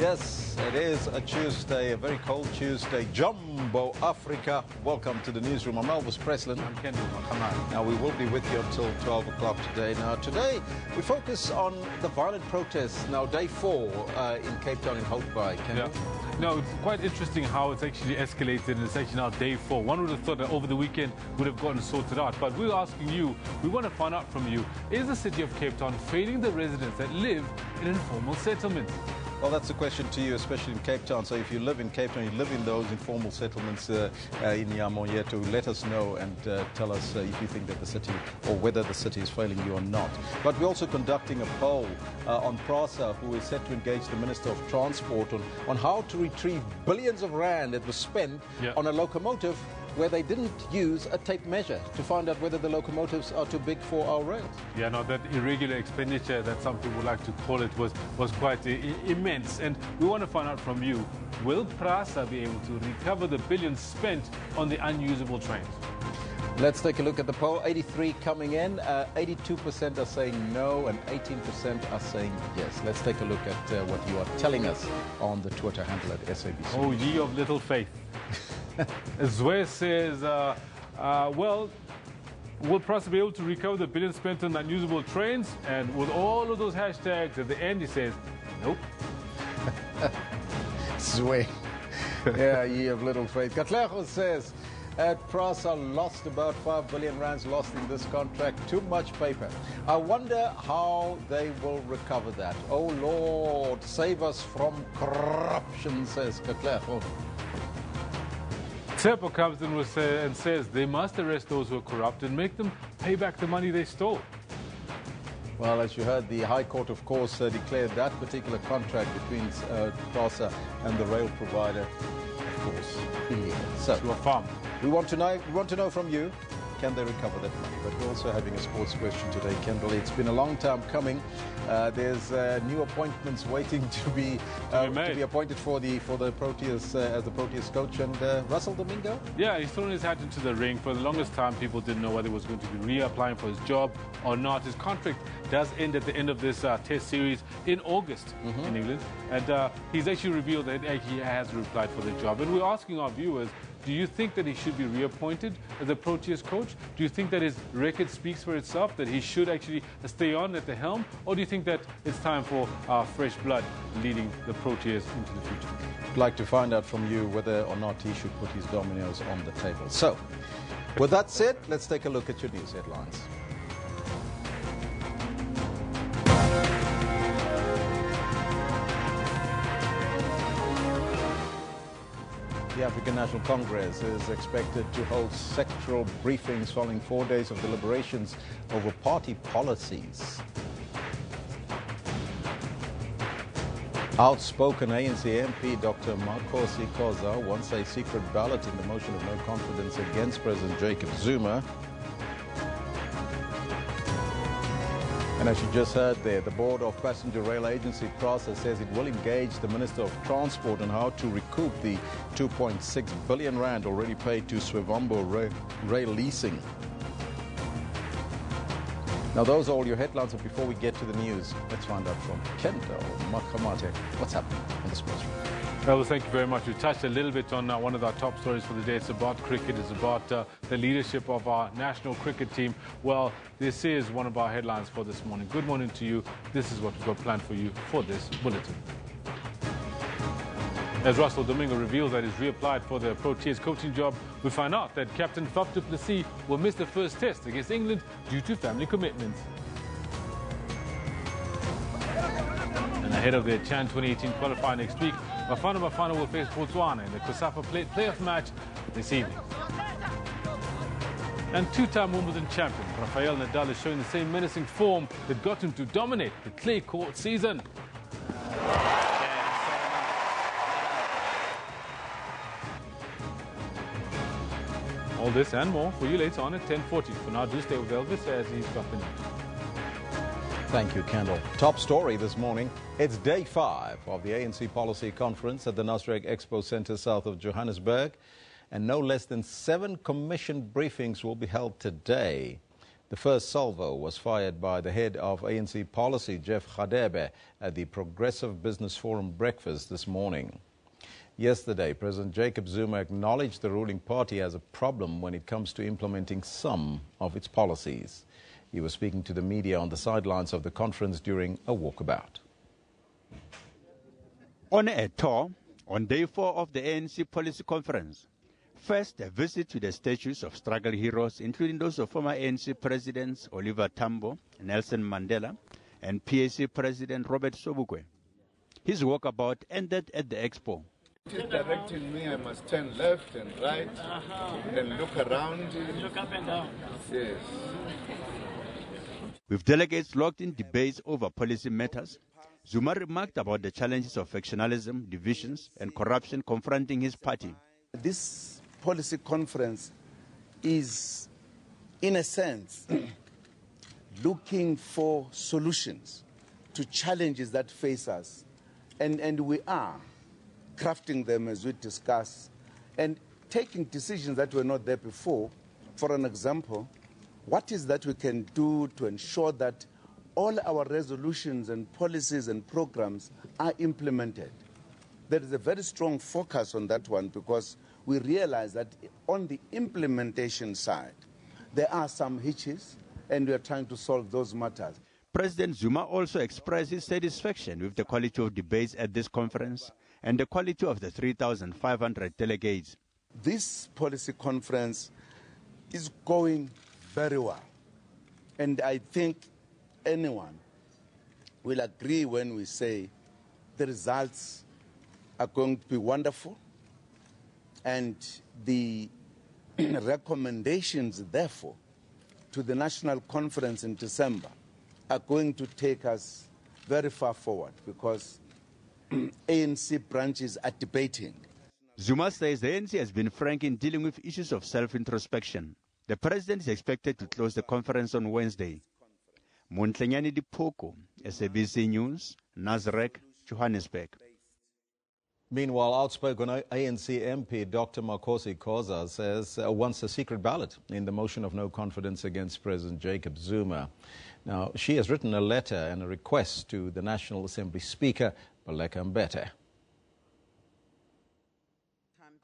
Yes, it is a Tuesday, a very cold Tuesday. Jumbo Africa. Welcome to the newsroom. I'm Elvis Preslin. I'm Kendall. Now, we will be with you until 12 o'clock today. Now, today we focus on the violent protests. Now, day 4 in Cape Town in Houtbaai. Yeah. No, it's quite interesting how it's actually escalated, and it's actually now day 4. One would have thought that over the weekend would have gotten sorted out. But we're asking you, we want to find out from you, is the city of Cape Town failing the residents that live in informal settlements? Well, that's a question to you, especially in Cape Town. So if you live in Cape Town, you live in those informal settlements in Yamoyeto, let us know and tell us if you think that the city, or whether the city is failing you or not. But we're also conducting a poll on Prasa, who is set to engage the Minister of Transport on how to retrieve billions of rand that was spent on a locomotive where they didn't use a tape measure to find out whether the locomotives are too big for our rails. Yeah, no, that irregular expenditure, that some people would like to call it, was quite immense. And we want to find out from you, will Prasa be able to recover the billions spent on the unusable trains? Let's take a look at the poll. 83 coming in, 82% are saying no and 18% are saying yes. Let's take a look at what you are telling us on the Twitter handle at SABC. Oh, ye of little faith. Zwe says, well, will Prasa be able to recover the billions spent on unusable trains? And with all of those hashtags at the end, he says, nope. Zwe. Yeah, ye of little faith. Katlego says, at Prasa lost about 5 billion rands lost in this contract. Too much paper. I wonder how they will recover that. Oh, Lord, save us from corruption, says Katlego. Tsepo comes in and says they must arrest those who are corrupt and make them pay back the money they stole. Well, as you heard, the High Court, of course, declared that particular contract between Prasa and the rail provider, of course, illegal. So, to a farm. We want to know from you, can they recover that money? But we're also having a sports question today, Kimberley. It's been a long time coming. There's new appointments waiting to be appointed for the Proteas as the Proteas coach, and Russell Domingo. Yeah, he's thrown his hat into the ring. For the longest time, people didn't know whether he was going to be reapplying for his job or not. His contract does end at the end of this Test series in August in England, and he's actually revealed that he has reapplied for the job. And we're asking our viewers, do you think that he should be reappointed as a Proteas coach? Do you think that his record speaks for itself, that he should actually stay on at the helm? Or do you think that it's time for fresh blood leading the Proteas into the future? I'd like to find out from you whether or not he should put his dominoes on the table. So, with that said, let's take a look at your news headlines. The African National Congress is expected to hold sectoral briefings following 4 days of deliberations over party policies. Outspoken ANC MP Dr. Makosi Koza wants a secret ballot in the motion of no confidence against President Jacob Zuma. And as you just heard there, the board of passenger rail agency Prasa says it will engage the Minister of Transport on how to recoup the 2.6 billion rand already paid to Swivambo Rail Leasing. Now, those are all your headlines, and before we get to the news, let's find out from Kendall Makamate what's happening in the sports room. Well, thank you very much. We touched a little bit on one of our top stories for the day. It's about cricket. It's about the leadership of our national cricket team. Well, this is one of our headlines for this morning. Good morning to you. This is what we've got planned for you for this bulletin. As Russell Domingo reveals that he's reapplied for the Proteas coaching job, we find out that Captain Faf du Plessis will miss the first test against England due to family commitments. And ahead of their Chan 2018 qualifier next week, Bafana will face Botswana in the COSAFA playoff match this evening. And two-time Wimbledon champion Rafael Nadal is showing the same menacing form that got him to dominate the clay court season. All this and more for you later on at 10:40. For now, do stay with Elvis as he's got the news. Thank you, Kendall. Top story this morning. It's day 5 of the ANC Policy Conference at the Nasrec Expo Centre south of Johannesburg. And no less than 7 commission briefings will be held today. The first salvo was fired by the head of ANC policy, Jeff Radebe, at the Progressive Business Forum breakfast this morning. Yesterday, President Jacob Zuma acknowledged the ruling party has a problem when it comes to implementing some of its policies. He was speaking to the media on the sidelines of the conference during a walkabout. On a tour on day 4 of the ANC policy conference, first a visit to the statues of struggle heroes, including those of former ANC presidents Oliver Tambo, Nelson Mandela, and PAC President Robert Sobukwe. His walkabout ended at the expo. It is directing me, I must turn left and right and look around. Look up and down. Yes. With delegates locked in debates over policy matters, Zuma remarked about the challenges of factionalism, divisions, and corruption confronting his party. This policy conference is, in a sense, looking for solutions to challenges that face us. And we are crafting them as we discuss and taking decisions that were not there before. For an example, what is that we can do to ensure that all our resolutions and policies and programs are implemented? There is a very strong focus on that one because we realize that on the implementation side, there are some hitches and we are trying to solve those matters. President Zuma also expressed his satisfaction with the quality of debates at this conference and the quality of the 3,500 delegates. This policy conference is going very well. And I think anyone will agree when we say the results are going to be wonderful and the recommendations, therefore, to the National Conference in December are going to take us very far forward because ANC branches are debating. Zuma says the ANC has been frank in dealing with issues of self-introspection. The president is expected to close the conference on Wednesday. Montlenyani Dipoko, SABC News, Nazareth, Johannesburg. Meanwhile, outspoken ANC MP Dr. Makosi Khoza says wants a secret ballot in the motion of no confidence against President Jacob Zuma. Now, she has written a letter and a request to the National Assembly Speaker, Baleka Mbete.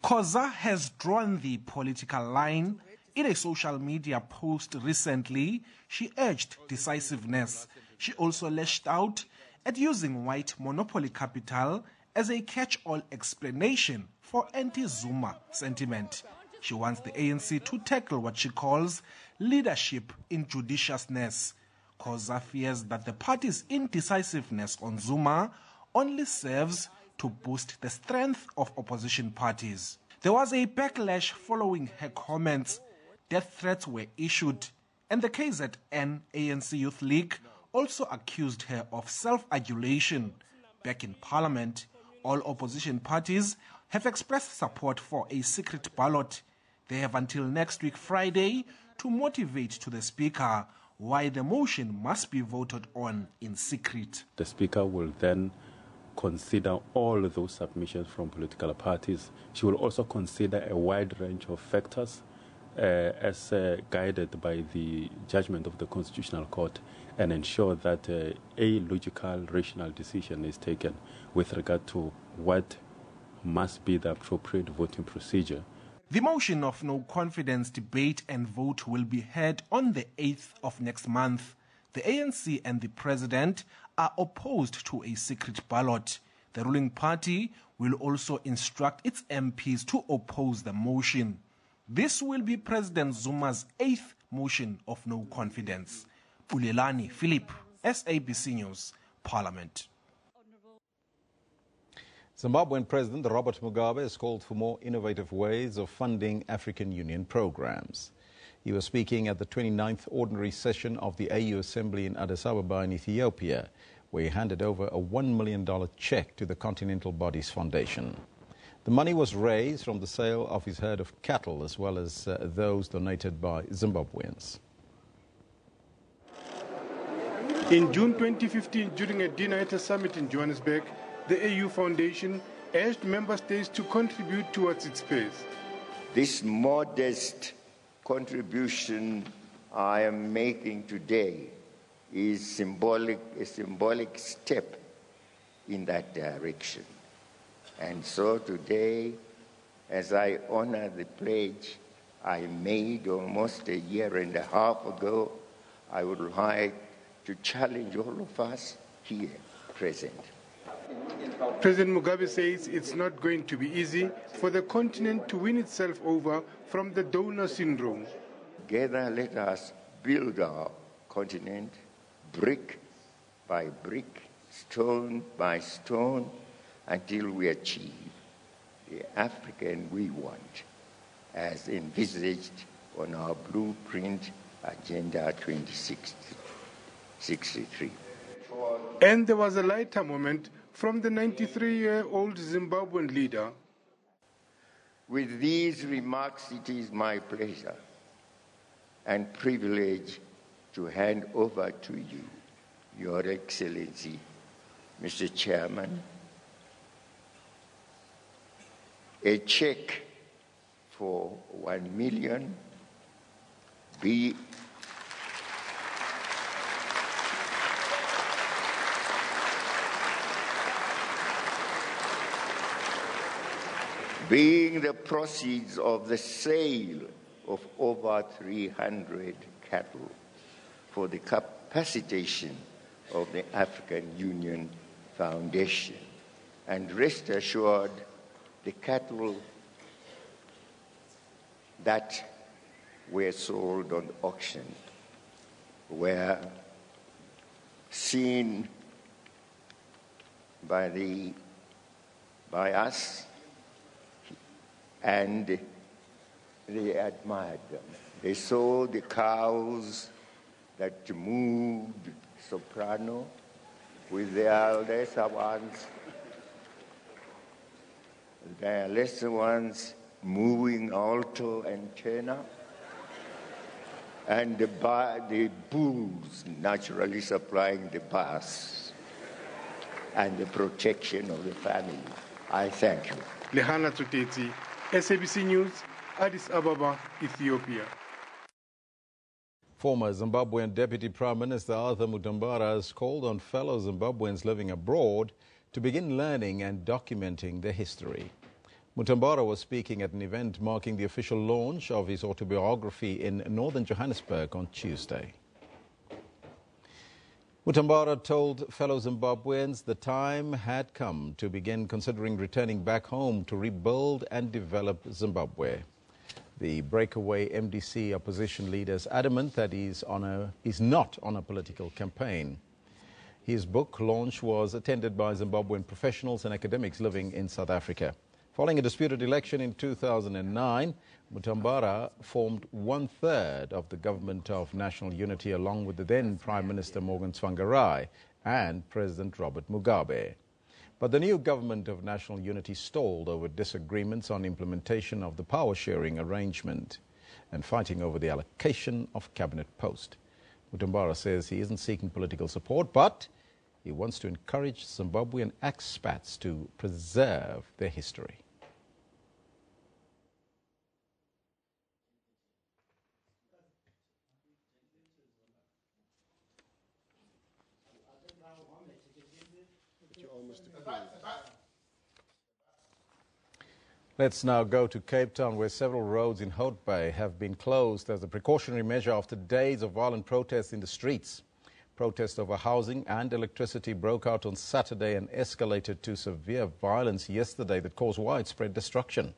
Khoza has drawn the political line. In a social media post recently, she urged decisiveness. She also lashed out at using white monopoly capital as a catch-all explanation for anti-Zuma sentiment. She wants the ANC to tackle what she calls leadership in judiciousness. Khoza fears that the party's indecisiveness on Zuma only serves to boost the strength of opposition parties. There was a backlash following her comments. Death threats were issued, and the KZN ANC Youth League also accused her of self-adulation. Back in Parliament, all opposition parties have expressed support for a secret ballot. They have until next week Friday to motivate to the Speaker why the motion must be voted on in secret. The Speaker will then consider all of those submissions from political parties. She will also consider a wide range of factors as guided by the judgment of the Constitutional Court and ensure that a logical, rational decision is taken with regard to what must be the appropriate voting procedure. The motion of no confidence debate and vote will be held on the 8th of next month. The ANC and the President are opposed to a secret ballot. The ruling party will also instruct its MPs to oppose the motion. This will be President Zuma's 8th motion of no confidence. Ulelani Philip, SABC News, Parliament. Zimbabwean President Robert Mugabe has called for more innovative ways of funding African Union programs. He was speaking at the 29th Ordinary Session of the AU Assembly in Addis Ababa in Ethiopia, where he handed over a $1 million check to the Continental Body's foundation. The money was raised from the sale of his herd of cattle as well as those donated by Zimbabweans. In June 2015, during a dinner at a summit in Johannesburg, the AU Foundation urged member states to contribute towards its space. This modest contribution I am making today is a symbolic step in that direction. And so today, as I honor the pledge I made almost a year and a half ago, I would like to challenge all of us here present. President Mugabe says it's not going to be easy for the continent to win itself over from the donor syndrome. Together, let us build our continent brick by brick, stone by stone, until we achieve the African we want, as envisaged on our blueprint Agenda 2063. And there was a lighter moment from the 93-year-old Zimbabwean leader. With these remarks, it is my pleasure and privilege to hand over to you, Your Excellency, Mr. Chairman, a check for 1 million being the proceeds of the sale of over 300 cattle for the capacitation of the African Union Foundation. And rest assured, the cattle that were sold on auction were seen by us, and they admired them. They saw the cows that moved soprano with their lesser ones, moving alto and tenor, and the bulls naturally supplying the bass and the protection of the family. I thank you. Lehana Tuteti, SABC News, Addis Ababa, Ethiopia. Former Zimbabwean Deputy Prime Minister Arthur Mutambara has called on fellow Zimbabweans living abroad to begin learning and documenting their history. Mutambara was speaking at an event marking the official launch of his autobiography in northern Johannesburg on Tuesday. Mutambara told fellow Zimbabweans the time had come to begin considering returning back home to rebuild and develop Zimbabwe. The breakaway MDC opposition leader is adamant that he's not on a political campaign. His book launch was attended by Zimbabwean professionals and academics living in South Africa. Following a disputed election in 2009, Mutambara formed one-third of the Government of National Unity along with the then Prime Minister Morgan Tsvangirai and President Robert Mugabe. But the new Government of National Unity stalled over disagreements on implementation of the power-sharing arrangement and fighting over the allocation of cabinet post. Mutambara says he isn't seeking political support, but he wants to encourage Zimbabwean expats to preserve their history. Let's now go to Cape Town, where several roads in Hout Bay have been closed as a precautionary measure after days of violent protests in the streets. Protests over housing and electricity broke out on Saturday and escalated to severe violence yesterday that caused widespread destruction.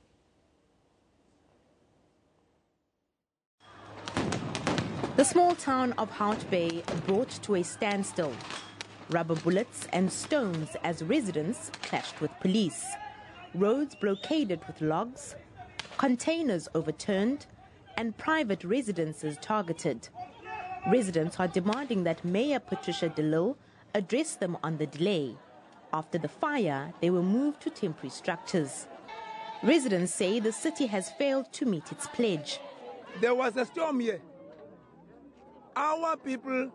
The small town of Hout Bay brought to a standstill. Rubber bullets and stones as residents clashed with police. Roads blockaded with logs, containers overturned, and private residences targeted. Residents are demanding that Mayor Patricia de Lille address them on the delay. After the fire, they were moved to temporary structures. Residents say the city has failed to meet its pledge. There was a storm here. Our people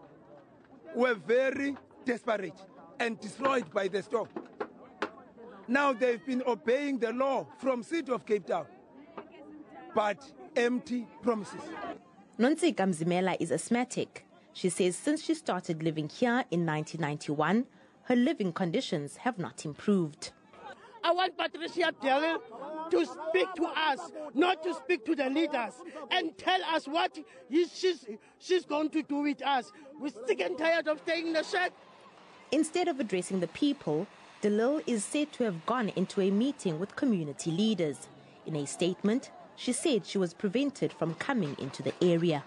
were very desperate and destroyed by the storm. Now they've been obeying the law from City of Cape Town, but empty promises. Nontsika Mzimela is asthmatic. She says since she started living here in 1991, her living conditions have not improved. I want Patricia Dele to speak to us, not to speak to the leaders, and tell us what she's going to do with us. We're sick and tired of staying in the shack. Instead of addressing the people, Delil is said to have gone into a meeting with community leaders. In a statement, she said she was prevented from coming into the area.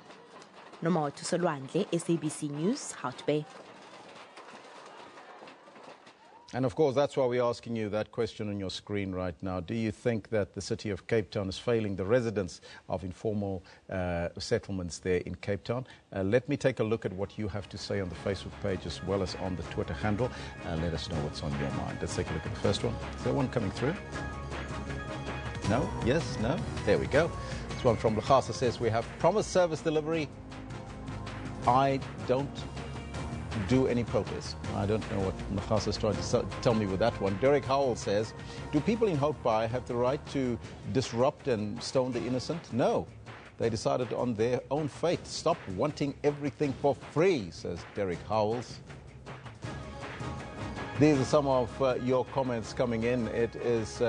Nomaoto Solwandle, SABC News, Hout Bay. And of course, that's why we're asking you that question on your screen right now. Do you think that the city of Cape Town is failing the residents of informal settlements there in Cape Town? Let me take a look at what you have to say on the Facebook page as well as on the Twitter handle. Let us know what's on your mind. Let's take a look at the first one. Is there one coming through? No? Yes? No? There we go. This one from Lachasa says, we have promised service delivery. I don't do any protest. I don't know what Lachasa is trying to tell me with that one. Derek Howell says, do people in Hout Bay have the right to disrupt and stone the innocent? No. They decided on their own fate. Stop wanting everything for free, says Derek Howells. These are some of your comments coming in. It is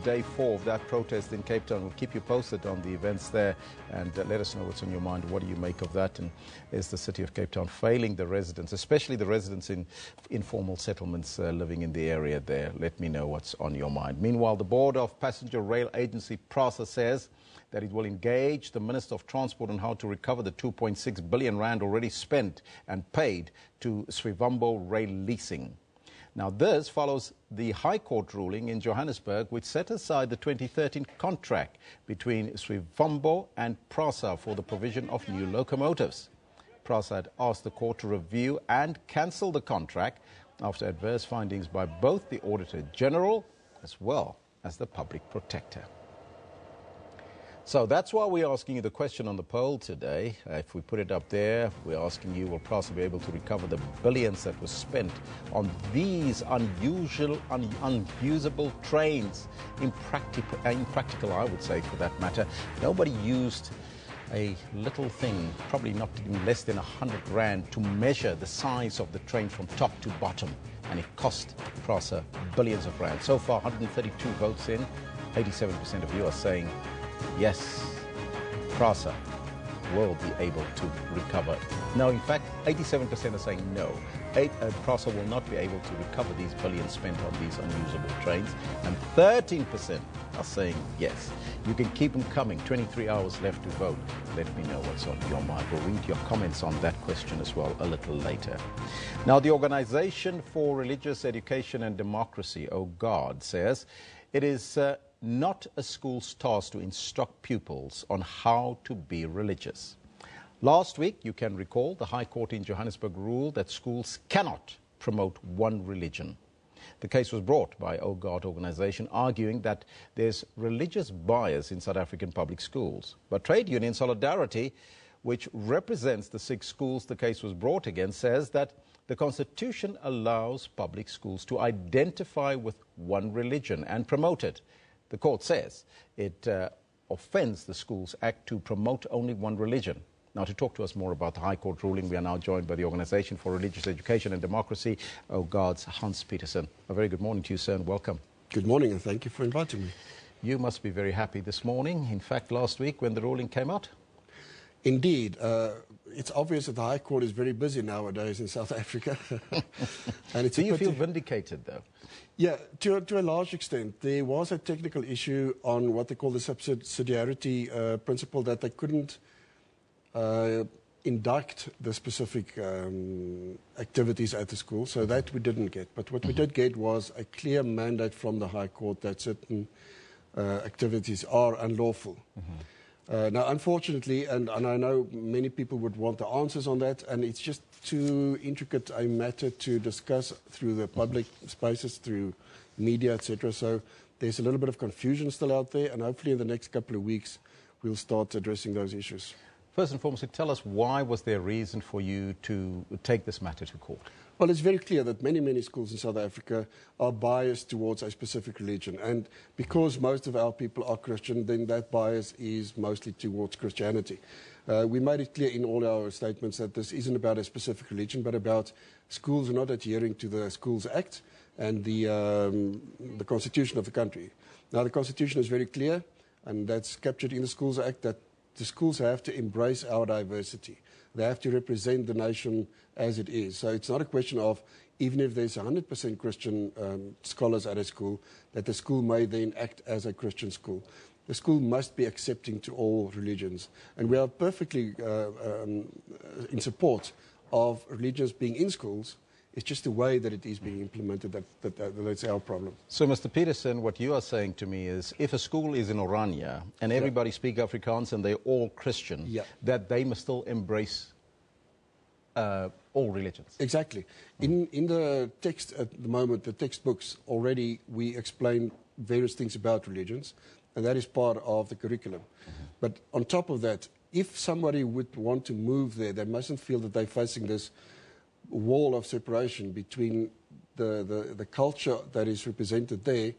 day 4 of that protest in Cape Town. We'll keep you posted on the events there and let us know what's on your mind. What do you make of that? And is the city of Cape Town failing the residents, especially the residents in informal settlements living in the area there? Let me know what's on your mind. Meanwhile, the board of passenger rail agency Prasa says that it will engage the Minister of Transport on how to recover the 2.6 billion rand already spent and paid to Swivambo Rail Leasing. Now, this follows the High Court ruling in Johannesburg, which set aside the 2013 contract between Swivambo and Prasa for the provision of new locomotives. Prasa had asked the court to review and cancel the contract after adverse findings by both the Auditor General as well as the Public Protector. So that's why we're asking you the question on the poll today. If we put it up there, we're asking you, will Prasa be able to recover the billions that were spent on these unusual, unusable trains? Impractical, I would say, for that matter. Nobody used a little thing, probably not even less than 100 rand, to measure the size of the train from top to bottom. And it cost Prasa billions of rand. So far, 132 votes in, 87% of you are saying yes, Prasa will be able to recover. Now, in fact, 87% are saying no. Prasa will not be able to recover these billions spent on these unusable trains. And 13% are saying yes. You can keep them coming. 23 hours left to vote. Let me know what's on your mind. We'll read your comments on that question as well a little later. Now, the Organization for Religious Education and Democracy, OGAD, says it is not a school's task to instruct pupils on how to be religious. Last week, you can recall, the High Court in Johannesburg ruled that schools cannot promote one religion. The case was brought by OGAD organization, arguing that there's religious bias in South African public schools. But Trade Union Solidarity, which represents the 6 schools the case was brought against, says that the Constitution allows public schools to identify with one religion and promote it. The court says it offends the Schools Act to promote only one religion. Now, to talk to us more about the High Court ruling, we are now joined by the Organization for Religious Education and Democracy, OGAD's Hans Peterson. A very good morning to you, sir, and welcome. Good morning, and thank you for inviting me. You must be very happy this morning. In fact, last week when the ruling came out. Indeed. It's obvious that the High Court is very busy nowadays in South Africa. And it's Do you feel vindicated, though? Yeah, to a large extent. There was a technical issue on what they call the subsidiarity principle, that they couldn't induct the specific activities at the school, so that we didn't get. But what we did get was a clear mandate from the High Court that certain activities are unlawful. Now, unfortunately, and I know many people would want the answers on that, and it's just too intricate a matter to discuss through the public spaces, through media, etc. So there's a little bit of confusion still out there, and hopefully in the next couple of weeks we'll start addressing those issues. First and foremost, tell us, why was there a reason for you to take this matter to court? Well, it's very clear that many schools in South Africa are biased towards a specific religion. And because most of our people are Christian, then that bias is mostly towards Christianity. We made it clear in all our statements that this isn't about a specific religion, but about schools not adhering to the Schools Act and the Constitution of the country. Now, the Constitution is very clear, and that's captured in the Schools Act, that the schools have to embrace our diversity. They have to represent the nation as it is. So it's not a question of, even if there's 100% Christian scholars at a school, that the school may then act as a Christian school. The school must be accepting to all religions. And we are perfectly in support of religions being in schools. It's just the way that it is being implemented that's our problem. So, Mr. Peterson, what you are saying to me is, if a school is in Orania and everybody speaks Afrikaans and they're all Christian, that they must still embrace all religions. Exactly. In the text at the moment, the textbooks, already we explain various things about religions, and that is part of the curriculum. But on top of that, if somebody would want to move there, they mustn't feel that they're facing this wall of separation between the culture that is represented there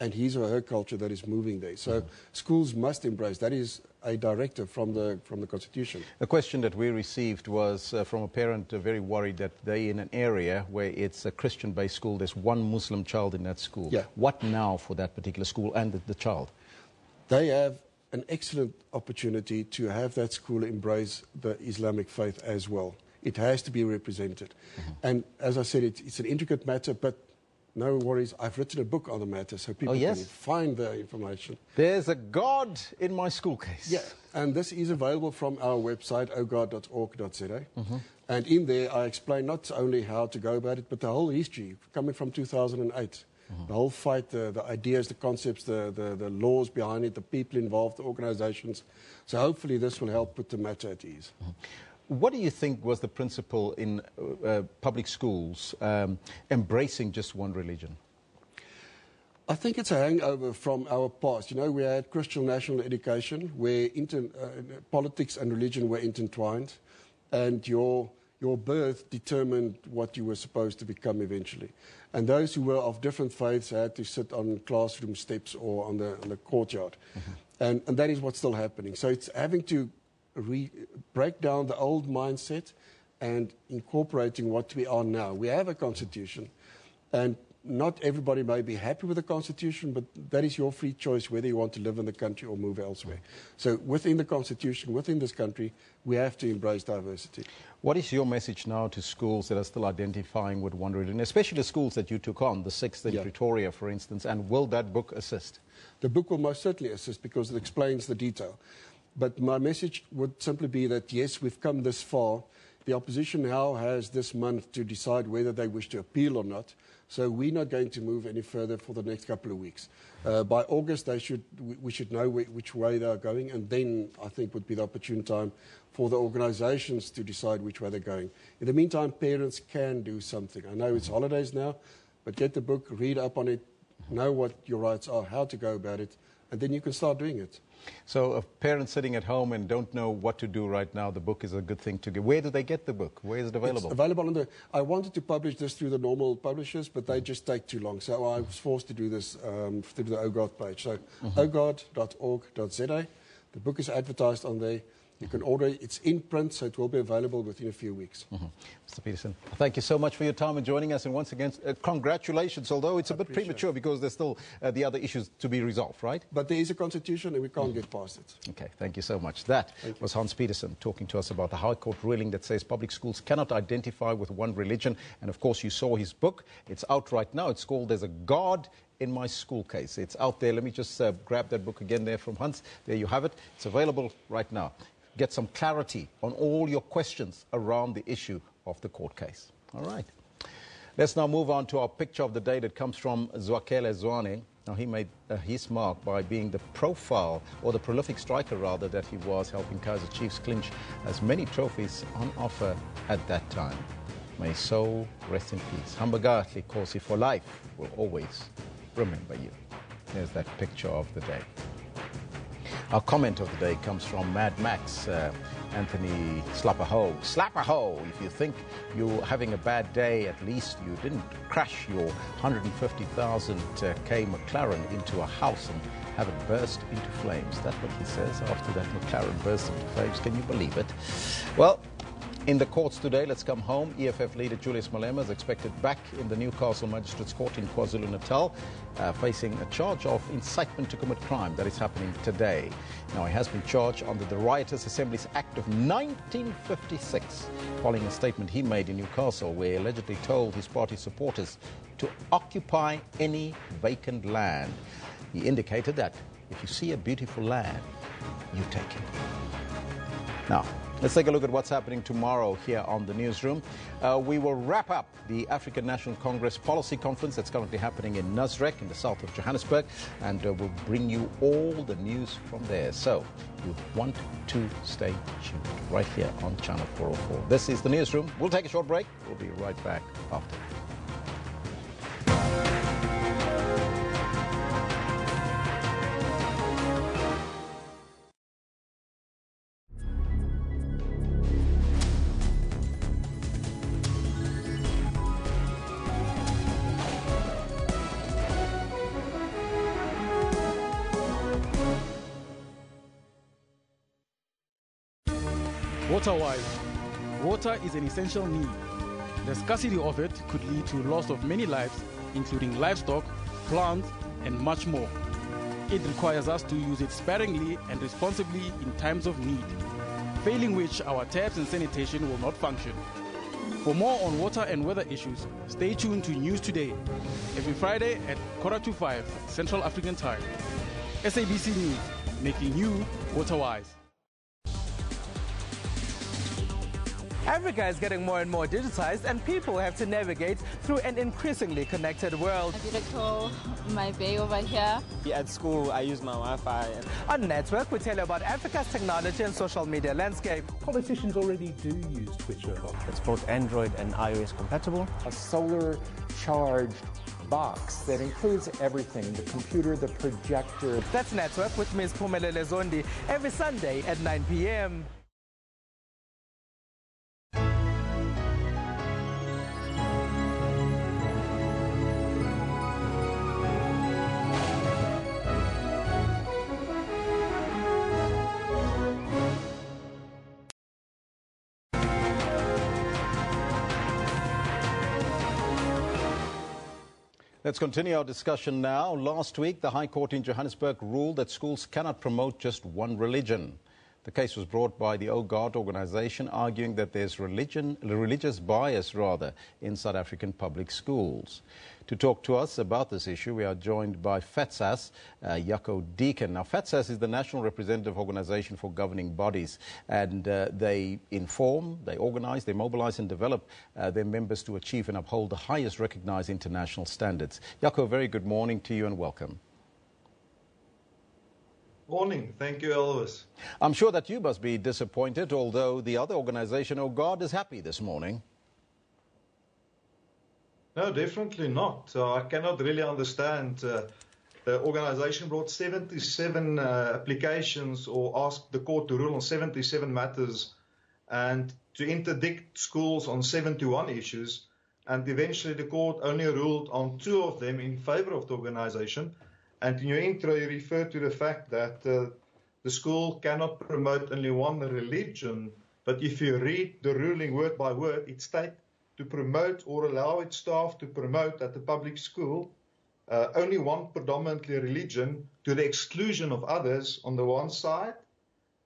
and his or her culture that is moving there. So schools must embrace. That is a directive from the Constitution. The question that we received was from a parent very worried that they're in an area where it's a Christian-based school. There's one Muslim child in that school. Yeah. What now for that particular school and the child? They have an excellent opportunity to have that school embrace the Islamic faith as well. It has to be represented. And as I said, it's an intricate matter, but no worries. I've written a book on the matter so people can find the information. There's a God in my school case. Yeah, and this is available from our website, ogod.org.za. And in there, I explain not only how to go about it, but the whole history, coming from 2008. The whole fight, the ideas, the concepts, the laws behind it, the people involved, the organizations. So hopefully this will help put the matter at ease. What do you think was the principle in public schools embracing just one religion? I think it's a hangover from our past. You know, we had Christian national education where politics and religion were intertwined, and your birth determined what you were supposed to become eventually. And those who were of different faiths had to sit on classroom steps or on the courtyard. And that is what's still happening. So it's having to break down the old mindset and incorporating what we are now. We have a constitution, and not everybody may be happy with the constitution, but that is your free choice whether you want to live in the country or move elsewhere. So within the constitution, within this country, we have to embrace diversity. What is your message now to schools that are still identifying with one religion, especially the schools that you took on, the 6th in Pretoria, for instance, and will that book assist? The book will most certainly assist because it explains the detail. But my message would simply be that, yes, we've come this far. The opposition now has this month to decide whether they wish to appeal or not. So we're not going to move any further for the next couple of weeks. By August, we should know which way they are going, and then I think would be the opportune time for the organizations to decide which way they're going. In the meantime, parents can do something. I know it's holidays now, but get the book, read up on it, know what your rights are, how to go about it, and then you can start doing it. So if parents sitting at home and don't know what to do right now, the book is a good thing to get. Where do they get the book? Where is it available? It's available on I wanted to publish this through the normal publishers, but they just take too long. So I was forced to do this through the OGOD page. So ogod.org.za. The book is advertised on there. You can order it. It's in print, so it will be available within a few weeks. Mr. Peterson, thank you so much for your time and joining us. And once again, congratulations, although it's a bit premature because there's still the other issues to be resolved, right? But there is a constitution and we can't get past it. Okay, thank you so much. That was Hans Peterson talking to us about the High Court ruling that says public schools cannot identify with one religion. And of course, you saw his book. It's out right now. It's called There's a God in My School Case. It's out there. Let me just grab that book again there from Hans. There you have it. It's available right now. Get some clarity on all your questions around the issue of the court case. All right. Let's now move on to our picture of the day that comes from Zwakele Zwane. Now, he made his mark by being the profile, or the prolific striker, rather, that he was, helping Kaizer Chiefs clinch as many trophies on offer at that time. May soul rest in peace. Hambagatli Kosi for life will always remember you. There's that picture of the day. Our comment of the day comes from Mad Max. Anthony Slapaho. Slapaho, if you think you're having a bad day, at least you didn't crash your 150,000 K McLaren into a house and have it burst into flames. That's what he says after that McLaren burst into flames. Can you believe it? Well, in the courts today, let's come home. EFF leader Julius Malema is expected back in the Newcastle Magistrates Court in KwaZulu-Natal, facing a charge of incitement to commit crime. That is happening today. Now, he has been charged under the Riotous Assemblies Act of 1956, following a statement he made in Newcastle where he allegedly told his party supporters to occupy any vacant land. He indicated that if you see a beautiful land, you take it. Now, let's take a look at what's happening tomorrow here on the Newsroom. We will wrap up the African National Congress Policy Conference that's currently happening in Nasrec in the south of Johannesburg, and we'll bring you all the news from there. So you want to stay tuned right here on Channel 404. This is the Newsroom. We'll take a short break. We'll be right back after. Water-wise, water is an essential need. The scarcity of it could lead to loss of many lives, including livestock, plants, and much more. It requires us to use it sparingly and responsibly in times of need, failing which our taps and sanitation will not function. For more on water and weather issues, stay tuned to News Today, every Friday at 4:45 Central African Time. SABC News, making you water-wise. Africa is getting more and more digitized, and people have to navigate through an increasingly connected world. I did call my bay over here. At school, I use my Wi-Fi. On Network, we tell you about Africa's technology and social media landscape. Politicians already do use Twitter a lot. It's both Android and iOS compatible. A solar-charged box that includes everything, the computer, the projector. That's Network with Ms. Phumelele Zondi every Sunday at 9 p.m. Let's continue our discussion now. Last week, the High Court in Johannesburg ruled that schools cannot promote just one religion. The case was brought by the OGARD organization, arguing that there's religious bias, in South African public schools. To talk to us about this issue, we are joined by FATSAS, Jaco Deacon. Now, FATSAS is the National Representative Organization for Governing Bodies, and they inform, they organize, they mobilize and develop their members to achieve and uphold the highest recognized international standards. Jaco, very good morning to you and welcome. Morning. Thank you, Elvis. I'm sure that you must be disappointed, although the other organization, OGARD, is happy this morning. No, definitely not. I cannot really understand. The organization brought 77 applications or asked the court to rule on 77 matters and to interdict schools on 71 issues. And eventually the court only ruled on 2 of them in favor of the organization. And in your intro, you referred to the fact that the school cannot promote only one religion. But if you read the ruling word by word, it states to promote or allow its staff to promote at the public school only one predominantly religion to the exclusion of others on the one side,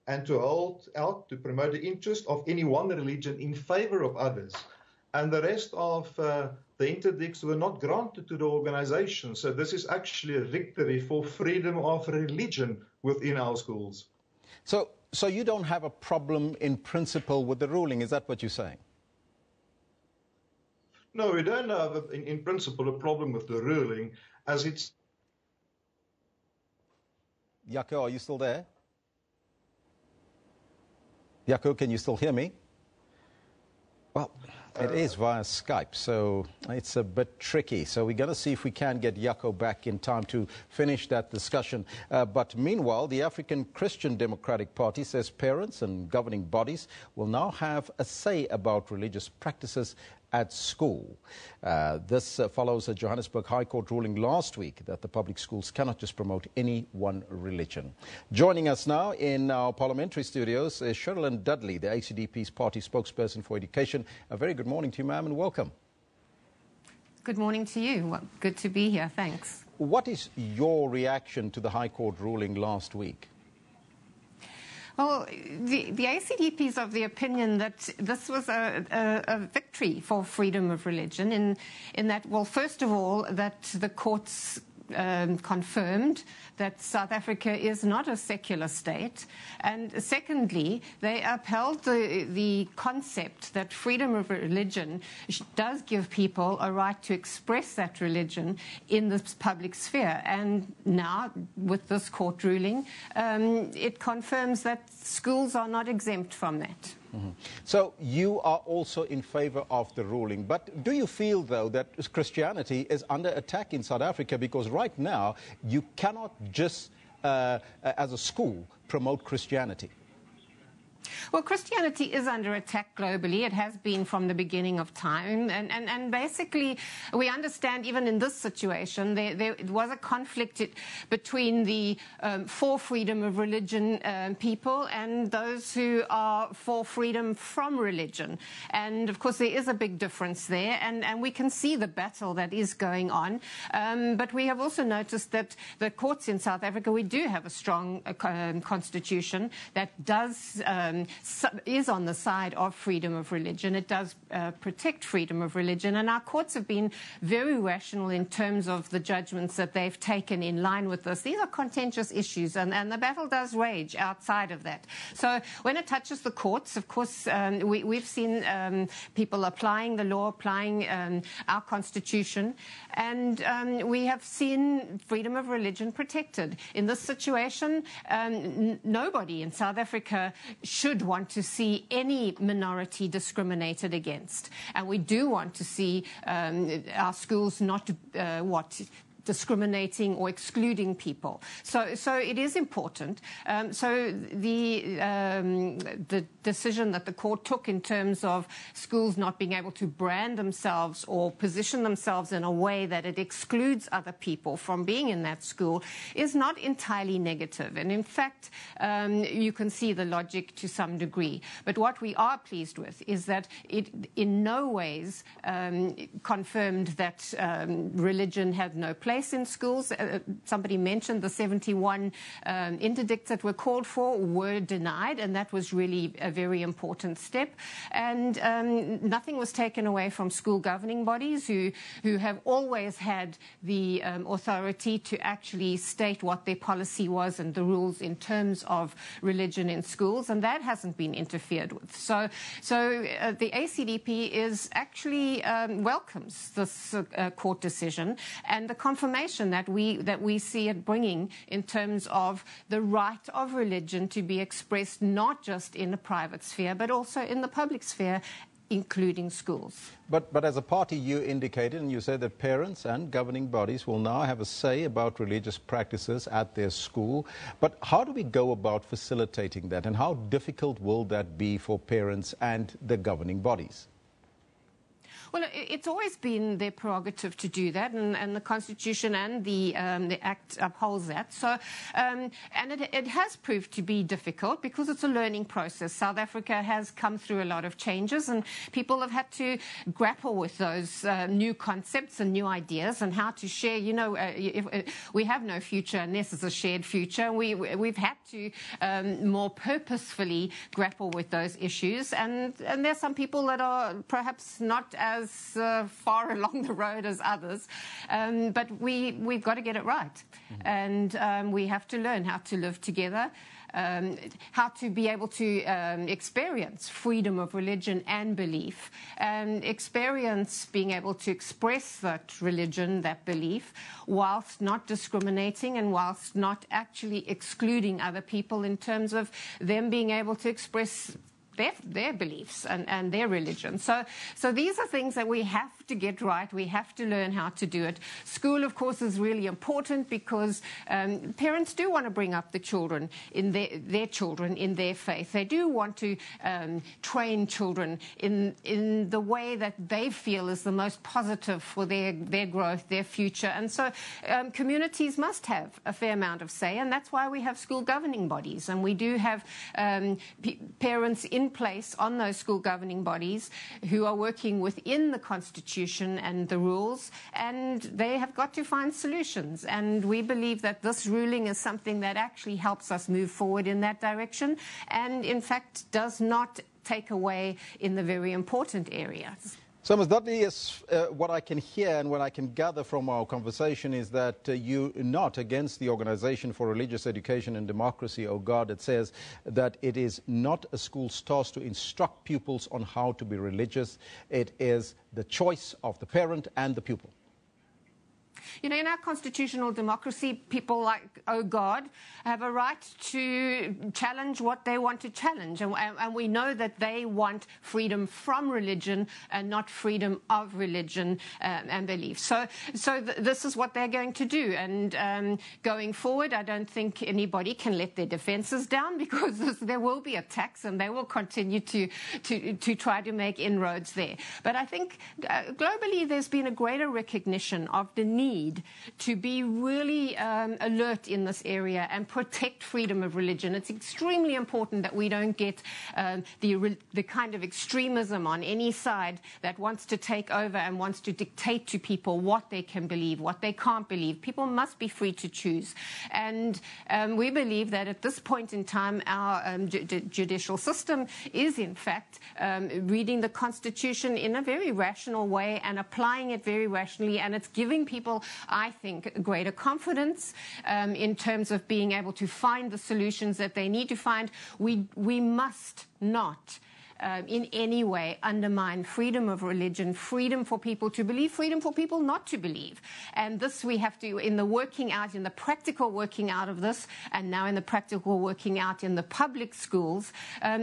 and to hold out to promote the interest of any one religion in favor of others. And the rest of the interdicts were not granted to the organization. So this is actually a victory for freedom of religion within our schools. So you don't have a problem in principle with the ruling, is that what you're saying? No, we don't have, in principle, a problem with the ruling, as it's... Jaco, are you still there? Jaco, can you still hear me? Well, It is via Skype, so it's a bit tricky. So we're going to see if we can get Jaco back in time to finish that discussion. But meanwhile, the African Christian Democratic Party says parents and governing bodies will now have a say about religious practices at school. This follows a Johannesburg High Court ruling last week that the public schools cannot just promote any one religion. Joining us now in our parliamentary studios is Sherilyn Dudley, the ACDP's party spokesperson for education. A very good morning to you, ma'am, and welcome. Good morning to you. Well, good to be here. Thanks. What is your reaction to the High Court ruling last week? Well, the ACDP is of the opinion that this was a victory for freedom of religion in that, well, first of all, that the courts confirmed that South Africa is not a secular state, and secondly, they upheld the concept that freedom of religion does give people a right to express that religion in the public sphere. And now, with this court ruling, it confirms that schools are not exempt from that. Mm-hmm. So you are also in favor of the ruling, but do you feel, though, that Christianity is under attack in South Africa? Because right now you cannot just, as a school, promote Christianity. Well, Christianity is under attack globally. It has been from the beginning of time. And basically, we understand even in this situation, there was a conflict between the for freedom of religion people and those who are for freedom from religion. And, of course, there is a big difference there. And we can see the battle that is going on. But we have also noticed that the courts in South Africa, we do have a strong constitution that does is on the side of freedom of religion. It does protect freedom of religion, and our courts have been very rational in terms of the judgments that they've taken in line with this. These are contentious issues, and the battle does rage outside of that. So when it touches the courts, of course, we've seen people applying the law, applying our constitution, and we have seen freedom of religion protected. In this situation, nobody in South Africa should want to see any minority discriminated against. And we do want to see our schools not discriminating or excluding people. So it is important. So the decision that the court took in terms of schools not being able to brand themselves or position themselves in a way that it excludes other people from being in that school is not entirely negative. And in fact, you can see the logic to some degree. But what we are pleased with is that it in no ways confirmed that religion had no place in schools. Somebody mentioned the 71 interdicts that were called for were denied, and that was really a very important step. And nothing was taken away from school governing bodies who have always had the authority to actually state what their policy was and the rules in terms of religion in schools, and that hasn't been interfered with. So the ACDP is actually welcomes this court decision and the confirmation that we see it bringing in terms of the right of religion to be expressed not just in the private sphere but also in the public sphere, including schools. But as a party, you indicated and you said that parents and governing bodies will now have a say about religious practices at their school. But how do we go about facilitating that, and how difficult will that be for parents and the governing bodies? Well, it's always been their prerogative to do that, and the Constitution and the Act upholds that. So, and it has proved to be difficult because it's a learning process. South Africa has come through a lot of changes, and people have had to grapple with those new concepts and new ideas and how to share. You know, we have no future unless it's a shared future. We've had to more purposefully grapple with those issues, and there's some people that are perhaps not as far along the road as others, but we've got to get it right. Mm-hmm. And we have to learn how to live together, how to be able to experience freedom of religion and belief, and experience being able to express that religion, that belief, whilst not discriminating and whilst not actually excluding other people in terms of them being able to express their beliefs and their religion. So these are things that we have to get right. We have to learn how to do it. School, of course, is really important because parents do want to bring up the children in their children in their faith. They do want to train children in the way that they feel is the most positive for their growth, their future. And so communities must have a fair amount of say, and that's why we have school governing bodies. And we do have parents in place on those school governing bodies who are working within the Constitution and the rules, and they have got to find solutions. And we believe that this ruling is something that actually helps us move forward in that direction, and in fact does not take away in the very important areas. So, Ms. Dudley, what I can hear and what I can gather from our conversation is that you're not against the Organization for Religious Education and Democracy, OGAD. It says that it is not a school's task to instruct pupils on how to be religious. It is the choice of the parent and the pupil. You know, in our constitutional democracy, people like OGAD have a right to challenge what they want to challenge. And we know that they want freedom from religion and not freedom of religion and belief. So this is what they're going to do. And going forward, I don't think anybody can let their defenses down, because there will be attacks and they will continue to try to make inroads there. But I think globally there's been a greater recognition of the need to be really alert in this area and protect freedom of religion. It's extremely important that we don't get the kind of extremism on any side that wants to take over and wants to dictate to people what they can believe, what they can't believe. People must be free to choose. And we believe that at this point in time, our judicial system is, in fact, reading the Constitution in a very rational way and applying it very rationally, and it's giving people, I think, greater confidence in terms of being able to find the solutions that they need to find. We must not in any way undermine freedom of religion, freedom for people to believe, freedom for people not to believe. And this we have to, in the working out, in the practical working out of this, and now in the practical working out in the public schools,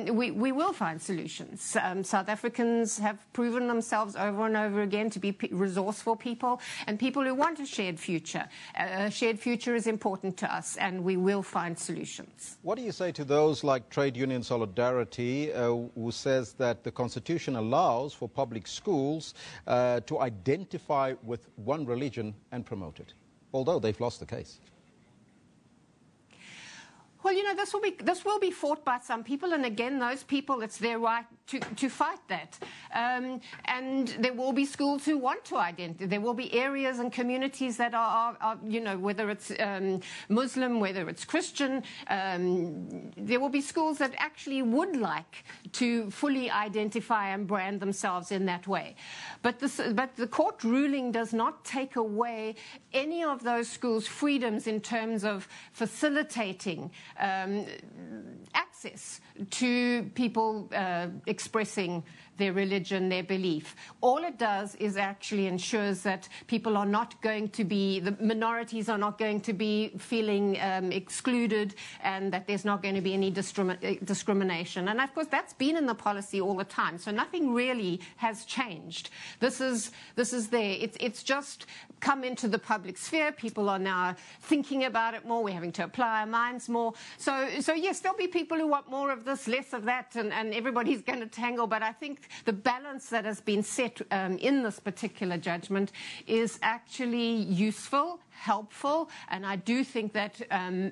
we will find solutions. South Africans have proven themselves over and over again to be resourceful people and people who want a shared future. A shared future is important to us, and we will find solutions. What do you say to those like Trade Union Solidarity who says that the Constitution allows for public schools to identify with one religion and promote it, although they've lost the case? Well, you know, this will be fought by some people, and again, those people, it's their right to fight that. And there will be schools who want to identify. There will be areas and communities that are you know, whether it's Muslim, whether it's Christian, there will be schools that actually would like to fully identify and brand themselves in that way. But the court ruling does not take away any of those schools' freedoms in terms of facilitating access to people expressing their religion, their belief. All it does is actually ensures that people are not going to be, the minorities are not going to be feeling excluded, and that there's not going to be any discrimination. And of course, that's been in the policy all the time. So nothing really has changed. This is there. It's just come into the public sphere. People are now thinking about it more. We're having to apply our minds more. So yes, there'll be people who want more of this, less of that, and everybody's going to tangle. But I think the balance that has been set in this particular judgment is actually useful, helpful, and I do think that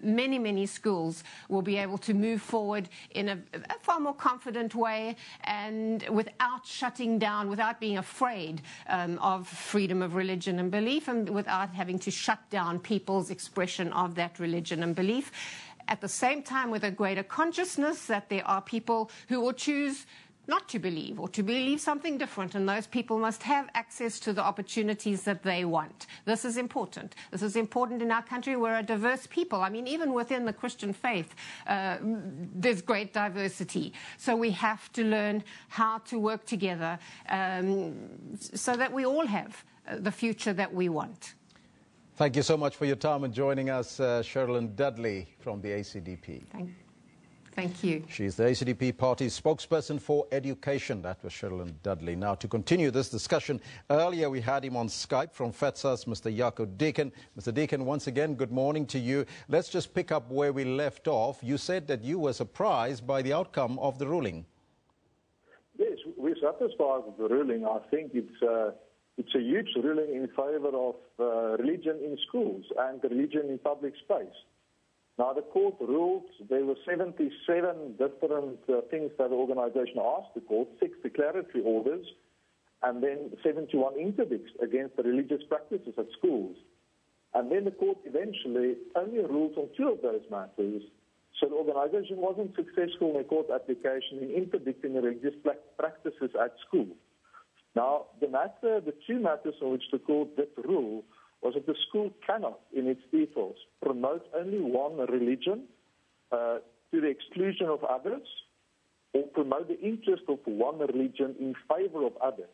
many schools will be able to move forward in a far more confident way, and without shutting down, without being afraid of freedom of religion and belief, and without having to shut down people's expression of that religion and belief. At the same time, with a greater consciousness that there are people who will choose not to believe or to believe something different, and those people must have access to the opportunities that they want. This is important. This is important in our country. We're a diverse people. I mean, even within the Christian faith, there's great diversity. So we have to learn how to work together so that we all have the future that we want. Thank you so much for your time and joining us, Sherilyn Dudley from the ACDP. Thank you. Thank you. She's the ACDP party's spokesperson for education. That was Sherilyn Dudley. Now, to continue this discussion, earlier we had him on Skype from FETSAS, Mr. Jaco Deacon. Mr. Deacon, once again, good morning to you. Let's just pick up where we left off. You said that you were surprised by the outcome of the ruling. Yes, we're satisfied with the ruling. I think it's a huge ruling in favour of religion in schools and religion in public space. Now, the court ruled there were 77 different things that the organisation asked the court, 6 declaratory orders, and then 71 interdicts against the religious practices at schools. And then the court eventually only ruled on 2 of those matters. So the organisation wasn't successful in a court application in interdicting the religious practices at school. Now, the 2 matters on which the court did rule was that the school cannot, in its ethos, promote only one religion to the exclusion of others, or promote the interest of one religion in favour of others.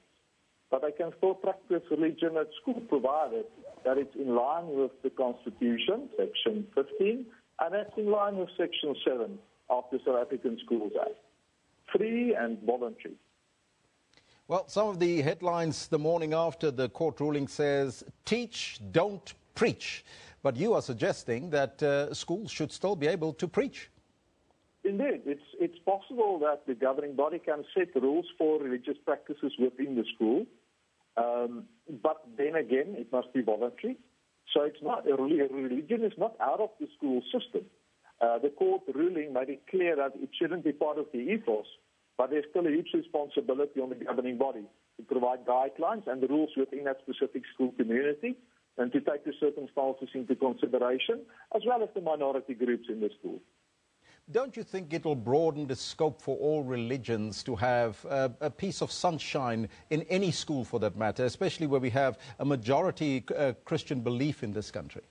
But they can still practice religion at school, provided that it's in line with the Constitution, Section 15, and that's in line with Section 7 of the South African Schools Act. Free and voluntary. Well, some of the headlines the morning after the court ruling says, teach, don't preach. But you are suggesting that schools should still be able to preach. Indeed, it's possible that the governing body can set rules for religious practices within the school. But then again, it must be voluntary. So it's not religion is not out of the school system. The court ruling made it clear that it shouldn't be part of the ethos. But there's still a huge responsibility on the governing body to provide guidelines and the rules within that specific school community and to take the circumstances into consideration, as well as the minority groups in the school. Don't you think it will broaden the scope for all religions to have a piece of sunshine in any school for that matter, especially where we have a majority Christian belief in this country?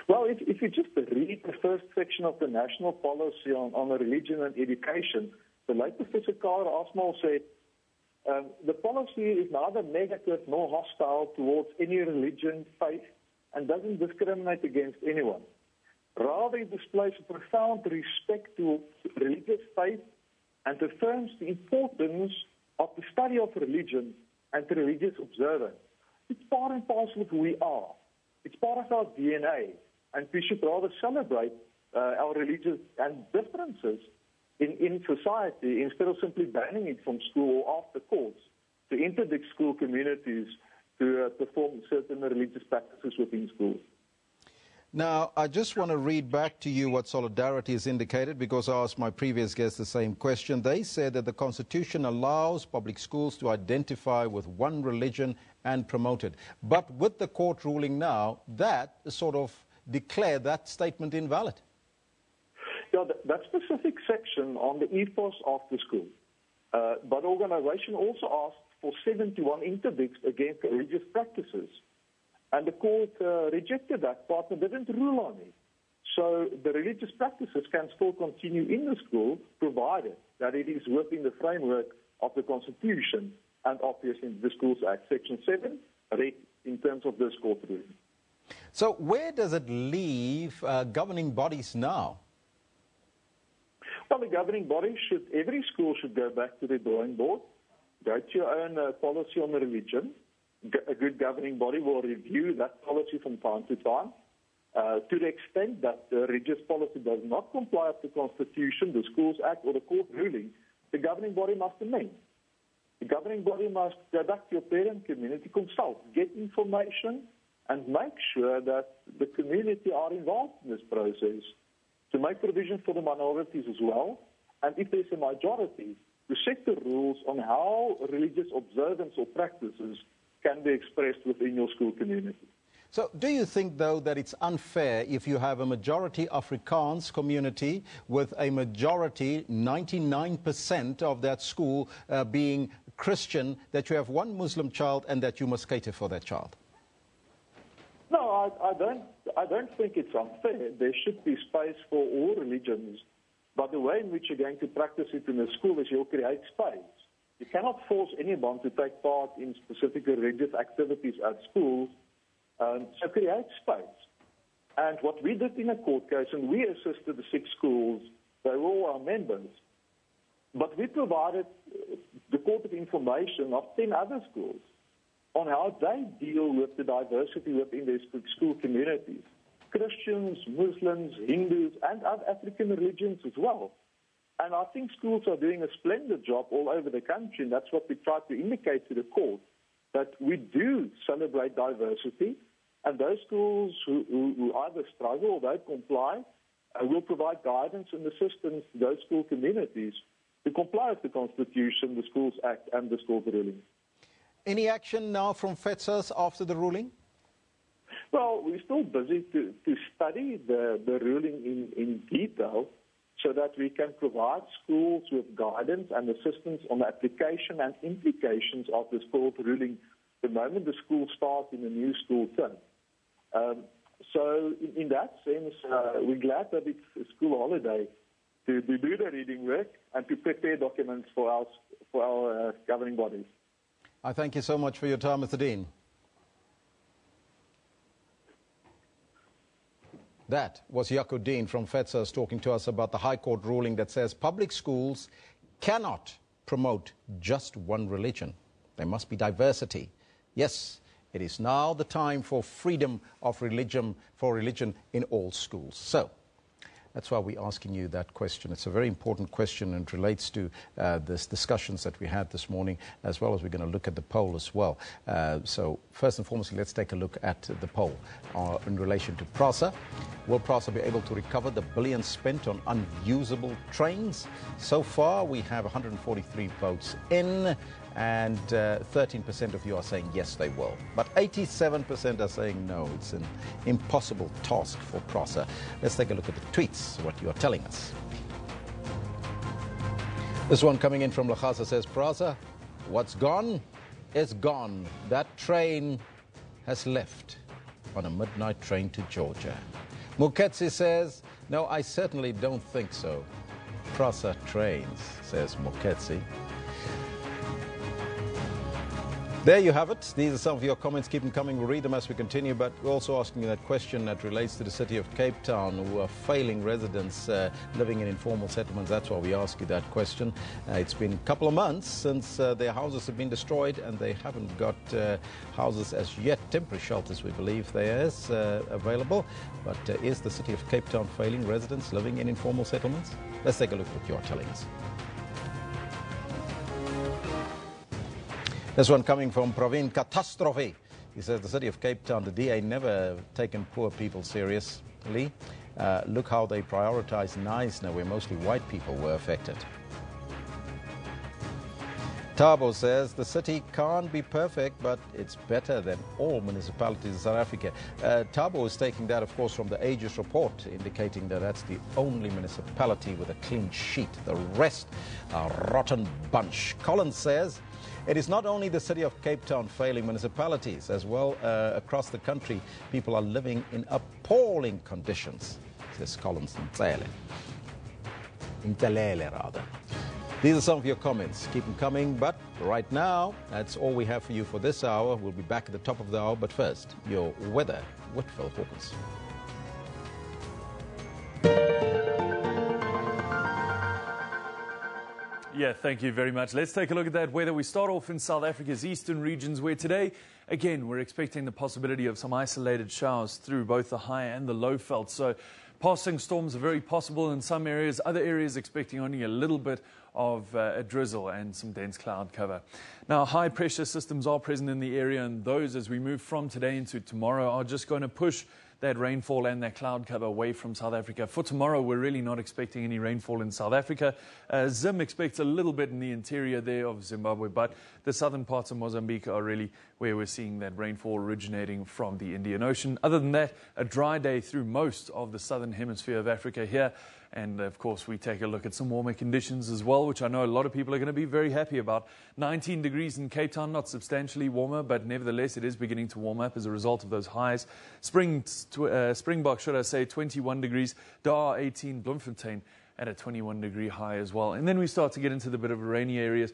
Well, if you just read the first section of the national policy on religion and education, the late Professor Karl Asmal said, the policy is neither negative nor hostile towards any religion, faith, and doesn't discriminate against anyone. Rather, it displays a profound respect to religious faith and affirms the importance of the study of religion and the religious observance. It's part and parcel of who we are. It's part of our DNA, and we should rather celebrate our religious and differences in society instead of simply banning it from school or after courts to interdict school communities to perform certain religious practices within schools. Now, I just want to read back to you what Solidarity has indicated, because I asked my previous guest the same question. They said that the Constitution allows public schools to identify with one religion and promote it. But with the court ruling now, that sort of declared that statement invalid. Yeah, that specific section on the ethos of the school. But the organisation also asked for 71 interdicts against religious practices. And the court rejected that part and didn't rule on it. So the religious practices can still continue in the school, provided that it is within the framework of the Constitution and obviously the Schools Act, Section 7, read in terms of this court ruling. So where does it leave governing bodies now? Well, the governing body every school should go back to the drawing board, go to your own policy on religion. A good governing body will review that policy from time to time. To the extent that the religious policy does not comply with the Constitution, the Schools Act, or the court ruling, the governing body must amend. The governing body must go back to your parent community, consult, get information, and make sure that the community are involved in this process, to make provision for the minorities as well, and if there's a majority, to set the rules on how religious observance or practices can be expressed within your school community. So do you think, though, that it's unfair if you have a majority Afrikaans community with a majority, 99% of that school being Christian, that you have one Muslim child and that you must cater for that child? No, I don't think it's unfair. There should be space for all religions, but the way in which you're going to practice it in a school is you'll create space. You cannot force anyone to take part in specific religious activities at schools, so create space. And what we did in a court case, and we assisted the 6 schools They were all our members. But we provided the corporate information of 10 other schools on how they deal with the diversity within their school communities. Christians, Muslims, Hindus, and other African religions as well. And I think schools are doing a splendid job all over the country, and that's what we try to indicate to the court, that we do celebrate diversity, and those schools who either struggle or don't comply will provide guidance and assistance to those school communities to comply with the Constitution, the Schools Act, and the schools ruling. Any action now from FETSAS after the ruling? Well, we're still busy to study the ruling in detail so that we can provide schools with guidance and assistance on the application and implications of this court ruling the moment the school starts in a new school term. So in that sense, we're glad that it's a school holiday to do the reading work and to prepare documents for our governing bodies. I thank you so much for your time, Mr. Dean. That was Yako Dean from FETSAS talking to us about the High Court ruling that says public schools cannot promote just one religion. There must be diversity. Yes, it is now the time for freedom of religion, in all schools. So that's why we're asking you that question. It's a very important question and relates to this discussions that we had this morning, as well as we're going to look at the poll as well. So first and foremost, let's take a look at the poll in relation to Prasa. Will Prasa be able to recover the billions spent on unusable trains? So far, we have 143 votes in, and 13% of you are saying yes, they will. But 87% are saying no. It's an impossible task for Prasa. Let's take a look at the tweets, what you are telling us. This one coming in from Lachasa says, Prasa, what's gone is gone. That train has left on a midnight train to Georgia. Muketsi says, no, I certainly don't think so. Prasa trains, says Muketsi. There you have it. These are some of your comments. Keep them coming. We'll read them as we continue, but we're also asking you that question that relates to the city of Cape Town, who are failing residents living in informal settlements. That's why we ask you that question. It's been a couple of months since their houses have been destroyed, and they haven't got houses as yet. Temporary shelters, we believe there is available. But is the city of Cape Town failing residents living in informal settlements? Let's take a look at what you're telling us. This one coming from Praveen Catastrophe. He says the city of Cape Town, the DA never taken poor people seriously. Look how they prioritize Knysna, where mostly white people were affected. Tabo says the city can't be perfect, but it's better than all municipalities in South Africa. Tabo is taking that, of course, from the Aegis report, indicating that that's the only municipality with a clean sheet. The rest are a rotten bunch. Collins says it is not only the city of Cape Town failing municipalities, as well across the country, people are living in appalling conditions, says Collins Ntalele rather. These are some of your comments. Keep them coming, but right now, that's all we have for you for this hour. We'll be back at the top of the hour, but first, your weather with Phil Hawkins. Yeah, thank you very much. Let's take a look at that weather. We start off in South Africa's eastern regions, where today, again, we're expecting the possibility of some isolated showers through both the high and the low veld. So passing storms are very possible in some areas. Other areas expecting only a little bit of a drizzle and some dense cloud cover. Now, high pressure systems are present in the area, and those, as we move from today into tomorrow, are just going to push that rainfall and that cloud cover away from South Africa. For tomorrow, we're really not expecting any rainfall in South Africa. Zim expects a little bit in the interior there of Zimbabwe, but the southern parts of Mozambique are really where we're seeing that rainfall originating from the Indian Ocean. Other than that, a dry day through most of the southern hemisphere of Africa here. And, of course, we take a look at some warmer conditions as well, which I know a lot of people are going to be very happy about. 19 degrees in Cape Town, not substantially warmer, but nevertheless it is beginning to warm up as a result of those highs. Springbok, should I say, 21 degrees. Dar, 18. Bloemfontein, at a 21-degree high as well. And then we start to get into the bit of rainy areas.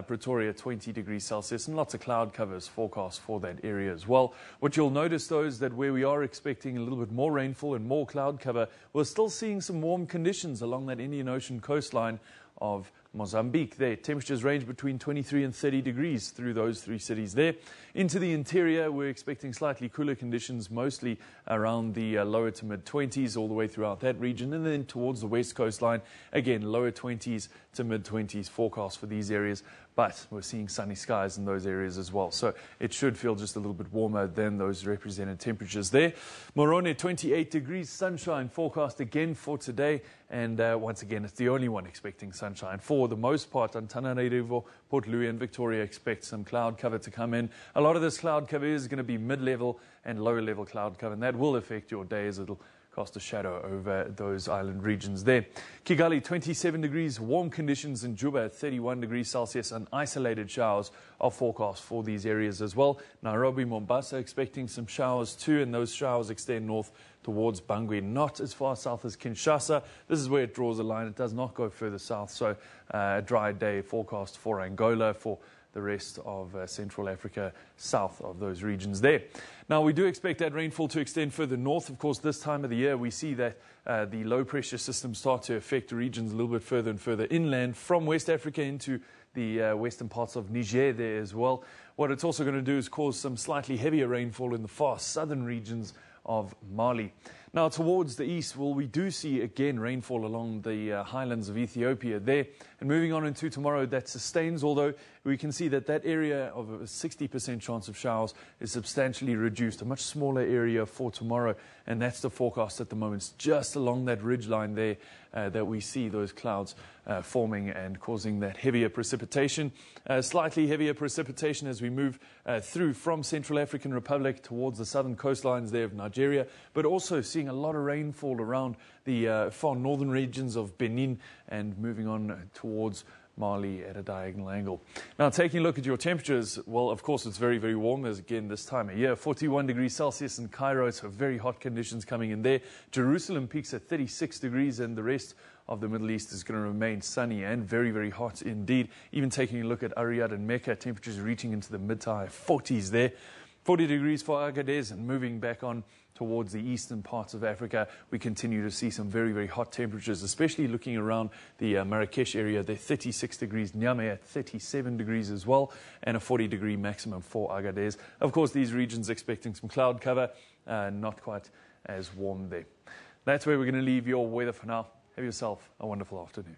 Pretoria, 20 degrees Celsius, and lots of cloud covers forecast for that area as well. What you'll notice, though, is that where we are expecting a little bit more rainfall and more cloud cover, we're still seeing some warm conditions along that Indian Ocean coastline of Mozambique there. Temperatures range between 23 and 30 degrees through those three cities there. Into the interior, we're expecting slightly cooler conditions, mostly around the lower to mid-20s all the way throughout that region. And then towards the west coastline, again, lower 20s to mid-20s forecast for these areas. But we're seeing sunny skies in those areas as well. So it should feel just a little bit warmer than those represented temperatures there. Morone, 28 degrees, sunshine forecast again for today. And once again, it's the only one expecting sunshine. For the most part, Antananarivo, Port Louis and Victoria expect some cloud cover to come in. A lot of this cloud cover is going to be mid-level and lower-level cloud cover, and that will affect your day as it'll cast a shadow over those island regions there. Kigali, 27 degrees, warm conditions in Juba, 31 degrees Celsius, and isolated showers are forecast for these areas as well. Nairobi, Mombasa expecting some showers too, and those showers extend north towards Bangui, not as far south as Kinshasa. This is where it draws a line. It does not go further south, so a dry day forecast for Angola, for the rest of Central Africa, south of those regions there. Now, we do expect that rainfall to extend further north. Of course, this time of the year, we see that the low-pressure systems start to affect the regions a little bit further and further inland from West Africa into the western parts of Niger there as well. What it's also going to do is cause some slightly heavier rainfall in the far southern regions of Mali. Now, towards the east, well, we do see again rainfall along the highlands of Ethiopia there. And moving on into tomorrow, that sustains, although we can see that that area of a 60% chance of showers is substantially reduced, a much smaller area for tomorrow. And that's the forecast at the moment. It's just along that ridgeline there that we see those clouds forming and causing that heavier precipitation. Slightly heavier precipitation as we move through from Central African Republic towards the southern coastlines there of Nigeria, but also seeing a lot of rainfall around the far northern regions of Benin and moving on towards Mali at a diagonal angle. Now, taking a look at your temperatures, well, of course, it's very, very warm as again this time of year. 41 degrees Celsius in Cairo, so very hot conditions coming in there. Jerusalem peaks at 36 degrees, and the rest of the Middle East is going to remain sunny and very, very hot indeed. Even taking a look at Riyadh and Mecca, temperatures reaching into the mid to high 40s there. 40 degrees for Agadez, and moving back on towards the eastern parts of Africa, we continue to see some very, very hot temperatures, especially looking around the Marrakesh area. They're 36 degrees, Niamey at 37 degrees as well, and a 40-degree maximum for Agadez. Of course, these regions expecting some cloud cover, not quite as warm there. That's where we're going to leave your weather for now. Have yourself a wonderful afternoon.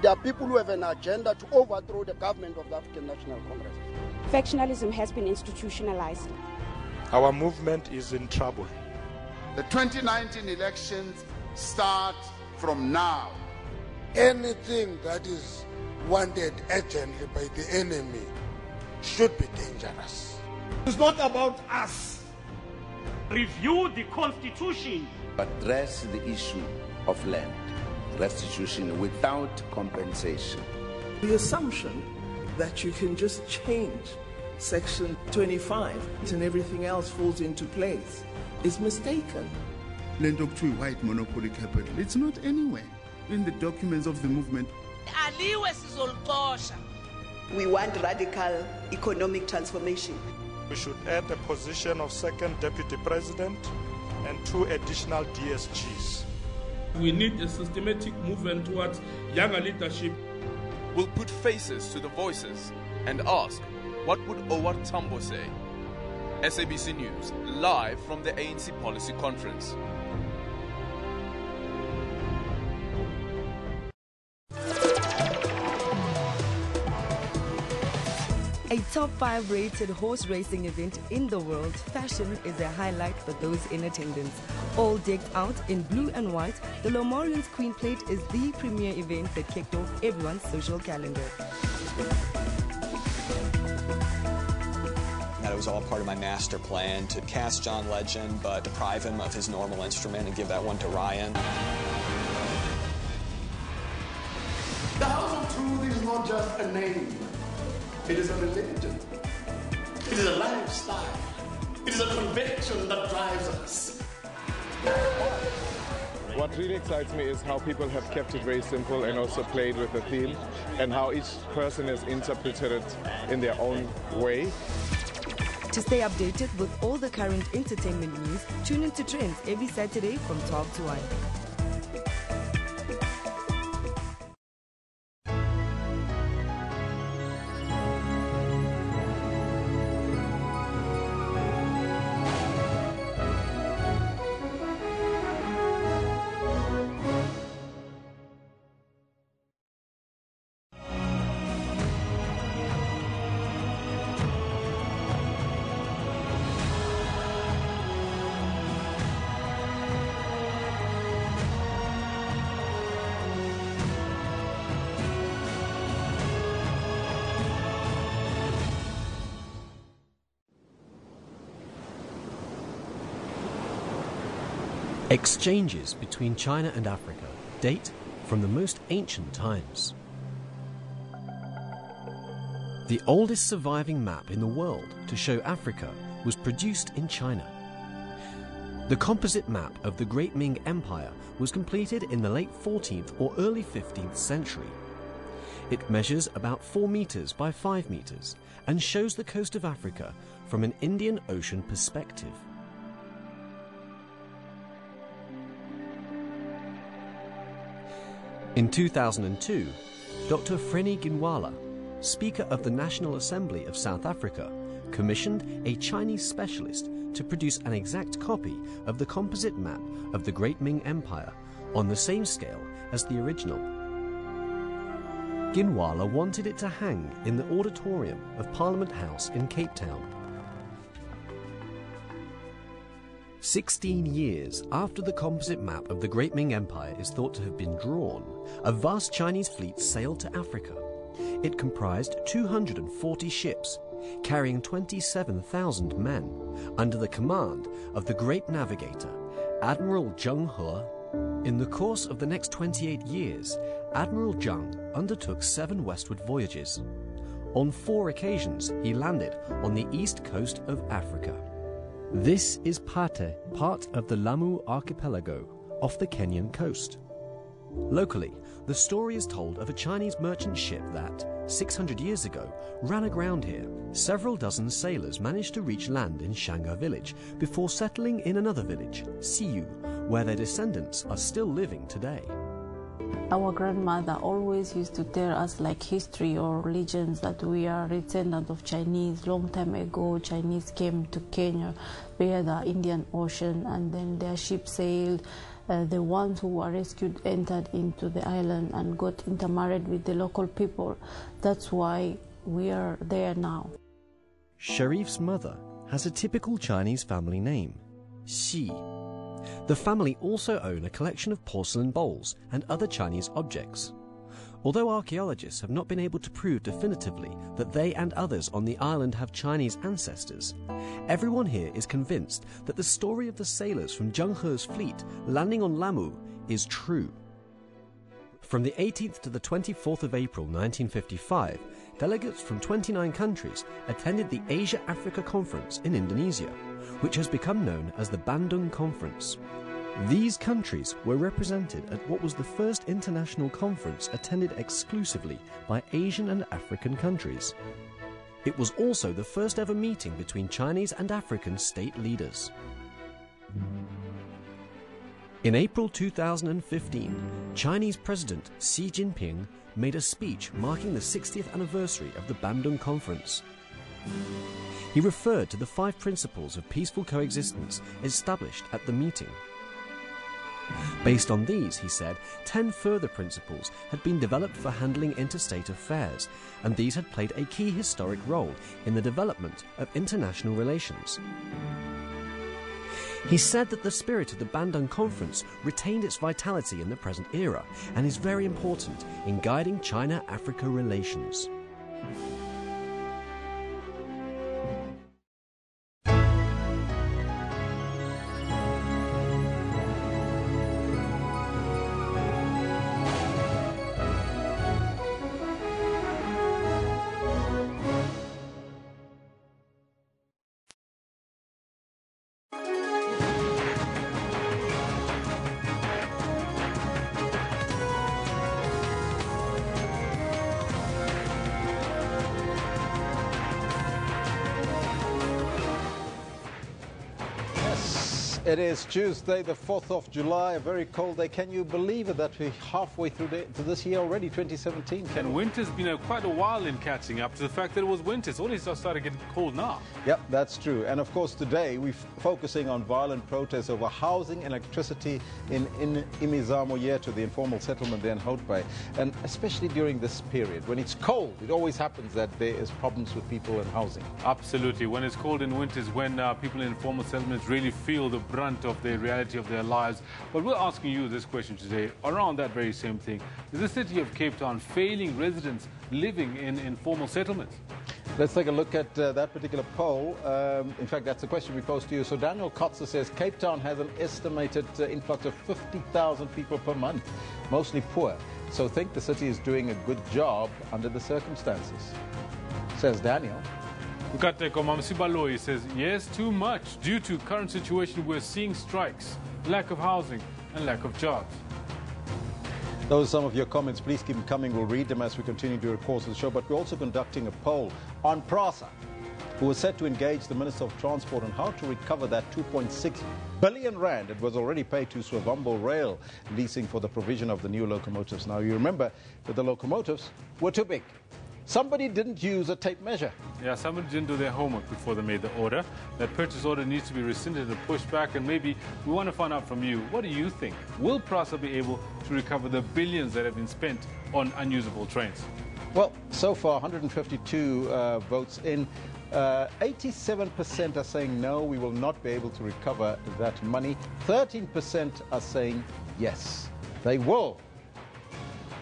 There are people who have an agenda to overthrow the government of the African National Congress. Factionalism has been institutionalized. Our movement is in trouble. The 2019 elections start from now. Anything that is wanted urgently by the enemy should be dangerous. It's not about us. Review the Constitution. Address the issue of land restitution without compensation. The assumption that you can just change Section 25 and everything else falls into place is mistaken. Land to white monopoly capital. It's not anywhere in the documents of the movement. We want radical economic transformation. We should add a position of second deputy president and 2 additional DSGs. We need a systematic movement towards younger leadership. We'll put faces to the voices and ask, what would Owar Tambo say? SABC News, live from the ANC Policy Conference. A top 5 rated horse racing event in the world, fashion is a highlight for those in attendance. All decked out in blue and white, the Lomorians Queen Plate is the premier event that kicked off everyone's social calendar. It was all part of my master plan to cast John Legend, but deprive him of his normal instrument and give that one to Ryan. The House of Truth is not just a name. It is a religion. It is a lifestyle. It is a conviction that drives us. What really excites me is how people have kept it very simple and also played with the theme, and how each person has interpreted it in their own way. To stay updated with all the current entertainment news, tune into Trends every Saturday from 12 to 1. Exchanges between China and Africa date from the most ancient times. The oldest surviving map in the world to show Africa was produced in China. The composite map of the Great Ming Empire was completed in the late 14th or early 15th century. It measures about 4 meters by 5 meters and shows the coast of Africa from an Indian Ocean perspective. In 2002, Dr. Frene Ginwala, Speaker of the National Assembly of South Africa, commissioned a Chinese specialist to produce an exact copy of the composite map of the Great Ming Empire on the same scale as the original. Ginwala wanted it to hang in the auditorium of Parliament House in Cape Town. 16 years after the composite map of the Great Ming Empire is thought to have been drawn, a vast Chinese fleet sailed to Africa. It comprised 240 ships, carrying 27,000 men, under the command of the great navigator, Admiral Zheng He. In the course of the next 28 years, Admiral Zheng undertook 7 westward voyages. On 4 occasions, he landed on the east coast of Africa. This is Pate, part of the Lamu archipelago off the Kenyan coast. Locally, the story is told of a Chinese merchant ship that, 600 years ago, ran aground here. Several dozen sailors managed to reach land in Shanga village before settling in another village, Siyu, where their descendants are still living today. Our grandmother always used to tell us like history or legends that we are descendants of Chinese. Long time ago, Chinese came to Kenya via the Indian Ocean, and then their ship sailed. The ones who were rescued entered into the island and got intermarried with the local people. That's why we are there now. Sharif's mother has a typical Chinese family name, Xi. The family also own a collection of porcelain bowls and other Chinese objects. Although archaeologists have not been able to prove definitively that they and others on the island have Chinese ancestors, everyone here is convinced that the story of the sailors from Zheng He's fleet landing on Lamu is true. From the 18th to the 24th of April 1955, delegates from 29 countries attended the Asia-Africa Conference in Indonesia, which has become known as the Bandung Conference. These countries were represented at what was the first international conference attended exclusively by Asian and African countries. It was also the first ever meeting between Chinese and African state leaders. In April 2015, Chinese President Xi Jinping made a speech marking the 60th anniversary of the Bandung Conference. He referred to the 5 principles of peaceful coexistence established at the meeting. Based on these, he said, 10 further principles had been developed for handling interstate affairs, and these had played a key historic role in the development of international relations. He said that the spirit of the Bandung Conference retained its vitality in the present era and is very important in guiding China-Africa relations. It is Tuesday, the 4th of July, a very cold day. Can you believe it that we're halfway through to this year already, 2017? And winter's been quite a while in catching up to the fact that it was winter. It's only started getting cold now. Yep, that's true. And of course, today we're focusing on violent protests over housing and electricity in Imizamo Yetu, the informal settlement there in Hout Bay. And especially during this period, when it's cold, it always happens that there is problems with people and housing. Absolutely. When it's cold in winter is when people in informal settlements really feel the brunt of the reality of their lives. But we're asking you this question today around that very same thing. Is the city of Cape Town failing residents living in informal settlements? Let's take a look at that particular poll. In fact, that's the question we posed to you. So Daniel Kotzer says Cape Town has an estimated influx of 50,000 people per month, mostly poor. So think the city is doing a good job under the circumstances, says Daniel. Ukateko Mamsibaloyi says, yes, too much. Due to current situation, we're seeing strikes, lack of housing and lack of jobs. Those are some of your comments. Please keep them coming. We'll read them as we continue to the course of the show. But we're also conducting a poll on Prasa, who was set to engage the Minister of Transport on how to recover that 2.6 billion rand that was already paid to Swavambo Rail leasing for the provision of the new locomotives. Now, you remember that the locomotives were too big. Somebody didn't use a tape measure. Yeah, somebody didn't do their homework before they made the order. That purchase order needs to be rescinded and pushed back, and maybe we want to find out from you, what do you think? Will Prasa be able to recover the billions that have been spent on unusable trains? Well, so far, 152 votes in. 87% are saying no, we will not be able to recover that money. 13% are saying yes, they will.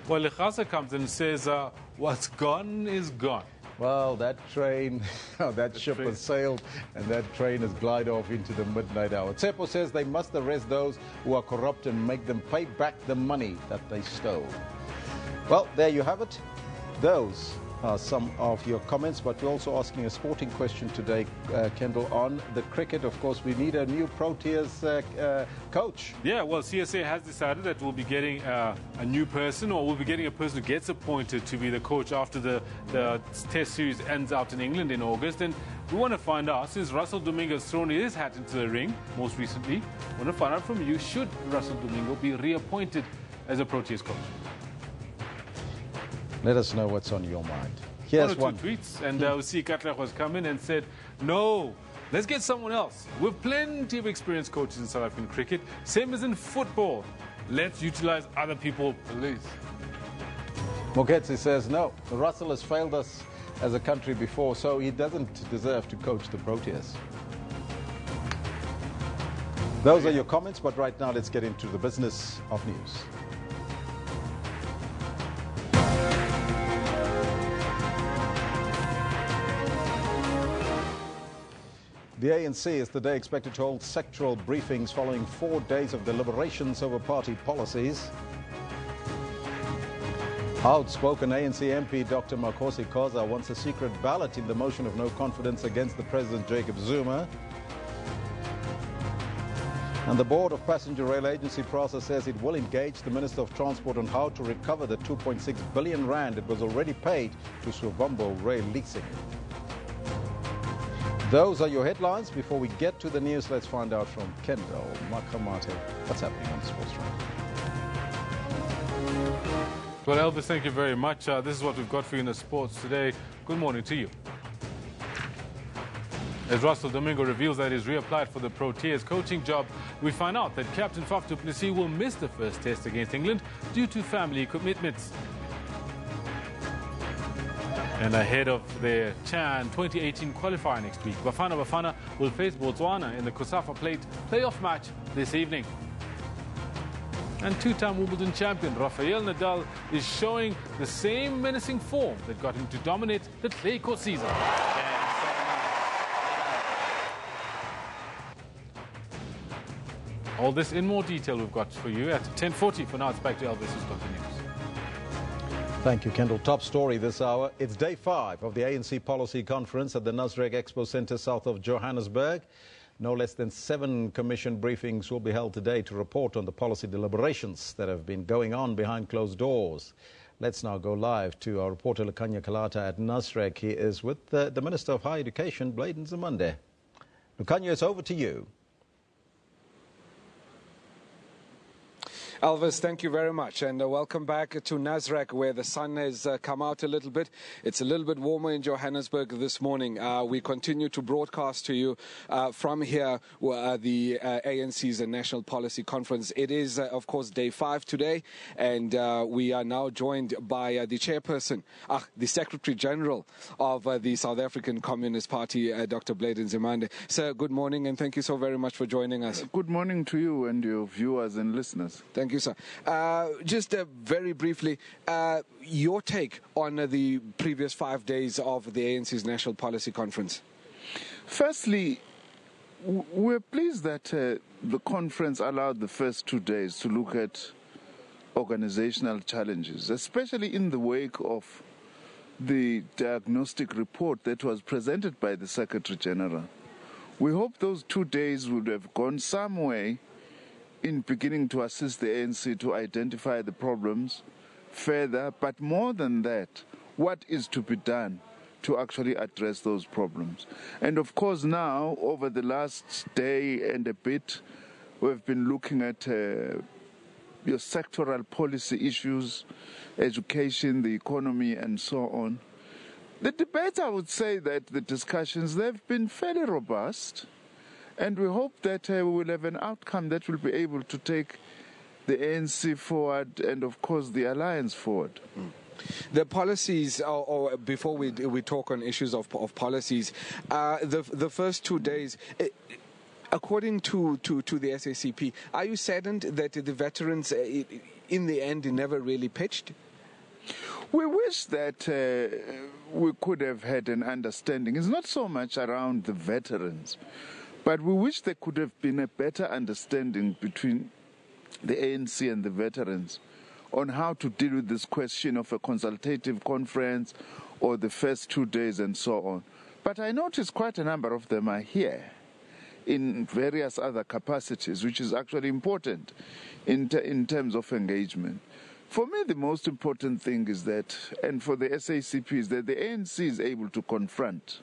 Well, Lechasa comes in and says, what's gone is gone. Well, that train, that ship has sailed, and that train has glided off into the midnight hour. Tsepo says they must arrest those who are corrupt and make them pay back the money that they stole. Well, there you have it. Those are some of your comments, but we're also asking a sporting question today, Kendall, on the cricket. Of course, we need a new Proteas coach. Yeah, well, CSA has decided that we'll be getting a new person, or we'll be getting a person who gets appointed to be the coach after the test series ends out in England in August. And we want to find out, since Russell Domingo has thrown his hat into the ring most recently, we want to find out from you, should Russell Domingo be reappointed as a Proteas coach? Let us know what's on your mind. Here's one or two tweets, and Usi Katlach was coming and said, no, let's get someone else. We've plenty of experienced coaches in South African cricket, same as in football. Let's utilize other people, please. Moketsi says, no, Russell has failed us as a country before, so he doesn't deserve to coach the Proteas. Those are your comments, but right now let's get into the business of news. The ANC is today expected to hold sectoral briefings following 4 days of deliberations over party policies. Outspoken ANC MP Dr. Makhosi Khoza wants a secret ballot in the motion of no confidence against the President Jacob Zuma. And the board of passenger rail agency Prasa says it will engage the Minister of Transport on how to recover the 2.6 billion rand it was already paid to Swavambo Rail leasing. Those are your headlines. Before we get to the news, let's find out from Kendall Makamate what's happening on the sports front. Well, Elvis, thank you very much. This is what we've got for you in the sports today. Good morning to you. As Russell Domingo reveals that he's reapplied for the Proteas coaching job, we find out that Captain Faf du Plessis will miss the first test against England due to family commitments. And ahead of their Chan 2018 qualifier next week, Bafana Bafana will face Botswana in the Kosafa Plate playoff match this evening. And two-time Wimbledon champion Rafael Nadal is showing the same menacing form that got him to dominate the clay court season. All this in more detail we've got for you at 10:40. For now, it's back to Elvis who's got the news. Thank you, Kendall. Top story this hour. It's day 5 of the ANC Policy Conference at the Nasrec Expo Centre south of Johannesburg. No less than 7 commission briefings will be held today to report on the policy deliberations that have been going on behind closed doors. Let's now go live to our reporter Lekanya Kalata at Nasrec. He is with the Minister of Higher Education, Nzimande. Lekanya, it's over to you. Elvis, thank you very much, and welcome back to Nasrec, where the sun has come out a little bit. It's a little bit warmer in Johannesburg this morning. We continue to broadcast to you from here, the ANC's National Policy Conference. It is, of course, day 5 today, and we are now joined by the chairperson, the Secretary General of the South African Communist Party, Dr. Nzimande. Sir, good morning, and thank you so very much for joining us. Good morning to you and your viewers and listeners. Thank you, sir. Just very briefly, your take on the previous 5 days of the ANC's National Policy Conference. Firstly, we're pleased that the conference allowed the first 2 days to look at organizational challenges, especially in the wake of the diagnostic report that was presented by the Secretary General. We hope those 2 days would have gone some way in beginning to assist the ANC to identify the problems further, but more than that, what is to be done to actually address those problems. And of course now, over the last day and a bit, we've been looking at your sectoral policy issues, education, the economy, and so on. The debate, I would say that the discussions, they've been fairly robust. And we hope that we will have an outcome that will be able to take the ANC forward and, of course, the alliance forward. The policies, or before we talk on issues of policies, the first 2 days, according to the SACP, are you saddened that the veterans, in the end, never really pitched? We wish that we could have had an understanding. It's not so much around the veterans, but we wish there could have been a better understanding between the ANC and the veterans on how to deal with this question of a consultative conference or the first 2 days and so on. But I notice quite a number of them are here in various other capacities, which is actually important in terms of engagement. For me, the most important thing is that, and for the SACP, is that the ANC is able to confront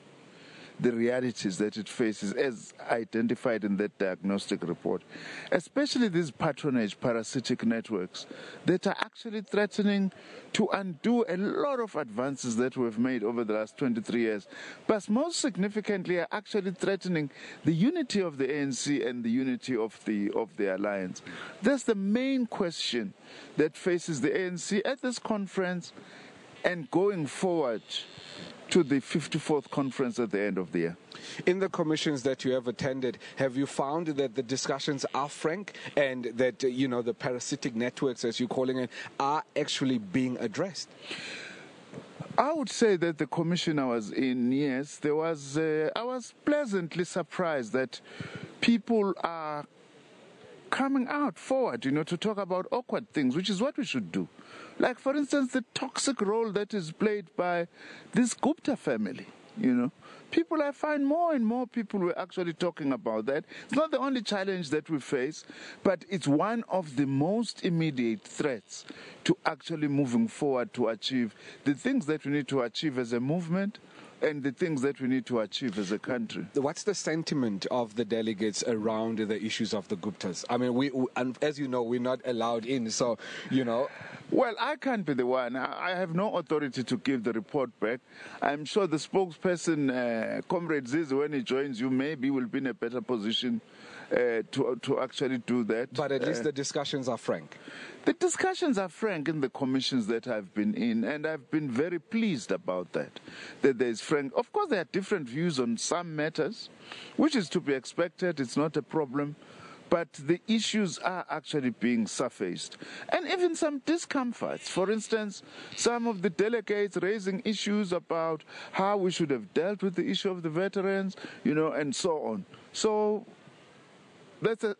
the realities that it faces as identified in that diagnostic report, especially these patronage parasitic networks that are actually threatening to undo a lot of advances that we've made over the last 23 years, but most significantly are actually threatening the unity of the ANC and the unity of the alliance. That's the main question that faces the ANC at this conference and going forward to the 54th conference at the end of the year. In the commissions that you have attended, have you found that the discussions are frank and that, the parasitic networks, as you're calling it, are actually being addressed? I would say that the commission I was in, yes, I was pleasantly surprised that people are coming out forward, to talk about awkward things, which is what we should do. Like, for instance, the toxic role that is played by this Gupta family, People, I find more and more people were actually talking about that. It's not the only challenge that we face, but it's one of the most immediate threats to actually moving forward to achieve the things that we need to achieve as a movement and the things that we need to achieve as a country. What's the sentiment of the delegates around the issues of the Guptas? I mean, as you know, we're not allowed in, so, Well, I can't be the one. I have no authority to give the report back. I'm sure the spokesperson, Comrade Zizi, when he joins you, maybe will be in a better position to actually do that. But at least the discussions are frank. The discussions are frank in the commissions that I've been in, and I've been very pleased about that there's frank. Of course, there are different views on some matters, which is to be expected. It's not a problem. But the issues are actually being surfaced. And even some discomforts. For instance, some of the delegates raising issues about how we should have dealt with the issue of the veterans, and so on. So that's a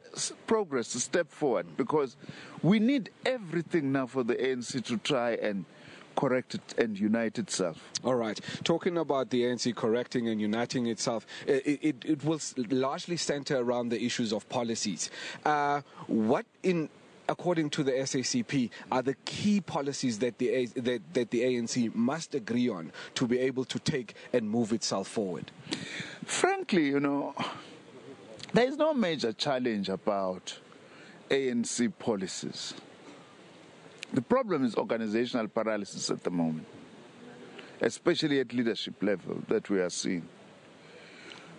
progress, a step forward, because we need everything now for the ANC to try and correct it and unite itself. All right. Talking about the ANC correcting and uniting itself, it will largely center around the issues of policies. According to the SACP, are the key policies that the ANC must agree on to be able to take and move itself forward? Frankly, there is no major challenge about ANC policies. The problem is organizational paralysis at the moment, especially at leadership level that we are seeing.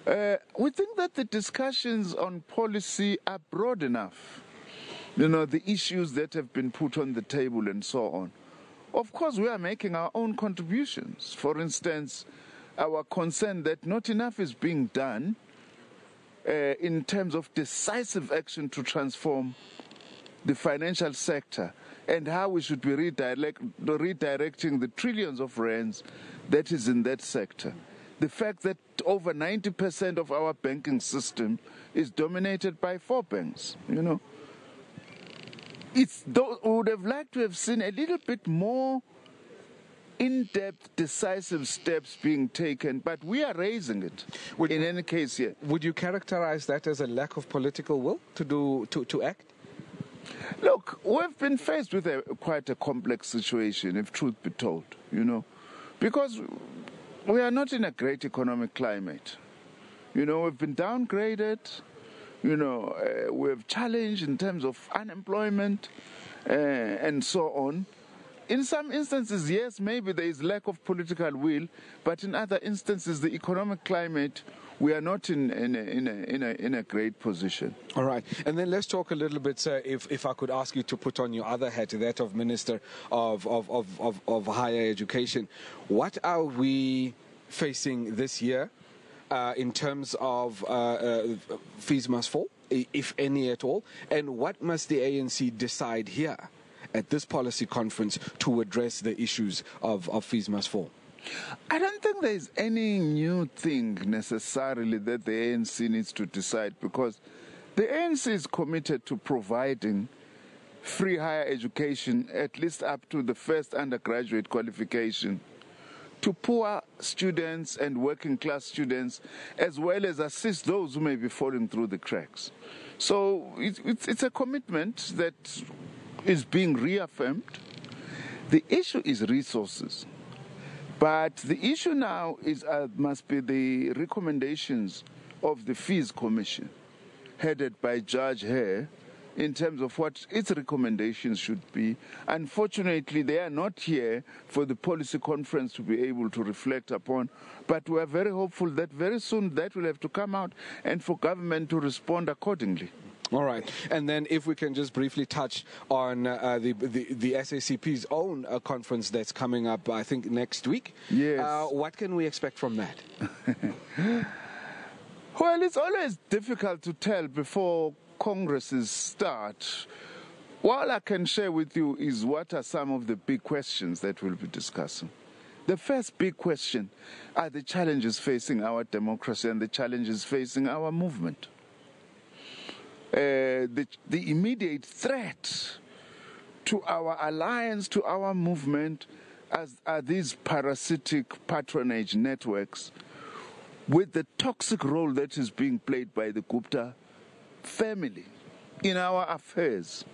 We think that the discussions on policy are broad enough. You know, the issues that have been put on the table and so on. Of course, we are making our own contributions. For instance, our concern that not enough is being done in terms of decisive action to transform the financial sector and how we should be redirecting the trillions of rands that is in that sector. The fact that over 90% of our banking system is dominated by 4 banks, you know. We would have liked to have seen a little bit more in-depth, decisive steps being taken, but we are raising it in any case here. Would you characterize that as a lack of political will to act? Look, we've been faced with quite a complex situation, if truth be told, you know, because we are not in a great economic climate. You know, we've been downgraded, you know, we've challenged in terms of unemployment and so on. In some instances, yes, maybe there is lack of political will, but in other instances, the economic climate, we are not in a great position. All right. And then let's talk a little bit, sir, if I could ask you to put on your other hat, that of Minister of Higher Education. What are we facing this year in terms of fees must fall, if any at all? And what must the ANC decide here at this policy conference to address the issues of fees must fall? I don't think there is any new thing necessarily that the ANC needs to decide, because the ANC is committed to providing free higher education, at least up to the first undergraduate qualification, to poor students and working class students, as well as assist those who may be falling through the cracks. So it's a commitment that is being reaffirmed. The issue is resources. But the issue now is must be the recommendations of the Fees Commission, headed by Judge Hare, in terms of what its recommendations should be. Unfortunately, they are not here for the policy conference to be able to reflect upon, but we are very hopeful that very soon that will have to come out and for government to respond accordingly. All right. And then if we can just briefly touch on the SACP's own conference that's coming up, I think, next week. Yes. What can we expect from that? Well, it's always difficult to tell before congresses start. What I can share with you is what are some of the big questions that we'll be discussing. The first big question are the challenges facing our democracy and the challenges facing our movement. The immediate threat to our alliance, to our movement, are these parasitic patronage networks with the toxic role that is being played by the Gupta family in our affairs.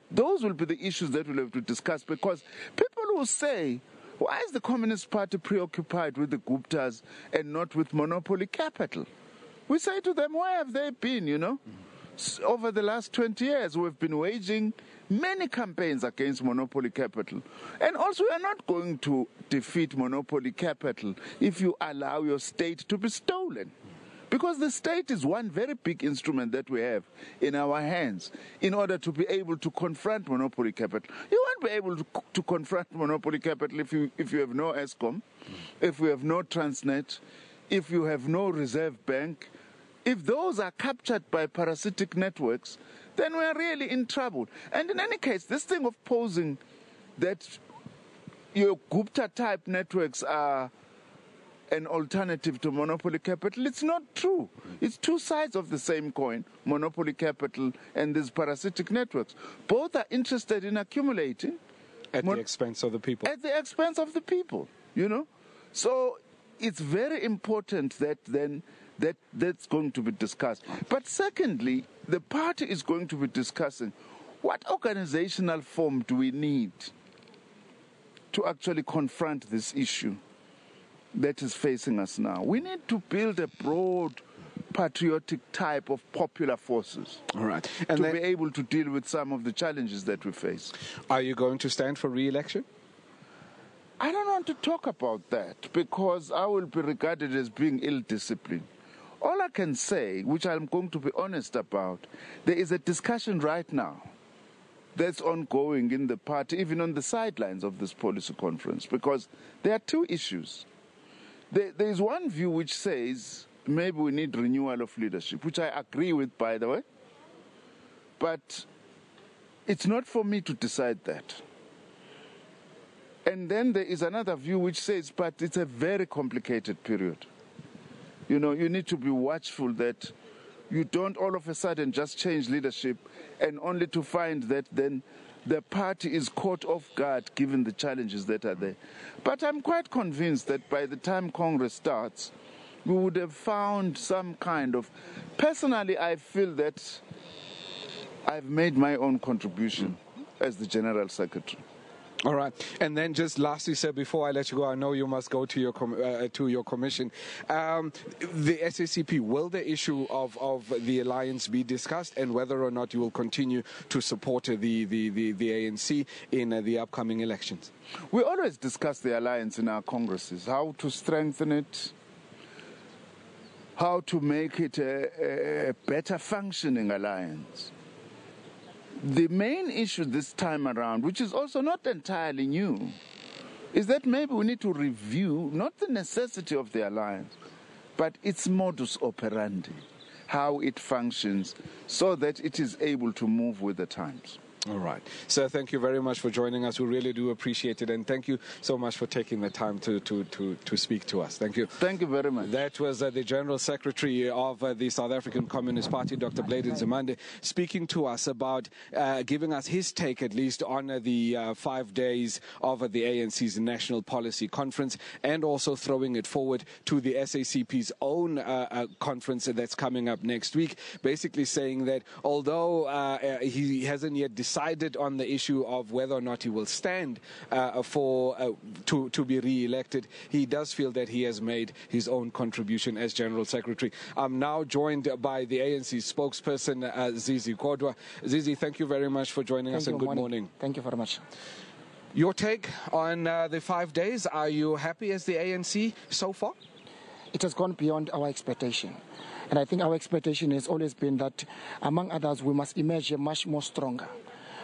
Those will be the issues that we'll have to discuss, because people will say, why is the Communist Party preoccupied with the Guptas and not with monopoly capital? We say to them, where have they been, you know? Over the last 20 years, we've been waging many campaigns against monopoly capital. And also, we are not going to defeat monopoly capital if you allow your state to be stolen. Because the state is one very big instrument that we have in our hands in order to be able to confront monopoly capital. You won't be able to confront monopoly capital if you have no ESCOM, if you have no Transnet, if you have no reserve bank. If those are captured by parasitic networks, then we are really in trouble. And in any case, this thing of posing that your Gupta-type networks are an alternative to monopoly capital, it's not true. It's two sides of the same coin, monopoly capital and these parasitic networks. Both are interested in accumulating. At the expense of the people. At the expense of the people, you know. So it's very important that then that's going to be discussed. But secondly, the party is going to be discussing what organizational form do we need to actually confront this issue that is facing us now. We need to build a broad patriotic type of popular forces. All right. And to be able to deal with some of the challenges that we face. Are you going to stand for re-election? I don't want to talk about that because I will be regarded as being ill-disciplined. All I can say, which I'm going to be honest about, there is a discussion right now that's ongoing in the party, even on the sidelines of this policy conference, because there are two issues. There is one view which says maybe we need renewal of leadership, which I agree with, by the way, but it's not for me to decide that. And then there is another view which says, but it's a very complicated period. You know, you need to be watchful that you don't all of a sudden just change leadership and only to find that then the party is caught off guard given the challenges that are there. But I'm quite convinced that by the time Congress starts, we would have found some kind of... Personally, I feel that I've made my own contribution as the General Secretary. All right. And then just lastly, sir, before I let you go, I know you must go to your commission. The SACP, will the issue of the alliance be discussed and whether or not you will continue to support the ANC in the upcoming elections? We always discuss the alliance in our congresses, how to strengthen it, how to make it a better functioning alliance. The main issue this time around, which is also not entirely new, is that maybe we need to review not the necessity of the alliance, but its modus operandi, how it functions, so that it is able to move with the times. All right. Sir, thank you very much for joining us. We really do appreciate it. And thank you so much for taking the time to speak to us. Thank you. Thank you very much. That was the General Secretary of the South African Communist Party, Dr. Nzimande, speaking to us about giving us his take, at least, on the 5 days of the ANC's National Policy Conference, and also throwing it forward to the SACP's own conference that's coming up next week, basically saying that although he hasn't yet decided on the issue of whether or not he will stand to be re-elected, he does feel that he has made his own contribution as General Secretary. I'm now joined by the ANC spokesperson, Zizi Kodwa. Zizi, thank you very much for joining us, and good morning. Thank you very much. Your take on the 5 days, are you happy as the ANC so far? It has gone beyond our expectation. And I think our expectation has always been that, among others, we must emerge here much more stronger.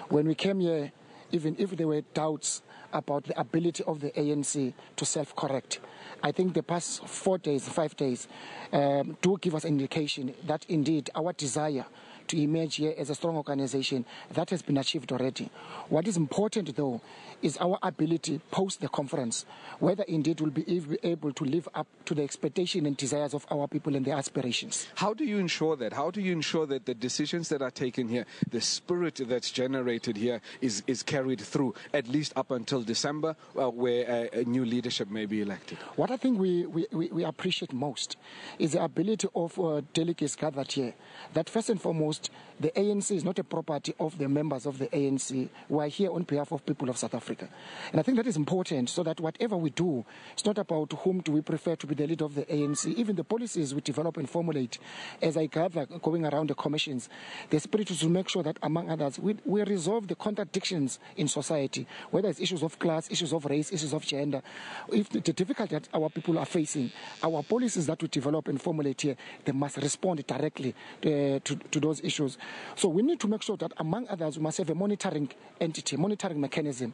When we came here, even if there were doubts about the ability of the ANC to self-correct, I think the past 4 days, 5 days, do give us an indication that indeed our desire to emerge here as a strong organization, that has been achieved already. What is important, though, is our ability post the conference, whether indeed we'll be able to live up to the expectation and desires of our people and their aspirations. How do you ensure that? How do you ensure that the decisions that are taken here, the spirit that's generated here is carried through, at least up until December, where a new leadership may be elected? What I think we appreciate most is the ability of delegates gathered here, that first and foremost, the ANC is not a property of the members of the ANC. We are here on behalf of people of South Africa. And I think that is important, so that whatever we do, it's not about whom do we prefer to be the leader of the ANC. Even the policies we develop and formulate, as I gather, going around the commissions, the spirit is to make sure that, among others, we resolve the contradictions in society, whether it's issues of class, issues of race, issues of gender. If the difficulty that our people are facing, our policies that we develop and formulate here, they must respond directly to those issues. So we need to make sure that, among others, we must have a monitoring entity, monitoring mechanism.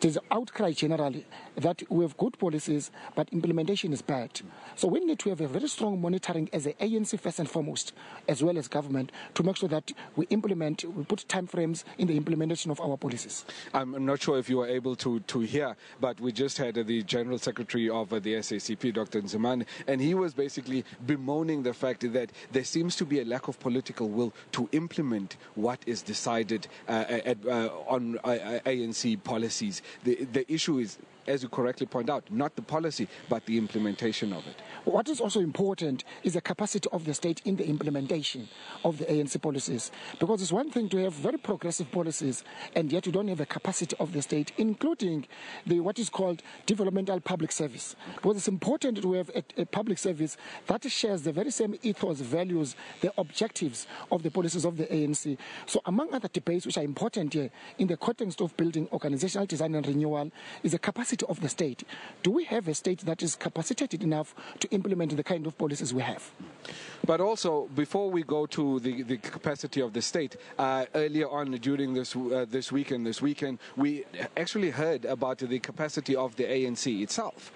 There's an outcry generally that we have good policies, but implementation is bad. So we need to have a very strong monitoring as an ANC first and foremost, as well as government, to make sure that we put time frames in the implementation of our policies. I'm not sure if you were able to hear, but we just had the General Secretary of the SACP, Dr. Nzimande, and he was basically bemoaning the fact that there seems to be a lack of political will to implement what is decided on ANC policies. The issue is as you correctly point out, not the policy, but the implementation of it. What is also important is the capacity of the state in the implementation of the ANC policies. Because it's one thing to have very progressive policies, and yet you don't have the capacity of the state, including what is called developmental public service. Because it's important to have a public service that shares the very same ethos, values, the objectives of the policies of the ANC. So among other debates which are important here in the context of building organizational design and renewal is the capacity of the state. Do we have a state that is capacitated enough to implement the kind of policies we have? But also, before we go to the capacity of the state, earlier on during this weekend, we actually heard about the capacity of the ANC itself.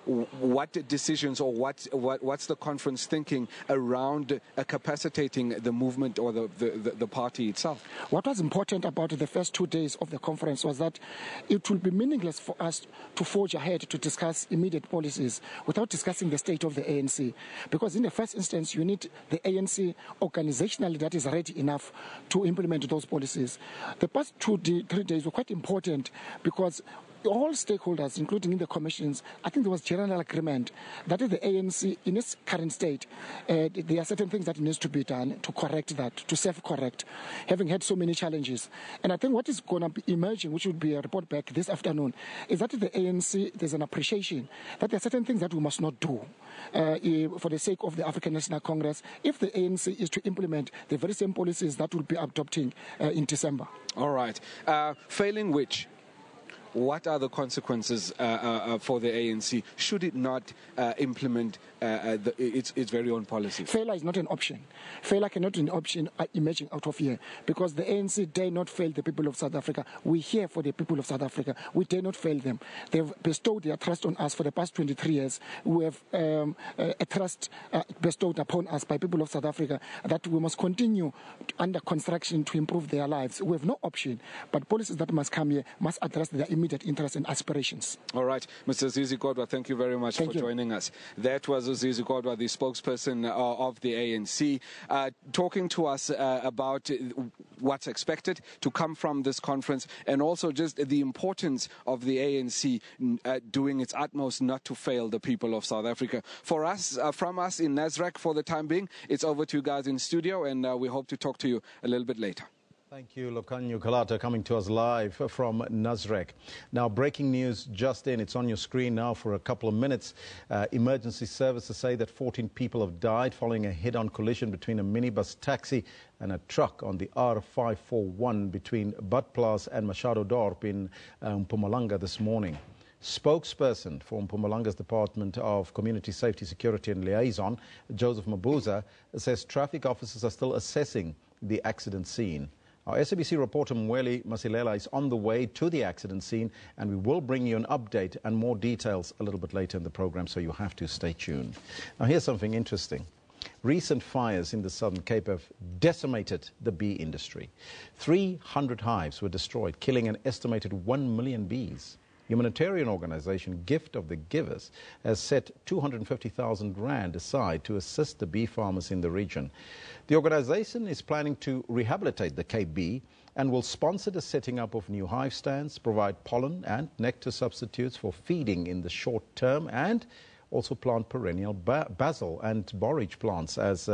What decisions or what's the conference thinking around capacitating the movement or the party itself? What was important about the first 2 days of the conference was that it will be meaningless for us to forge ahead to discuss immediate policies without discussing the state of the ANC. Because in the first instance, you need the ANC organizationally that is ready enough to implement those policies. The past 3 days were quite important because all stakeholders, including in the commissions, I think there was general agreement that the ANC, in its current state, there are certain things that needs to be done to correct that, to self-correct, having had so many challenges. And I think what is going to be emerging, which will be a report back this afternoon, is that the ANC, there's an appreciation that there are certain things that we must not do for the sake of the African National Congress if the ANC is to implement the very same policies that will be adopting in December. All right. Failing which, what are the consequences for the ANC should it not implement its very own policy? Failure is not an option. Failure cannot be an option emerging out of here because the ANC dare not fail the people of South Africa. We're here for the people of South Africa. We dare not fail them. They've bestowed their trust on us for the past 23 years. We have a trust bestowed upon us by people of South Africa that we must continue under construction to improve their lives. We have no option, but policies that must come here must address their immediate interests and aspirations. All right. Mr. Zizi Kodwa, thank you very much for joining us. That was Zizi Kodwa, the spokesperson of the ANC, talking to us about what's expected to come from this conference and also just the importance of the ANC doing its utmost not to fail the people of South Africa. For us, from us in Nasrec for the time being, it's over to you guys in studio, and we hope to talk to you a little bit later. Thank you, Lokanyo Kalata, coming to us live from Nasrec. Now, breaking news just in. It's on your screen now for a couple of minutes. Emergency services say that 14 people have died following a head-on collision between a minibus taxi and a truck on the R541 between Badplaas and Machado Dorp in Mpumalanga this morning. Spokesperson for Mpumalanga's Department of Community Safety, Security and Liaison, Joseph Mabuza, says traffic officers are still assessing the accident scene. Our SABC reporter Mweli Masilela is on the way to the accident scene, and we will bring you an update and more details a little bit later in the program, so you have to stay tuned. Now, here's something interesting. Recent fires in the Southern Cape have decimated the bee industry. 300 hives were destroyed, killing an estimated 1 million bees. Humanitarian organization Gift of the Givers has set 250,000 rand aside to assist the bee farmers in the region. The organization is planning to rehabilitate the Cape bee and will sponsor the setting up of new hive stands, provide pollen and nectar substitutes for feeding in the short term, and also plant perennial basil and borage plants as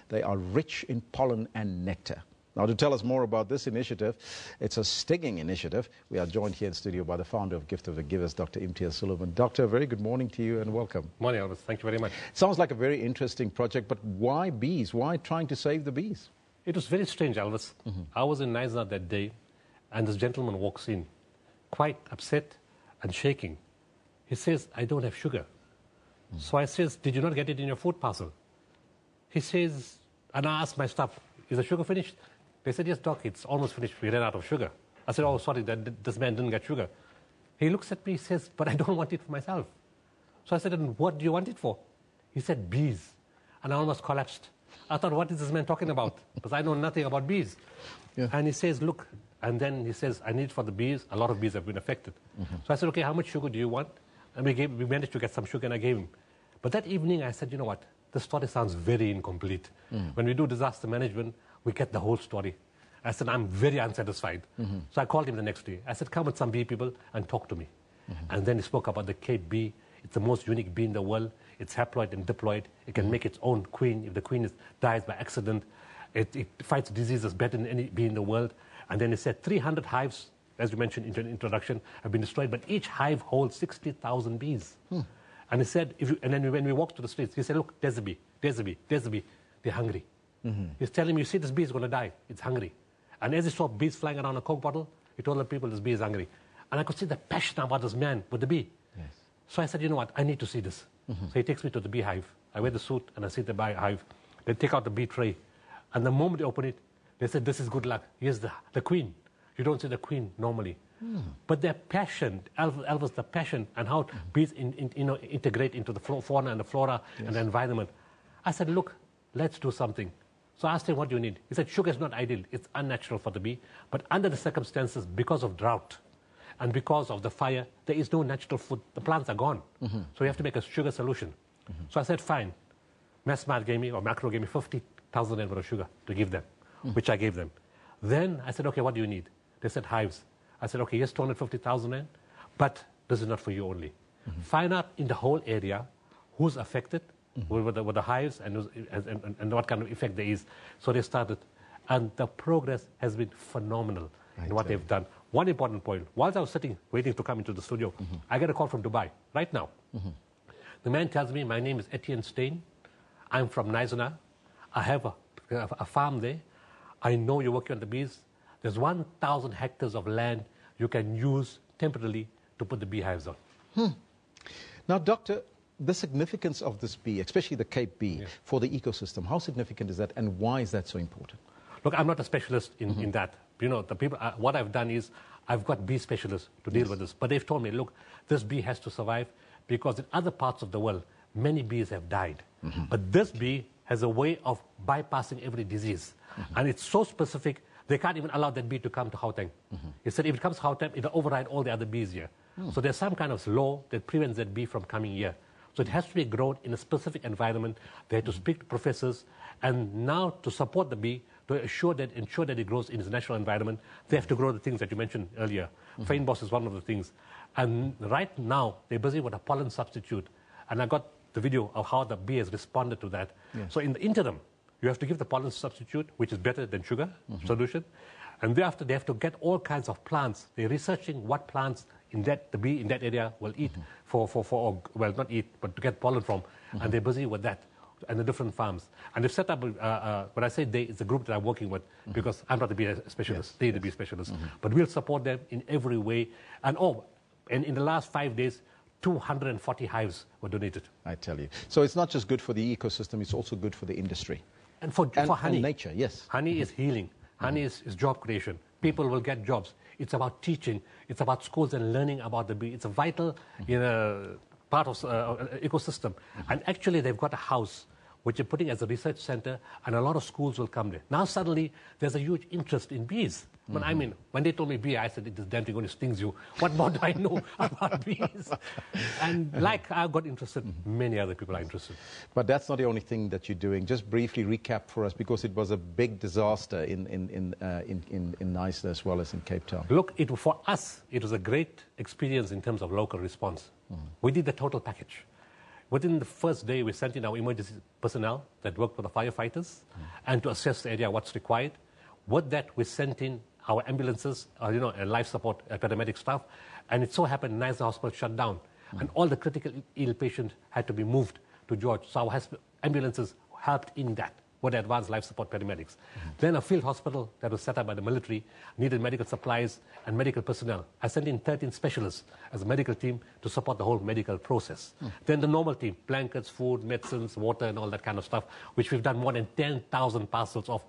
they are rich in pollen and nectar. Now, to tell us more about this initiative, it's a stinging initiative, we are joined here in studio by the founder of Gift of the Givers, Dr. Imtiaz Suleiman. Doctor, very good morning to you and welcome. Morning, Elvis. Thank you very much. Sounds like a very interesting project, but why bees? Why trying to save the bees? It was very strange, Elvis. I was in Niza that day, and this gentleman walks in, quite upset and shaking. He says, I don't have sugar. So I says, did you not get it in your food parcel? He says, and I asked my staff, is the sugar finished? They said, yes, doc, it's almost finished. We ran out of sugar. I said, oh, sorry, this man didn't get sugar. He looks at me, he says, but I don't want it for myself. So I said, and what do you want it for? He said, bees. And I almost collapsed. I thought, what is this man talking about? Because I know nothing about bees. Yeah. And he says, look, and then he says, I need it for the bees. A lot of bees have been affected. So I said, okay, how much sugar do you want? And we managed to get some sugar, and I gave him. But that evening, I said, you know what? This story sounds very incomplete. When we do disaster management, we get the whole story. I said, I'm very unsatisfied. So I called him the next day. I said, come with some bee people and talk to me. And then he spoke about the Cape bee. It's the most unique bee in the world. It's haploid and diploid. It can make its own queen. If the queen dies by accident, it fights diseases better than any bee in the world. And then he said 300 hives, as you mentioned in the introduction, have been destroyed, but each hive holds 60,000 bees. And he said, and then when we walked to the streets, he said, look, there's a bee, there's a bee, there's a bee. They're hungry. He's telling me, you see, this bee is going to die. It's hungry. And as he saw bees flying around a Coke bottle, he told the people, this bee is hungry. And I could see the passion about this man with the bee. Yes. So I said, you know what, I need to see this. So he takes me to the beehive. I wear the suit and I see the beehive. They take out the bee tray. And the moment they open it, they said, this is good luck. Here's the queen. You don't see the queen normally. But their passion, Elvis, the passion and how bees integrate into the fauna and the flora and the environment. I said, look, let's do something. So I asked him, what do you need? He said, sugar is not ideal. It's unnatural for the bee. But under the circumstances, because of drought and because of the fire, there is no natural food. The plants are gone. So we have to make a sugar solution. So I said, fine. Massmart gave me, or Macro gave me 50,000 rand worth of sugar to give them, which I gave them. Then I said, okay, what do you need? They said, hives. I said, okay, here's 250,000 rand, but this is not for you only. Find out in the whole area who's affected with the hives and what kind of effect there is. So they started. And the progress has been phenomenal in what they've done. One important point, whilst I was sitting, waiting to come into the studio, I get a call from Dubai right now. The man tells me, my name is Etienne Stein. I'm from Nizana. I have a farm there. I know you're working on the bees. There's 1,000 hectares of land you can use temporarily to put the beehives on. Now, Doctor, the significance of this bee, especially the Cape bee, for the ecosystem, how significant is that and why is that so important? Look, I'm not a specialist in that. You know, the people, what I've done is I've got bee specialists to deal with this. But they've told me, look, this bee has to survive because in other parts of the world, many bees have died. But this bee has a way of bypassing every disease. And it's so specific, they can't even allow that bee to come to Gauteng. He said if it comes to Gauteng, it'll override all the other bees here. So there's some kind of law that prevents that bee from coming here. So it has to be grown in a specific environment. They have to speak to professors. And now to support the bee, to ensure that it grows in its natural environment, they have to grow the things that you mentioned earlier. Paintball is one of the things. And right now, they're busy with a pollen substitute. And I got the video of how the bee has responded to that. So in the interim, you have to give the pollen substitute, which is better than sugar solution. And thereafter, they have to get all kinds of plants. They're researching what plants the bee in that area will eat well, not eat, but to get pollen from. And they're busy with that and the different farms. And they've set up, when I say they, it's a group that I'm working with because I'm not the bee specialist, they're the bee specialists. But we'll support them in every way. And in the last 5 days, 240 hives were donated. I tell you. So it's not just good for the ecosystem, it's also good for the industry. And for honey. And nature, yes. Honey is healing. Honey is job creation. People will get jobs. It's about teaching. It's about schools and learning about the bee. It's a vital part of ecosystem. And actually, they've got a house which they're putting as a research center, and a lot of schools will come there. Now, suddenly, there's a huge interest in bees. But I mean, when they told me bee, I said, this damn thing only stings you. What more do I know about bees? And like I got interested, many other people are interested. But that's not the only thing that you're doing. Just briefly recap for us, because it was a big disaster in Knysna as well as in Cape Town. Look, for us, it was a great experience in terms of local response. We did the total package. Within the first day, we sent in our emergency personnel that worked for the firefighters and to assess the area, what's required. With that, we sent in our ambulances, and life support paramedic staff. And it so happened Knysna Hospital shut down. And all the critical ill patients had to be moved to George. So our ambulances helped in that with the advanced life support paramedics. Then a field hospital that was set up by the military needed medical supplies and medical personnel. I sent in 13 specialists as a medical team to support the whole medical process. Then the normal team, blankets, food, medicines, water, and all that kind of stuff, which we've done more than 10,000 parcels of,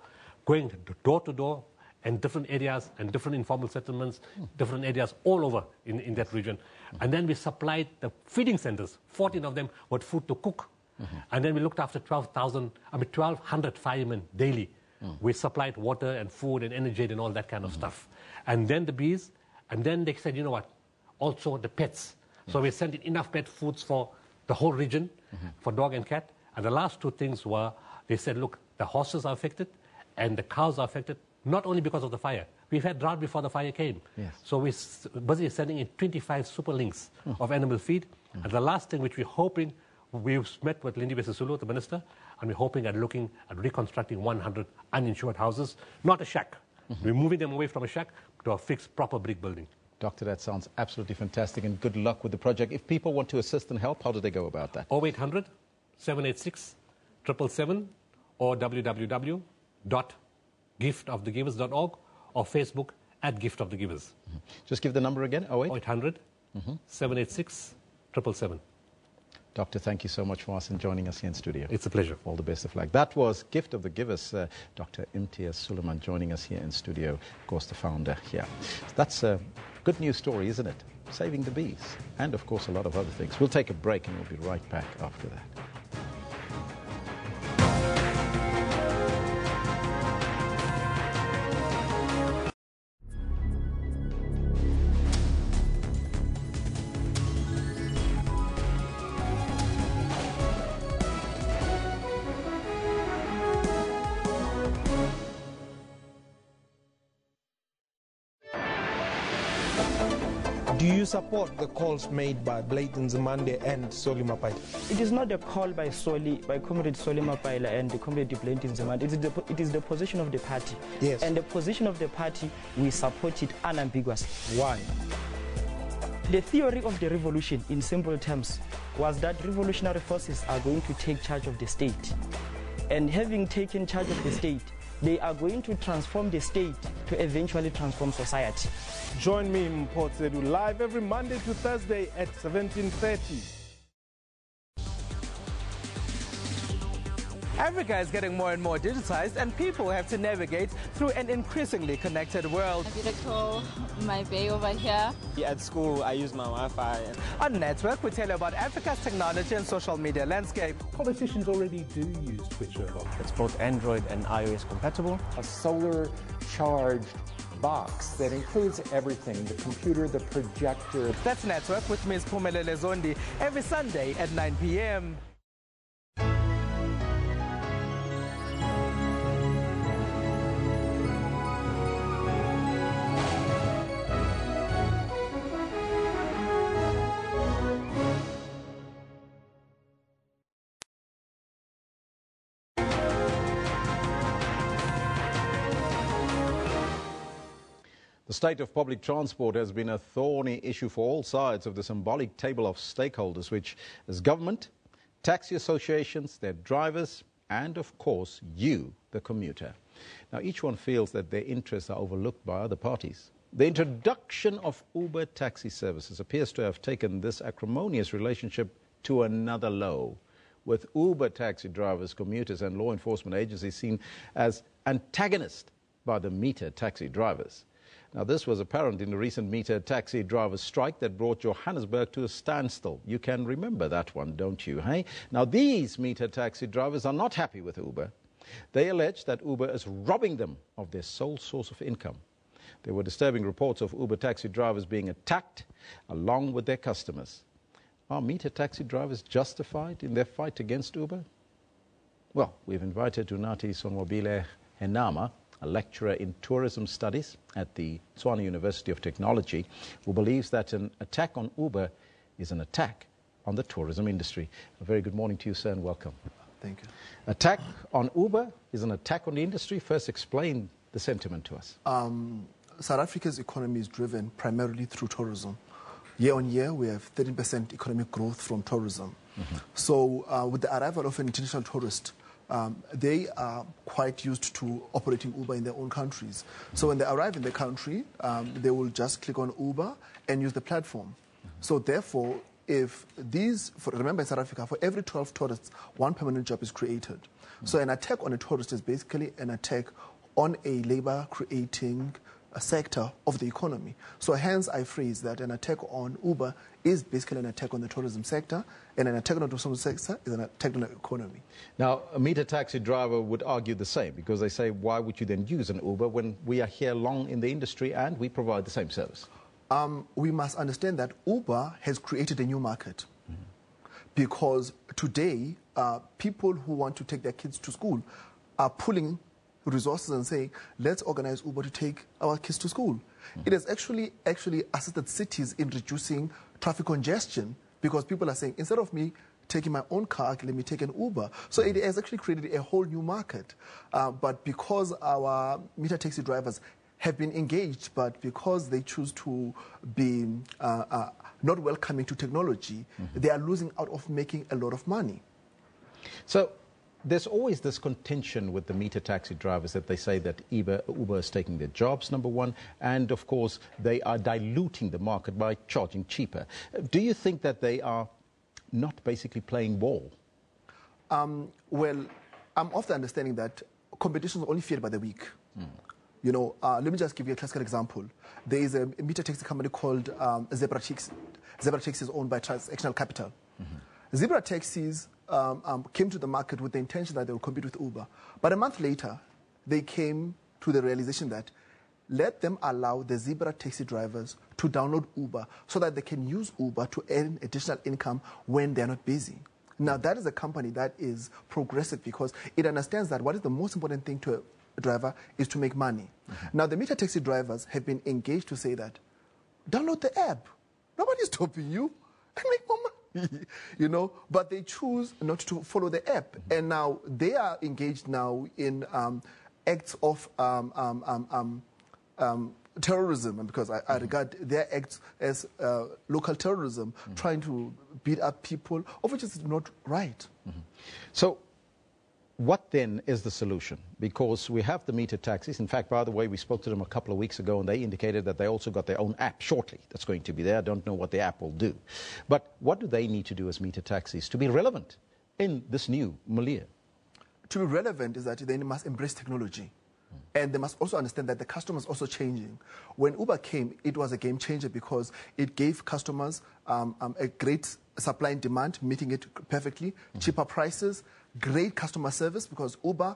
going door to door and different areas and different informal settlements, different areas all over in that region. And then we supplied the feeding centers, 14 of them, with food to cook. And then we looked after 1,200 firemen daily. We supplied water and food and energy and all that kind of stuff. And then the bees, and then they said, you know what, also the pets. So we sent in enough pet foods for the whole region, for dog and cat. And the last two things were, they said, look, the horses are affected and the cows are affected, not only because of the fire. We've had drought before the fire came. Yes. So we're busy sending in 25 super links of animal feed. And the last thing which we're hoping, we've met with Lindiwe Sisulu, the minister, and we're hoping at looking at reconstructing 100 uninsured houses, not a shack. We're moving them away from a shack to a fixed, proper brick building. Doctor, that sounds absolutely fantastic, and good luck with the project. If people want to assist and help, how do they go about that? 0800 786 777 or www.giftofthegivers.org or Facebook at Gift of the Givers. Just give the number again, 0800 786 777. Doctor, thank you so much for us and joining us here in studio. It's a pleasure. All the best of luck. That was Gift of the Givers, Dr. Imtiaz Suleiman joining us here in studio, of course, the founder here. That's a good news story, isn't it? Saving the bees. And, of course, a lot of other things. We'll take a break and we'll be right back after that. Do you support the calls made by Blade Nzimande and Solly Mapaila? It is not a call by Comrade Solly Mapaila and Comrade Blade Nzimande. It is the position of the party. Yes. And the position of the party, we support it unambiguously. Why? The theory of the revolution, in simple terms, was that revolutionary forces are going to take charge of the state. And having taken charge of the state, they are going to transform the state to eventually transform society. Join me in Port Said live every Monday to Thursday at 17:30. Africa is getting more and more digitized, and people have to navigate through an increasingly connected world. I did a call my bay over here. At school, I use my Wi-Fi. On Network, we tell you about Africa's technology and social media landscape. Politicians already do use Twitter a lot. It's both Android and iOS compatible. A solar-charged box that includes everything, the computer, the projector. That's Network with Ms. Phumelele Zondi every Sunday at 9 p.m. The state of public transport has been a thorny issue for all sides of the symbolic table of stakeholders, which is government, taxi associations, their drivers, and of course you, the commuter. Now each one feels that their interests are overlooked by other parties. The introduction of Uber taxi services appears to have taken this acrimonious relationship to another low, with Uber taxi drivers, commuters and law enforcement agencies seen as antagonists by the meter taxi drivers. Now, this was apparent in the recent meter taxi drivers' strike that brought Johannesburg to a standstill. You can remember that one, don't you, hey? Now, these meter taxi drivers are not happy with Uber. They allege that Uber is robbing them of their sole source of income. There were disturbing reports of Uber taxi drivers being attacked along with their customers. Are meter taxi drivers justified in their fight against Uber? Well, we've invited Unati Sonwabile Henama, a lecturer in tourism studies at the Tswana University of Technology, who believes that an attack on Uber is an attack on the tourism industry. A very good morning to you, sir, and welcome. Thank you. Attack on Uber is an attack on the industry. First, explain the sentiment to us. South Africa's economy is driven primarily through tourism. Year on year, we have 13% economic growth from tourism. So with the arrival of an international tourist, they are quite used to operating Uber in their own countries. So when they arrive in the country, they will just click on Uber and use the platform. So therefore, if these, remember in South Africa, for every 12 tourists, one permanent job is created. So an attack on a tourist is basically an attack on a labor-creating sector of the economy. So hence I phrase that an attack on Uber is basically an attack on the tourism sector, and an attack on the tourism sector is an attack on the economy. Now, a meter taxi driver would argue the same, because they say, why would you then use an Uber when we are here long in the industry and we provide the same service? We must understand that Uber has created a new market. Because today, people who want to take their kids to school are pulling resources and saying, let's organize Uber to take our kids to school. It has actually assisted cities in reducing traffic congestion, because people are saying, instead of me taking my own car, let me take an Uber. So it has actually created a whole new market. But because our meter taxi drivers have been engaged, but because they choose to be not welcoming to technology, they are losing out of making a lot of money. So there's always this contention with the meter taxi drivers that they say that Uber is taking their jobs, number one, and of course they are diluting the market by charging cheaper. Do you think that they are not basically playing ball? Well, I'm of the understanding that competition is only feared by the weak. You know, let me just give you a classical example. There is a meter taxi company called Zebra Taxi. Zebra Taxi is owned by Transactional Capital. Zebra Taxis came to the market with the intention that they would compete with Uber. But a month later, they came to the realization that let them allow the Zebra taxi drivers to download Uber so that they can use Uber to earn additional income when they're not busy. Now, that is a company that is progressive because it understands that what is the most important thing to a driver is to make money. Now, the meter taxi drivers have been engaged to say that, download the app. Nobody's stopping you. And make more money. You know, but they choose not to follow the app. And now they are engaged now in acts of terrorism, because I regard their acts as local terrorism, trying to beat up people, of which is not right. So what then is the solution? Because we have the meter taxis. In fact, by the way, we spoke to them a couple of weeks ago and they indicated that they also got their own app shortly that's going to be there. I don't know what the app will do. But what do they need to do as meter taxis to be relevant in this new milieu? To be relevant is that they must embrace technology. And they must also understand that the customer is also changing. When Uber came, it was a game changer because it gave customers a great supply and demand, meeting it perfectly, cheaper prices, great customer service, because Uber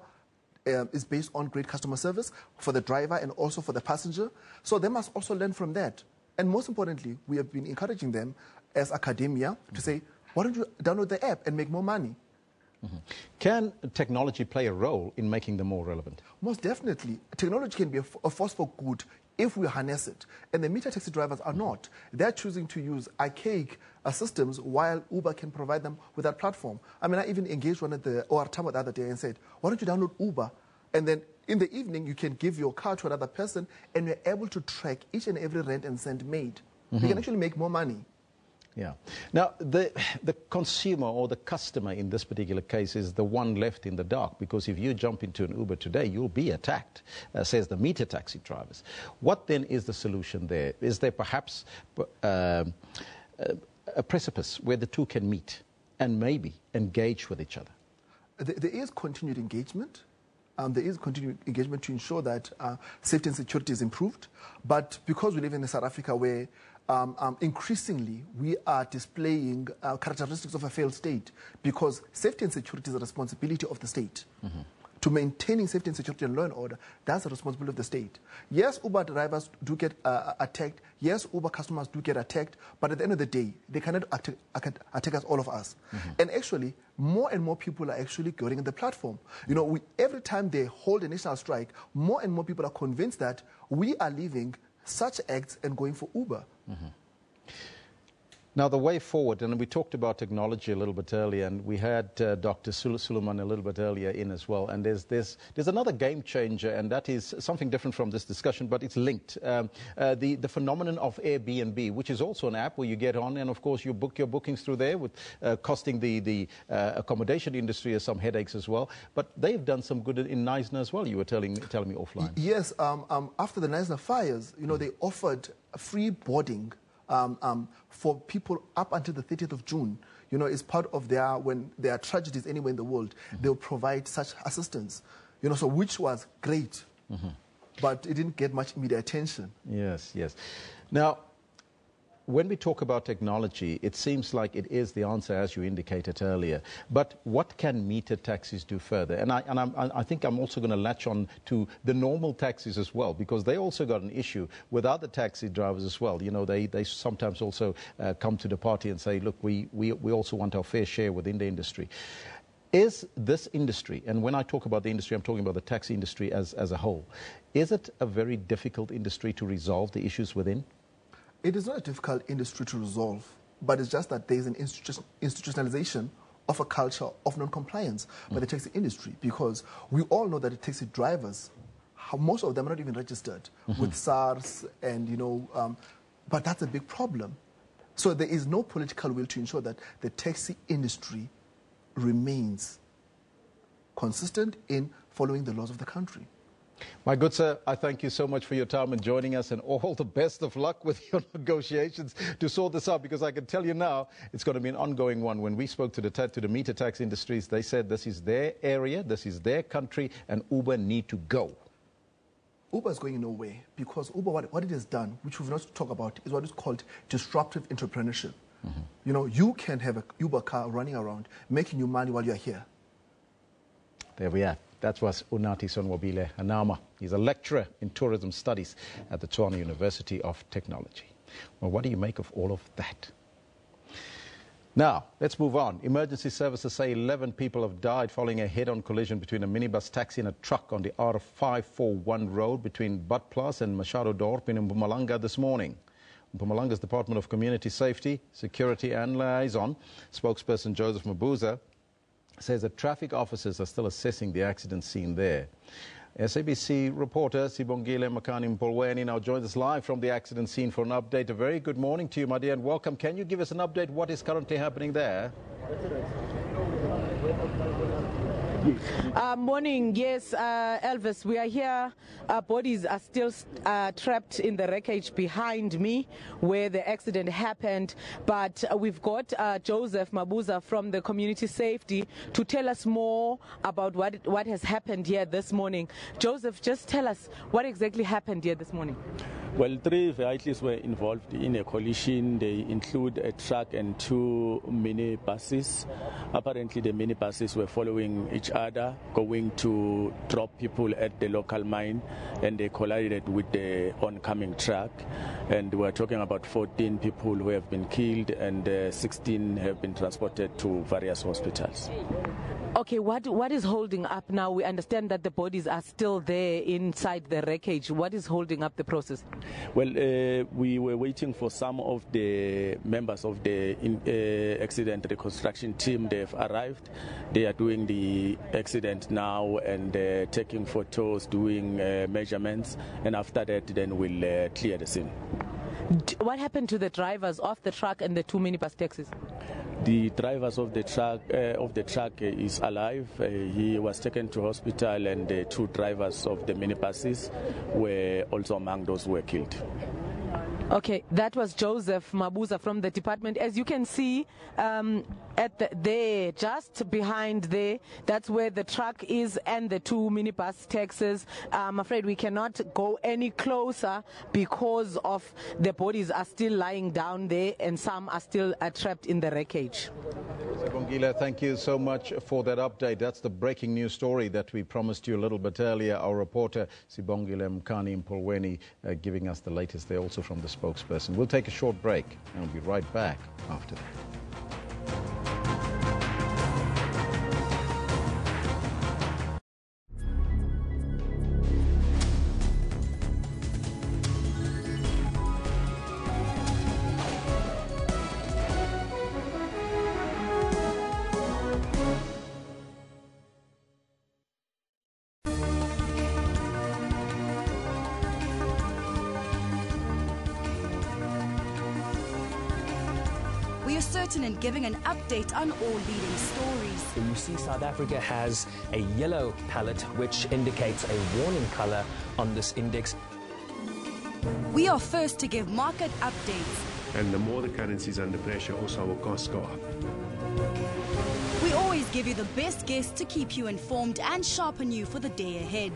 is based on great customer service for the driver and also for the passenger. So they must also learn from that. And most importantly, we have been encouraging them as academia to say, why don't you download the app and make more money? Can technology play a role in making them more relevant? Most definitely. Technology can be a force for good if we harness it. And the meter taxi drivers are not. They're choosing to use archaic systems while Uber can provide them with that platform. I mean, I even engaged one at the OR the other day and said, why don't you download Uber? And then in the evening, you can give your car to another person and you're able to track each and every rent and cent made. You can actually make more money. Yeah. Now, the consumer or the customer in this particular case is the one left in the dark, because if you jump into an Uber today, you'll be attacked, says the meter taxi drivers. What then is the solution there? Is there perhaps a precipice where the two can meet and maybe engage with each other? There is continued engagement. There is continued engagement to ensure that safety and security is improved. But because we live in South Africa where increasingly we are displaying characteristics of a failed state, because safety and security is a responsibility of the state. To maintaining safety and security and law and order, that's the responsibility of the state. Yes, Uber drivers do get attacked. Yes, Uber customers do get attacked. But at the end of the day, they cannot attack us, all of us. And actually, more and more people are actually going on the platform. You know, every time they hold a national strike, more and more people are convinced that we are leaving such acts and going for Uber. Now, the way forward, and we talked about technology a little bit earlier, and we had Dr. Suleiman a little bit earlier in as well, and there's another game changer, and that is something different from this discussion, but it's linked. The phenomenon of Airbnb, which is also an app where you get on, and of course you book your bookings through there, with costing the accommodation industry some headaches as well. But they've done some good in Knysna as well, you were telling me offline. Yes, after the Knysna fires, you know, they offered free boarding for people up until the 30th of June. You know, it's part of when there are tragedies anywhere in the world, they'll provide such assistance. You know, so which was great, but it didn't get much media attention. Yes, yes. Now, when we talk about technology, it seems like it is the answer, as you indicated earlier. But what can meter taxis do further? And I think I'm also going to latch on to the normal taxis as well, because they also got an issue with other taxi drivers as well. You know, they sometimes also come to the party and say, look, we also want our fair share within the industry. Is this industry, and when I talk about the industry, I'm talking about the taxi industry as a whole, is it a very difficult industry to resolve the issues within? It is not a difficult industry to resolve, but it's just that there is an institutionalization of a culture of non-compliance by the taxi industry, because we all know that the taxi drivers, most of them are not even registered with SARS, and but that's a big problem. So there is no political will to ensure that the taxi industry remains consistent in following the laws of the country. My good sir, I thank you so much for your time and joining us, and all the best of luck with your negotiations to sort this out, because I can tell you now it's going to be an ongoing one. When we spoke to the meter tax industries, they said this is their area, this is their country, and Uber need to go. Uber is going nowhere, because Uber, what it has done, which we've not talked about, is what is called disruptive entrepreneurship. You can have an Uber car running around, making you money while you're here. There we are. That was Unati Sonwabile Anama. He's a lecturer in tourism studies at the Tshwane University of Technology. Well, what do you make of all of that? Now, let's move on. Emergency services say 11 people have died following a head-on collision between a minibus taxi and a truck on the R541 road between Badplaas and Machado Dorp in Mpumalanga this morning. Mpumalanga's Department of Community Safety, Security and Liaison spokesperson Joseph Mabuza says that traffic officers are still assessing the accident scene there. SABC reporter Sibongile Makani-Mpolweni now joins us live from the accident scene for an update. A very good morning to you, my dear, and welcome. Can you give us an update what is currently happening there? Morning. Yes, Elvis, we are here. Bodies are still trapped in the wreckage behind me where the accident happened. But we've got Joseph Mabuza from the Community Safety to tell us more about what has happened here this morning. Joseph, just tell us what exactly happened here this morning. Well, 3 vehicles were involved in a collision. They include a truck and 2 minibuses. Apparently, the minibuses were following each other, going to drop people at the local mine, and they collided with the oncoming truck. And we're talking about 14 people who have been killed, and 16 have been transported to various hospitals. Okay, what is holding up now? We understand that the bodies are still there inside the wreckage. What is holding up the process? Well, we were waiting for some of the members of the accident reconstruction team. They've arrived. They are doing the accident now and taking photos, doing measurements, and after that then we'll clear the scene. What happened to the drivers of the truck and the 2 minibus taxis? The drivers of the truck is alive. He was taken to hospital, and the 2 drivers of the minibuses were also among those who were killed. Okay, that was Joseph Mabuza from the department. As you can see, there, just behind there, that's where the truck is and the 2 minibus taxis. I'm afraid we cannot go any closer because of the bodies are still lying down there and some are still trapped in the wreckage. Sibongile, thank you so much for that update. That's the breaking news story that we promised you a little bit earlier. Our reporter Sibongile Makani-Mpolweni giving us the latest there, also from the spokesperson. We'll take a short break and we'll be right back after that. We are certain in giving an update on all leading stories. You see South Africa has a yellow palette which indicates a warning color on this index. We are first to give market updates. And the more the currency is under pressure, also our costs go up. We always give you the best guests to keep you informed and sharpen you for the day ahead.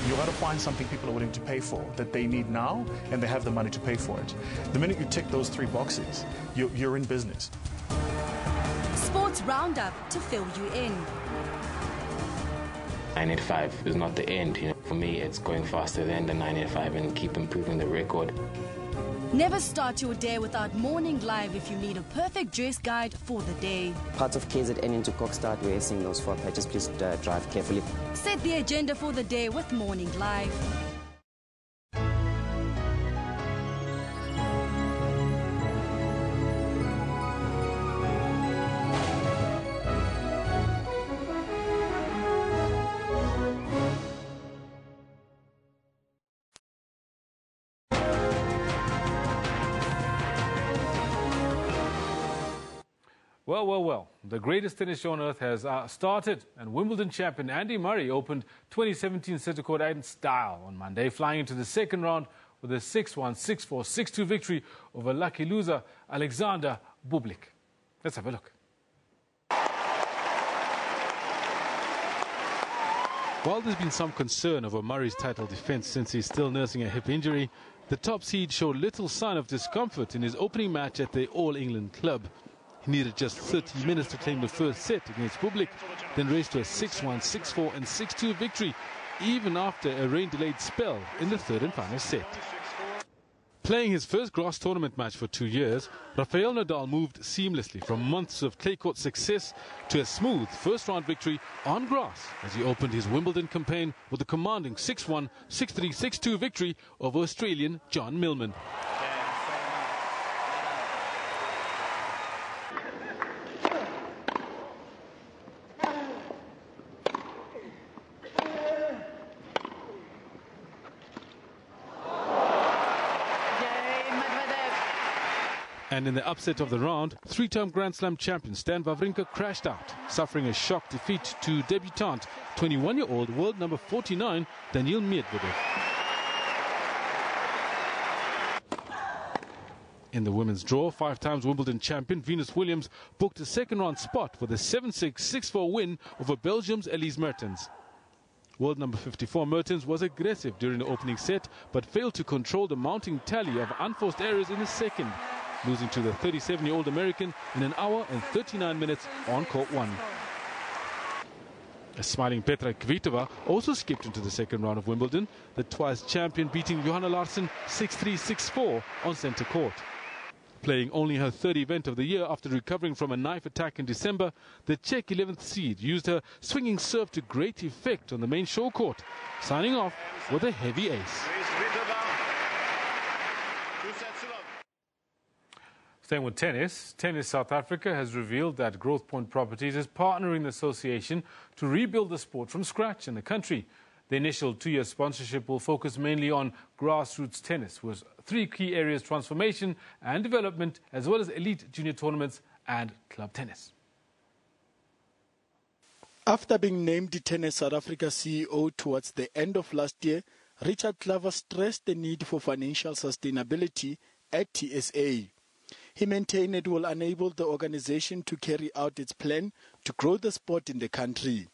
You've got to find something people are willing to pay for, that they need now, and they have the money to pay for it. The minute you tick those 3 boxes, you're in business. Sports Roundup to fill you in. 985 is not the end. For me, it's going faster than the 985 and keep improving the record. Never start your day without Morning Live if you need a perfect dress guide for the day. Parts of KZN into Kokstad, we're seeing those for patches. Please drive carefully. Set the agenda for the day with Morning Live. Well, the greatest tennis show on earth has started, and Wimbledon champion Andy Murray opened 2017 centre court in style on Monday, flying into the second round with a 6-1, 6-4, 6-2 victory over lucky loser Alexander Bublik. Let's have a look. While there's been some concern over Murray's title defence since he's still nursing a hip injury, the top seed showed little sign of discomfort in his opening match at the All England club. He needed just 30 minutes to claim the first set against Bublik, then raced to a 6-1, 6-4 and 6-2 victory, even after a rain-delayed spell in the third and final set. Playing his first grass tournament match for 2 years, Rafael Nadal moved seamlessly from months of clay court success to a smooth first-round victory on grass as he opened his Wimbledon campaign with a commanding 6-1, 6-3, 6-2 victory over Australian John Millman. And in the upset of the round, three-time Grand Slam champion Stan Wawrinka crashed out, suffering a shock defeat to debutant 21-year-old world number 49 Daniil Medvedev. In the women's draw, 5-time Wimbledon champion Venus Williams booked a second-round spot with a 7-6, 6-4 win over Belgium's Elise Mertens. World number 54 Mertens was aggressive during the opening set, but failed to control the mounting tally of unforced errors in the second, losing to the 37-year-old American in 1 hour and 39 minutes on court 1. A smiling Petra Kvitova also skipped into the second round of Wimbledon, the twice champion beating Johanna Larsson 6-3, 6-4 on centre court. Playing only her third event of the year after recovering from a knife attack in December, the Czech 11th seed used her swinging serve to great effect on the main show court, signing off with a heavy ace. Staying with tennis, Tennis South Africa has revealed that Growth Point Properties is partnering the association to rebuild the sport from scratch in the country. The initial 2-year sponsorship will focus mainly on grassroots tennis, with 3 key areas: transformation and development, as well as elite junior tournaments and club tennis. After being named Tennis South Africa CEO towards the end of last year, Richard Claver stressed the need for financial sustainability at TSA. He maintained it will enable the organization to carry out its plan to grow the sport in the country.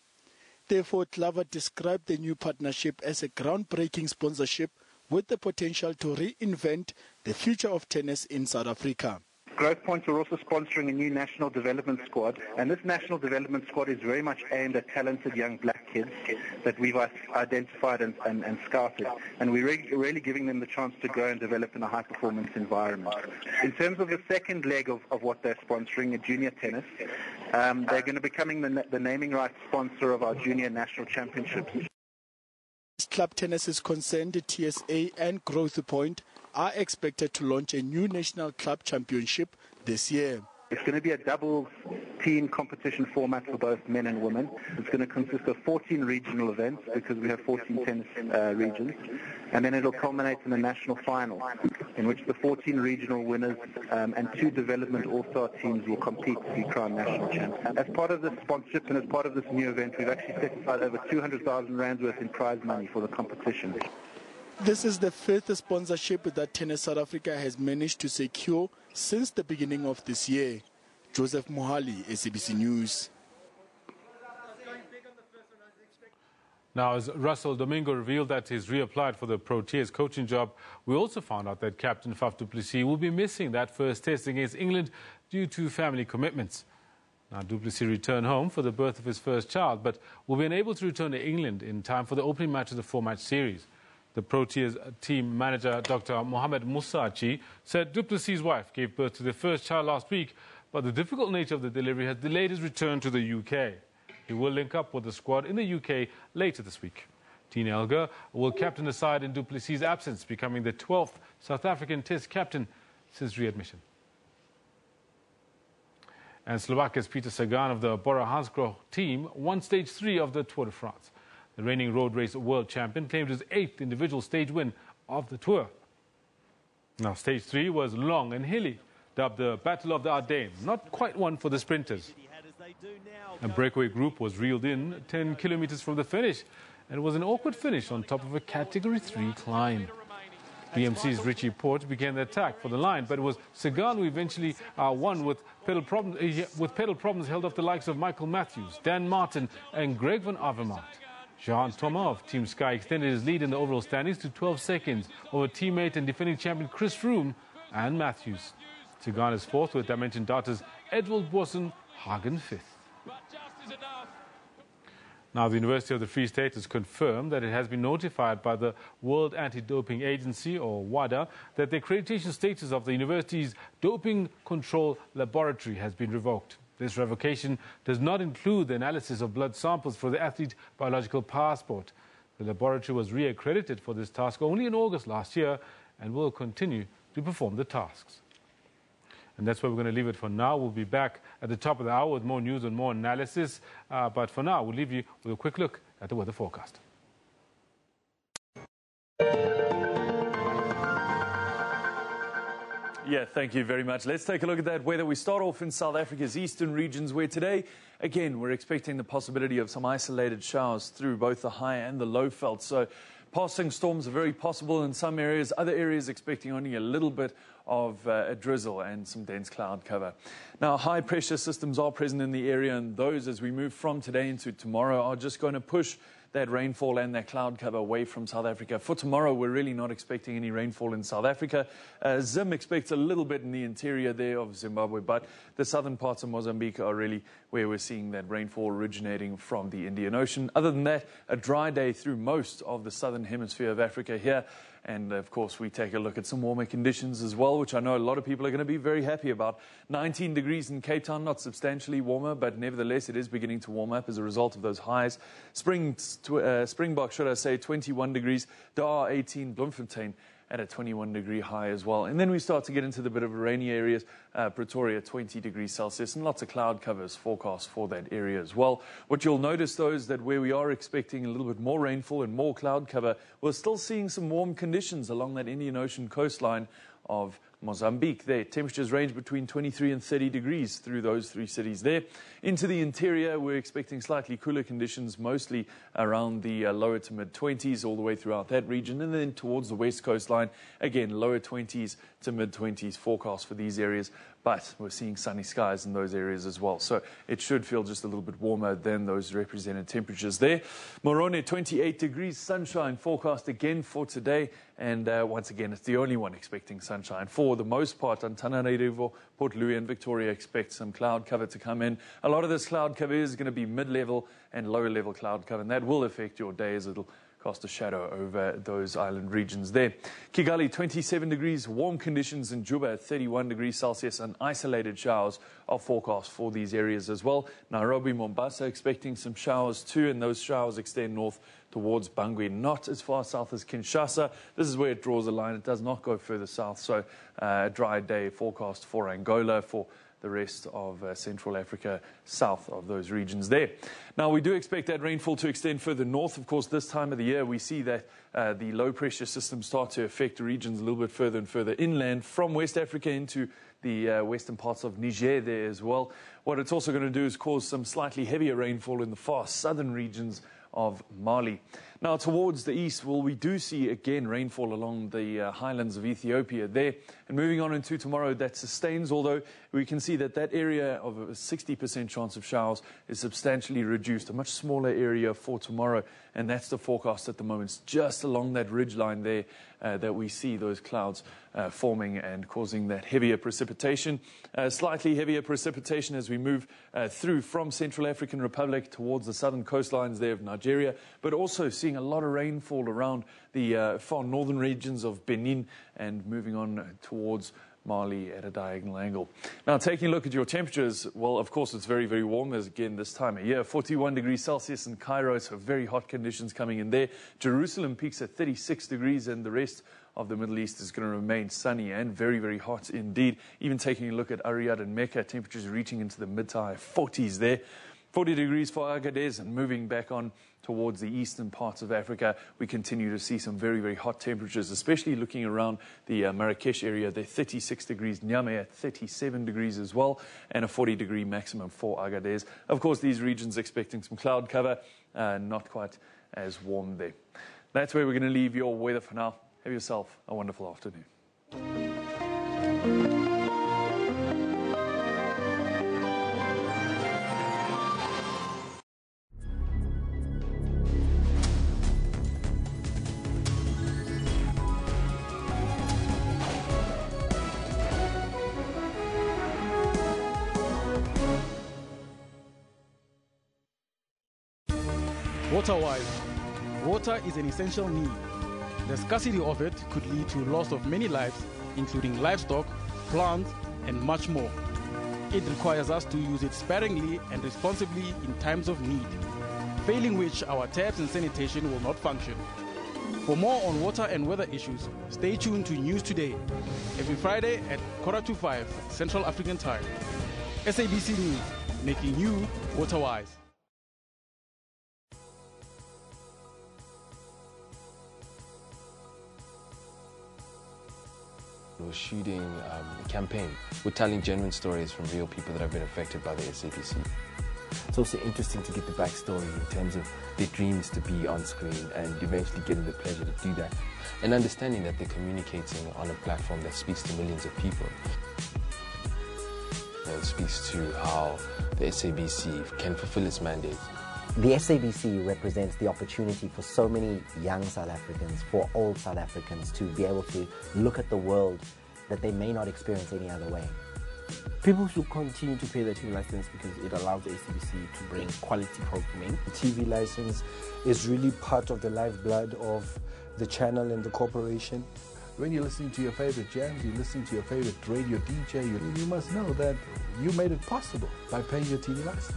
Therefore, Claver described the new partnership as a groundbreaking sponsorship with the potential to reinvent the future of tennis in South Africa. Growth Point are also sponsoring a new national development squad, and this national development squad is very much aimed at talented young black kids that we've identified and scouted, and we're really giving them the chance to grow and develop in a high-performance environment. In terms of the second leg of what they're sponsoring, a junior tennis, they're going to be becoming the naming rights sponsor of our junior national championships. As club tennis is concerned, TSA and Growth Point are expected to launch a new national club championship this year. It's going to be a double team competition format for both men and women. It's going to consist of 14 regional events because we have 14 tennis regions, and then it'll culminate in a national final in which the 14 regional winners and 2 development all-star teams will compete to be crowned national champions. As part of this sponsorship and as part of this new event, we've actually set aside over 200,000 Rand worth in prize money for the competition. This is the 5th sponsorship that Tennis South Africa has managed to secure since the beginning of this year. Joseph Mohali, SABC News. Now, as Russell Domingo revealed that he's reapplied for the Proteas coaching job, we also found out that Captain Faf du Plessis will be missing that first test against England due to family commitments. Now, du Plessis returned home for the birth of his first child, but will be unable to return to England in time for the opening match of the 4-match series. The Proteas team manager, Dr. Mohamed Musachi, said du Plessis' wife gave birth to their first child last week, but the difficult nature of the delivery has delayed his return to the UK. He will link up with the squad in the UK later this week. Dean Elgar will captain the side in du Plessis' absence, becoming the 12th South African Test captain since readmission. And Slovakia's Peter Sagan of the Bora-Hansgrohe team won Stage 3 of the Tour de France. The reigning road race world champion claimed his 8th individual stage win of the Tour. Now, Stage 3 was long and hilly, dubbed the Battle of the Ardennes, not quite one for the sprinters. A breakaway group was reeled in 10 kilometers from the finish, and it was an awkward finish on top of a Category 3 climb. BMC's Richie Porte began the attack for the line, but it was Sagan who eventually won with pedal problems held off the likes of Michael Matthews, Dan Martin and Greg van Avermaet. Jean Thomas of Team Sky extended his lead in the overall standings to 12 seconds over teammate and defending champion Chris Froome and Matthews. Sagan is fourth with Dimension Data's Edwald Boasson Hagen fifth. Now, the University of the Free State has confirmed that it has been notified by the World Anti-Doping Agency, or WADA, that the accreditation status of the university's doping control laboratory has been revoked. This revocation does not include the analysis of blood samples for the athlete's biological passport. The laboratory was re-accredited for this task only in August last year and will continue to perform the tasks. And that's where we're going to leave it for now. We'll be back at the top of the hour with more news and more analysis. But for now, we'll leave you with a quick look at the weather forecast. Yeah, thank you very much. Let's take a look at that weather. We start off in South Africa's eastern regions, where today, again, we're expecting the possibility of some isolated showers through both the high and the low felt. So passing storms are very possible in some areas. Other areas expecting only a little bit of a drizzle and some dense cloud cover. Now, high pressure systems are present in the area, and those, as we move from today into tomorrow, are just going to push that rainfall and that cloud cover away from South Africa. For tomorrow, we're really not expecting any rainfall in South Africa. Zim expects a little bit in the interior there of Zimbabwe, but the southern parts of Mozambique are really where we're seeing that rainfall originating from the Indian Ocean. Other than that, a dry day through most of the southern hemisphere of Africa here. And, of course, we take a look at some warmer conditions as well, which I know a lot of people are going to be very happy about. 19 degrees in Cape Town, not substantially warmer, but nevertheless it is beginning to warm up as a result of those highs. Springbok, should I say, 21 degrees. Dar, 18. Bloemfontein at a 21-degree high as well. And then we start to get into the bit of rainy areas. Pretoria, 20 degrees Celsius, and lots of cloud covers forecast for that area as well. What you'll notice, though, is that where we are expecting a little bit more rainfall and more cloud cover, we're still seeing some warm conditions along that Indian Ocean coastline of Mozambique. There, temperatures range between 23 and 30 degrees through those three cities there. Into the interior, we're expecting slightly cooler conditions, mostly around the lower to mid-20s all the way throughout that region. And then towards the west coastline, again, lower 20s to mid-20s forecast for these areas. But we're seeing sunny skies in those areas as well. So it should feel just a little bit warmer than those represented temperatures there. Morone, 28 degrees, sunshine forecast again for today. And once again, it's the only one expecting sunshine. For the most part, Antananarivo, Port Louis and Victoria expect some cloud cover to come in. A lot of this cloud cover is going to be mid-level and lower-level cloud cover, and that will affect your day as it'll cast a shadow over those island regions there. Kigali, 27 degrees, warm conditions in Juba at 31 degrees Celsius, and isolated showers are forecast for these areas as well. Nairobi, Mombasa expecting some showers too, and those showers extend north towards Bangui, not as far south as Kinshasa. This is where it draws a line. It does not go further south, so a dry day forecast for Angola, for the rest of Central Africa, south of those regions there. Now, we do expect that rainfall to extend further north. Of course, this time of the year, we see that the low-pressure systems start to affect regions a little bit further and further inland from West Africa into the western parts of Niger there as well. What it's also going to do is cause some slightly heavier rainfall in the far southern regions of Mali. Now, towards the east, well, we do see again rainfall along the highlands of Ethiopia there. And moving on into tomorrow, that sustains, although we can see that that area of a 60% chance of showers is substantially reduced, a much smaller area for tomorrow. And that's the forecast at the moment. It's just along that ridge line there that we see those clouds forming and causing that heavier precipitation. Slightly heavier precipitation as we move through from Central African Republic towards the southern coastlines there of Nigeria, but also seeing a lot of rainfall around the far northern regions of Benin and moving on towards Mali at a diagonal angle. Now, taking a look at your temperatures, well, of course, it's very, very warm as again this time of year. 41 degrees Celsius in Cairo, so very hot conditions coming in there. Jerusalem peaks at 36 degrees, and the rest of the Middle East is going to remain sunny and very, very hot indeed. Even taking a look at Riyadh and Mecca, temperatures reaching into the mid to high 40s there. 40 degrees for Agadez, and moving back on towards the eastern parts of Africa, we continue to see some very, very hot temperatures, especially looking around the Marrakesh area. They're 36 degrees, Niamey at 37 degrees as well, and a 40-degree maximum for Agadez. Of course, these regions expecting some cloud cover, not quite as warm there. That's where we're going to leave your weather for now. Have yourself a wonderful afternoon. Water-wise, water is an essential need. The scarcity of it could lead to loss of many lives, including livestock, plants, and much more. It requires us to use it sparingly and responsibly in times of need, failing which our taps and sanitation will not function. For more on water and weather issues, stay tuned to News Today, every Friday at 4:45 Central African Time. SABC News, making you water-wise. We're shooting a campaign. We're telling genuine stories from real people that have been affected by the SABC. It's also interesting to get the backstory in terms of their dreams to be on screen and eventually getting the pleasure to do that. And understanding that they're communicating on a platform that speaks to millions of people. It speaks to how the SABC can fulfill its mandate. The SABC represents the opportunity for so many young South Africans, for old South Africans, to be able to look at the world that they may not experience any other way. People should continue to pay their TV license because it allows the SABC to bring quality programming. The TV license is really part of the lifeblood of the channel and the corporation. When you're listening to your favorite jams, you're listening to your favorite radio DJ, you must know that you made it possible by paying your TV license.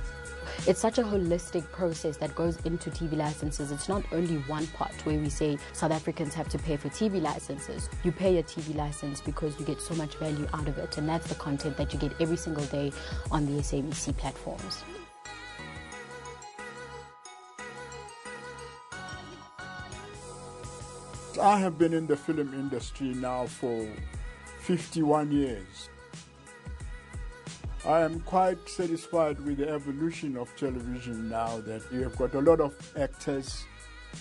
It's such a holistic process that goes into TV licenses. It's not only one part where we say South Africans have to pay for TV licenses. You pay a TV license because you get so much value out of it, and that's the content that you get every single day on the SABC platforms. I have been in the film industry now for 51 years. I am quite satisfied with the evolution of television now, that you have got a lot of actors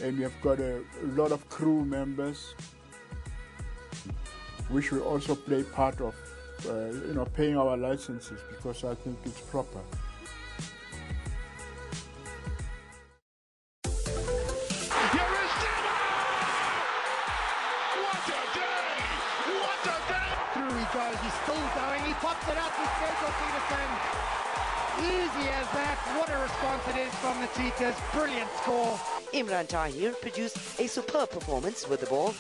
and you have got a lot of crew members. We should also play part of paying our licenses, because I think it's proper. Easy as that. What a response it is from the Cheetahs. Brilliant score. Imran Tahir produced a superb performance with the ball.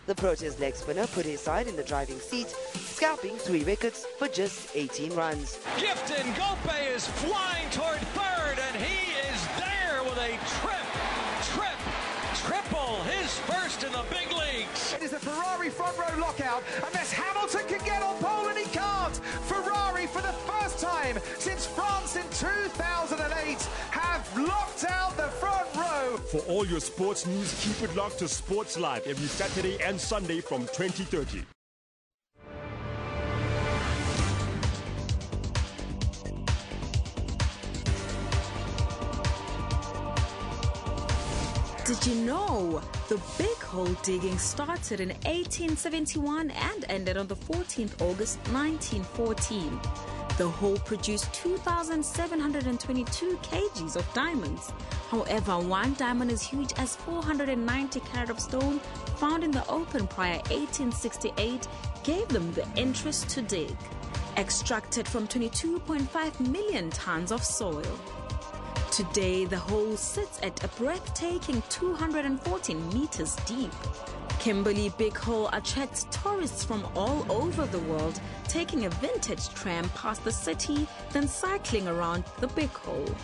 The Proteas leg spinner put his side in the driving seat, scalping 3 wickets for just 18 runs. Gifton Gope is flying toward third, and he is there with a triple, his first in the big leagues. It is a Ferrari front row lockout, unless Hamilton can get on pole, and he can't. Ferrari, for the first time since France in 2008, have locked out the front row. For all your sports news, keep it locked to Sports Live every Saturday and Sunday from 20:30. Did you know the big hole digging started in 1871 and ended on the 14th August 1914? The hole produced 2,722 kgs of diamonds. However, one diamond as huge as 490 carat of stone found in the open prior 1868 gave them the interest to dig. Extracted from 22.5 million tons of soil. Today, the hole sits at a breathtaking 214 meters deep. Kimberley Big Hole attracts tourists from all over the world, taking a vintage tram past the city, then cycling around the Big Hole.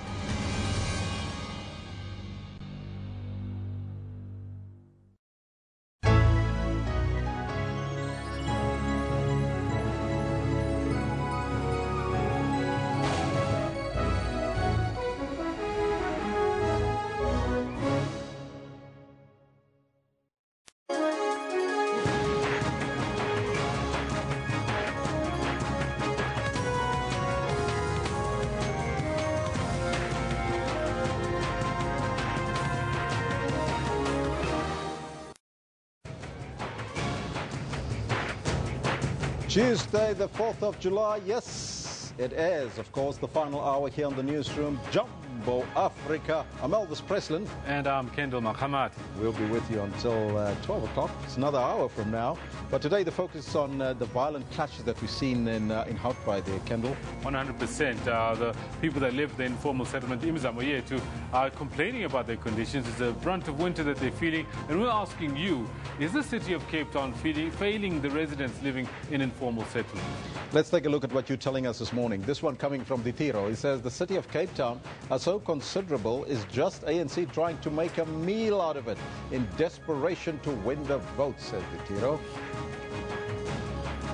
Tuesday, the 4th of July, yes, it is, of course, the final hour here on the newsroom. Jumbo Africa. I'm Elvis Presslin. And I'm Kendall Makhamat. We'll be with you until 12 o'clock. It's another hour from now. But today the focus is on the violent clashes that we've seen in Houtbaai there, Kendall. 100%. The people that live in the informal settlement in Zimbabwean are complaining about their conditions. It's the brunt of winter that they're feeling. And we're asking you, is the city of Cape Town failing the residents living in informal settlements? Let's take a look at what you're telling us this morning. This one coming from Ditiro. He says the city of Cape Town are so considerable is just ANC trying to make a meal out of it in desperation to win the vote, says Ditiro.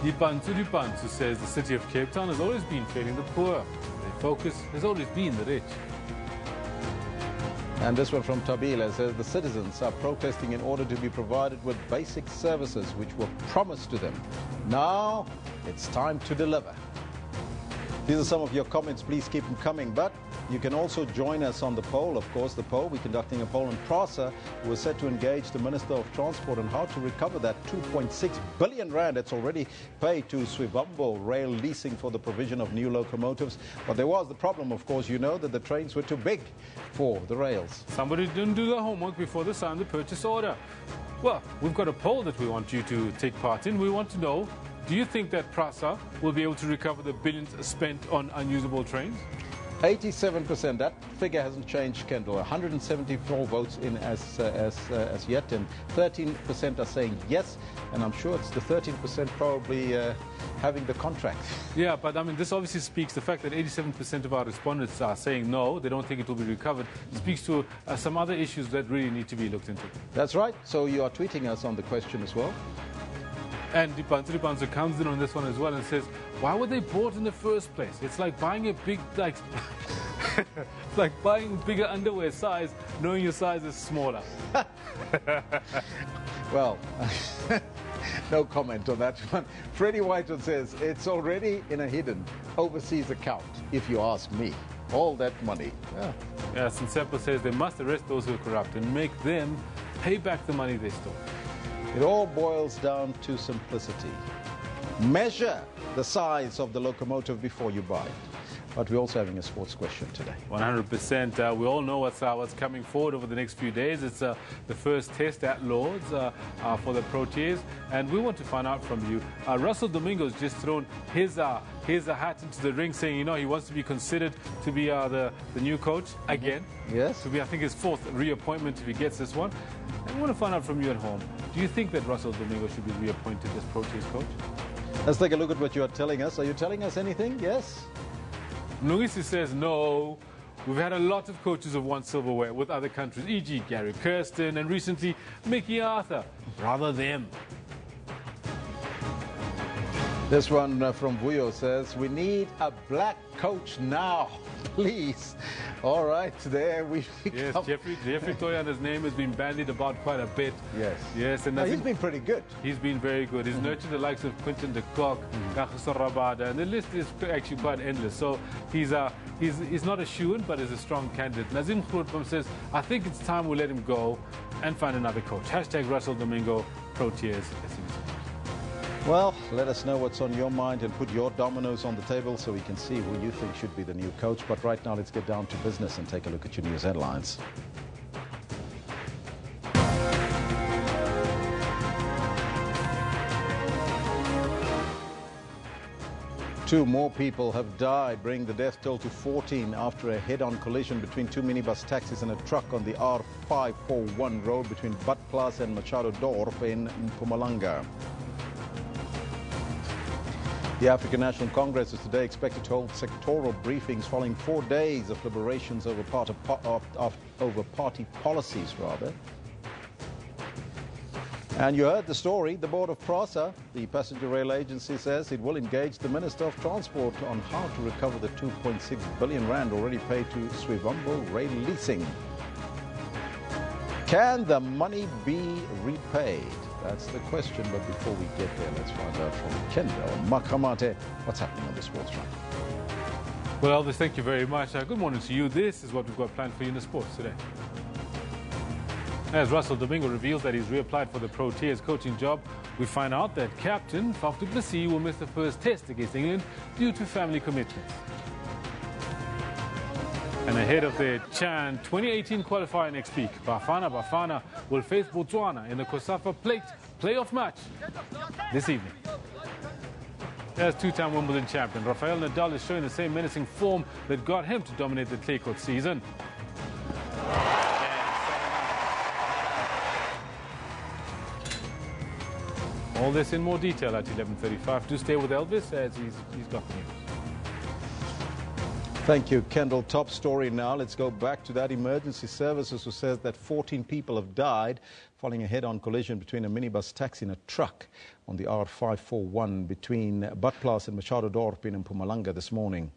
Dipansu says the city of Cape Town has always been failing the poor. Their focus has always been the rich. And this one from Tabila says the citizens are protesting in order to be provided with basic services which were promised to them. Now it's time to deliver. These are some of your comments. Please keep them coming. But you can also join us on the poll. Of course, the poll, we're conducting a poll in Prasa. We're set to engage the Minister of Transport on how to recover that 2.6 billion rand that's already paid to Swivambo Rail Leasing for the provision of new locomotives. But there was the problem, of course, you know, that the trains were too big for the rails. Somebody didn't do the homework before they signed the purchase order. Well, we've got a poll that we want you to take part in. We want to know, do you think that Prasa will be able to recover the billions spent on unusable trains? 87%. That figure hasn't changed, Kendall. 174 votes in as yet, and 13% are saying yes. And I'm sure it's the 13% probably having the contract. Yeah, but I mean, this obviously speaks the fact that 87% of our respondents are saying no, they don't think it will be recovered. It speaks to some other issues that really need to be looked into. That's right. So you are tweeting us on the question as well. And Dipansu comes in on this one as well and says, why were they bought in the first place? It's like buying a big, it's like buying bigger underwear size, knowing your size is smaller. Well, no comment on that one. Freddie Whitewood says, it's already in a hidden overseas account, if you ask me. All that money. Yeah. Yes, and Sepo says they must arrest those who are corrupt and make them pay back the money they stole. It all boils down to simplicity. Measure the size of the locomotive before you buy it. But we're also having a sports question today. 100%. We all know what's coming forward over the next few days. It's the first test at Lord's for the Proteas. And we want to find out from you. Russell Domingo's just thrown his hat into the ring, saying, you know, he wants to be considered to be the new coach again. Yes. To be, I think, his fourth reappointment if he gets this one. And we want to find out from you at home. Do you think that Russell Domingo should be reappointed as Proteas coach? Let's take a look at what you are telling us. Are you telling us anything? Yes? Luisi says no. We've had a lot of coaches who won silverware with other countries, e.g. Gary Kirsten and recently Mickey Arthur. Rather them. This one from Vuyo says, we need a black coach now, please. All right, there we Yes, come. Jeffrey Toyana's name has been bandied about quite a bit. Yes. Yes, and no, he's been pretty good. He's been very good. He's nurtured the likes of Quinton de Kock, Rabada, and the list is actually quite endless. So he's not a shoo-in, but is a strong candidate. Nazim Grootboom says, I think it's time we let him go and find another coach. Hashtag Russell Domingo, Proteas, SABC. Well, let us know what's on your mind and put your dominoes on the table so we can see who you think should be the new coach. But right now, let's get down to business and take a look at your news headlines. Two more people have died, bringing the death toll to 14 after a head-on collision between two minibus taxis and a truck on the R541 road between Prasa and Machado Dorp in Mpumalanga. The African National Congress is today expected to hold sectoral briefings following 4 days of deliberations over party policies. And you heard the story. The board of Prasa, the passenger rail agency, says it will engage the Minister of Transport on how to recover the 2.6 billion rand already paid to Swivambo Rail Leasing. Can the money be repaid? That's the question, but before we get there, let's find out from Kendall Makamate what's happening on the sports front. Well, Elvis, thank you very much. Good morning to you. This is what we've got planned for you in the sports today. As Russell Domingo reveals that he's reapplied for the Proteas coaching job, we find out that captain Faf du Plessis will miss the first test against England due to family commitments. And ahead of the Chan 2018 qualifier next week, Bafana will face Botswana in the Kosafa Plate playoff match this evening. As two-time Wimbledon champion, Rafael Nadal is showing the same menacing form that got him to dominate the clay court season. All this in more detail at 11:35. Do stay with Elvis as he's got the news. Thank you, Kendall. Top story now. Let's go back to that emergency services who says that 14 people have died following a head-on collision between a minibus taxi and a truck on the R541 between Prasa and Machado Dorp in Mpumalanga this morning.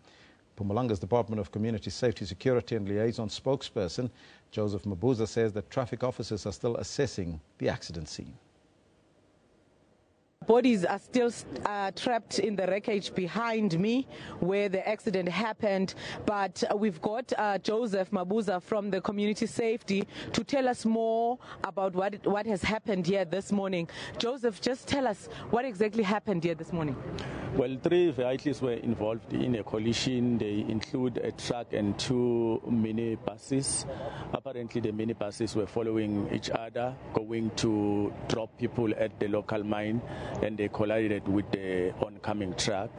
Mpumalanga's Department of Community Safety, Security and Liaison spokesperson, Joseph Mabuza, says that traffic officers are still assessing the accident scene. Bodies are still trapped in the wreckage behind me where the accident happened, but we've got Joseph Mabuza from the community safety to tell us more about what has happened here this morning. Joseph, just tell us what exactly happened here this morning. Well, 3 vehicles were involved in a collision. They include a truck and 2 minibuses. Apparently, the minibuses were following each other, going to drop people at the local mine, and they collided with the oncoming truck.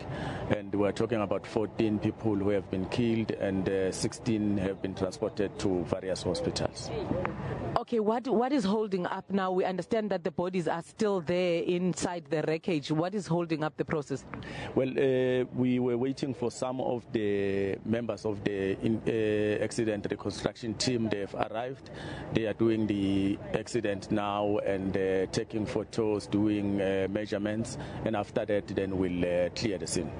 And we're talking about 14 people who have been killed, and 16 have been transported to various hospitals. Okay, what is holding up now? We understand that the bodies are still there inside the wreckage. What is holding up the process? Well, we were waiting for some of the members of the accident reconstruction team. They've arrived. They are doing the accident now and taking photos, doing measurements, and after that then we'll clear the scene.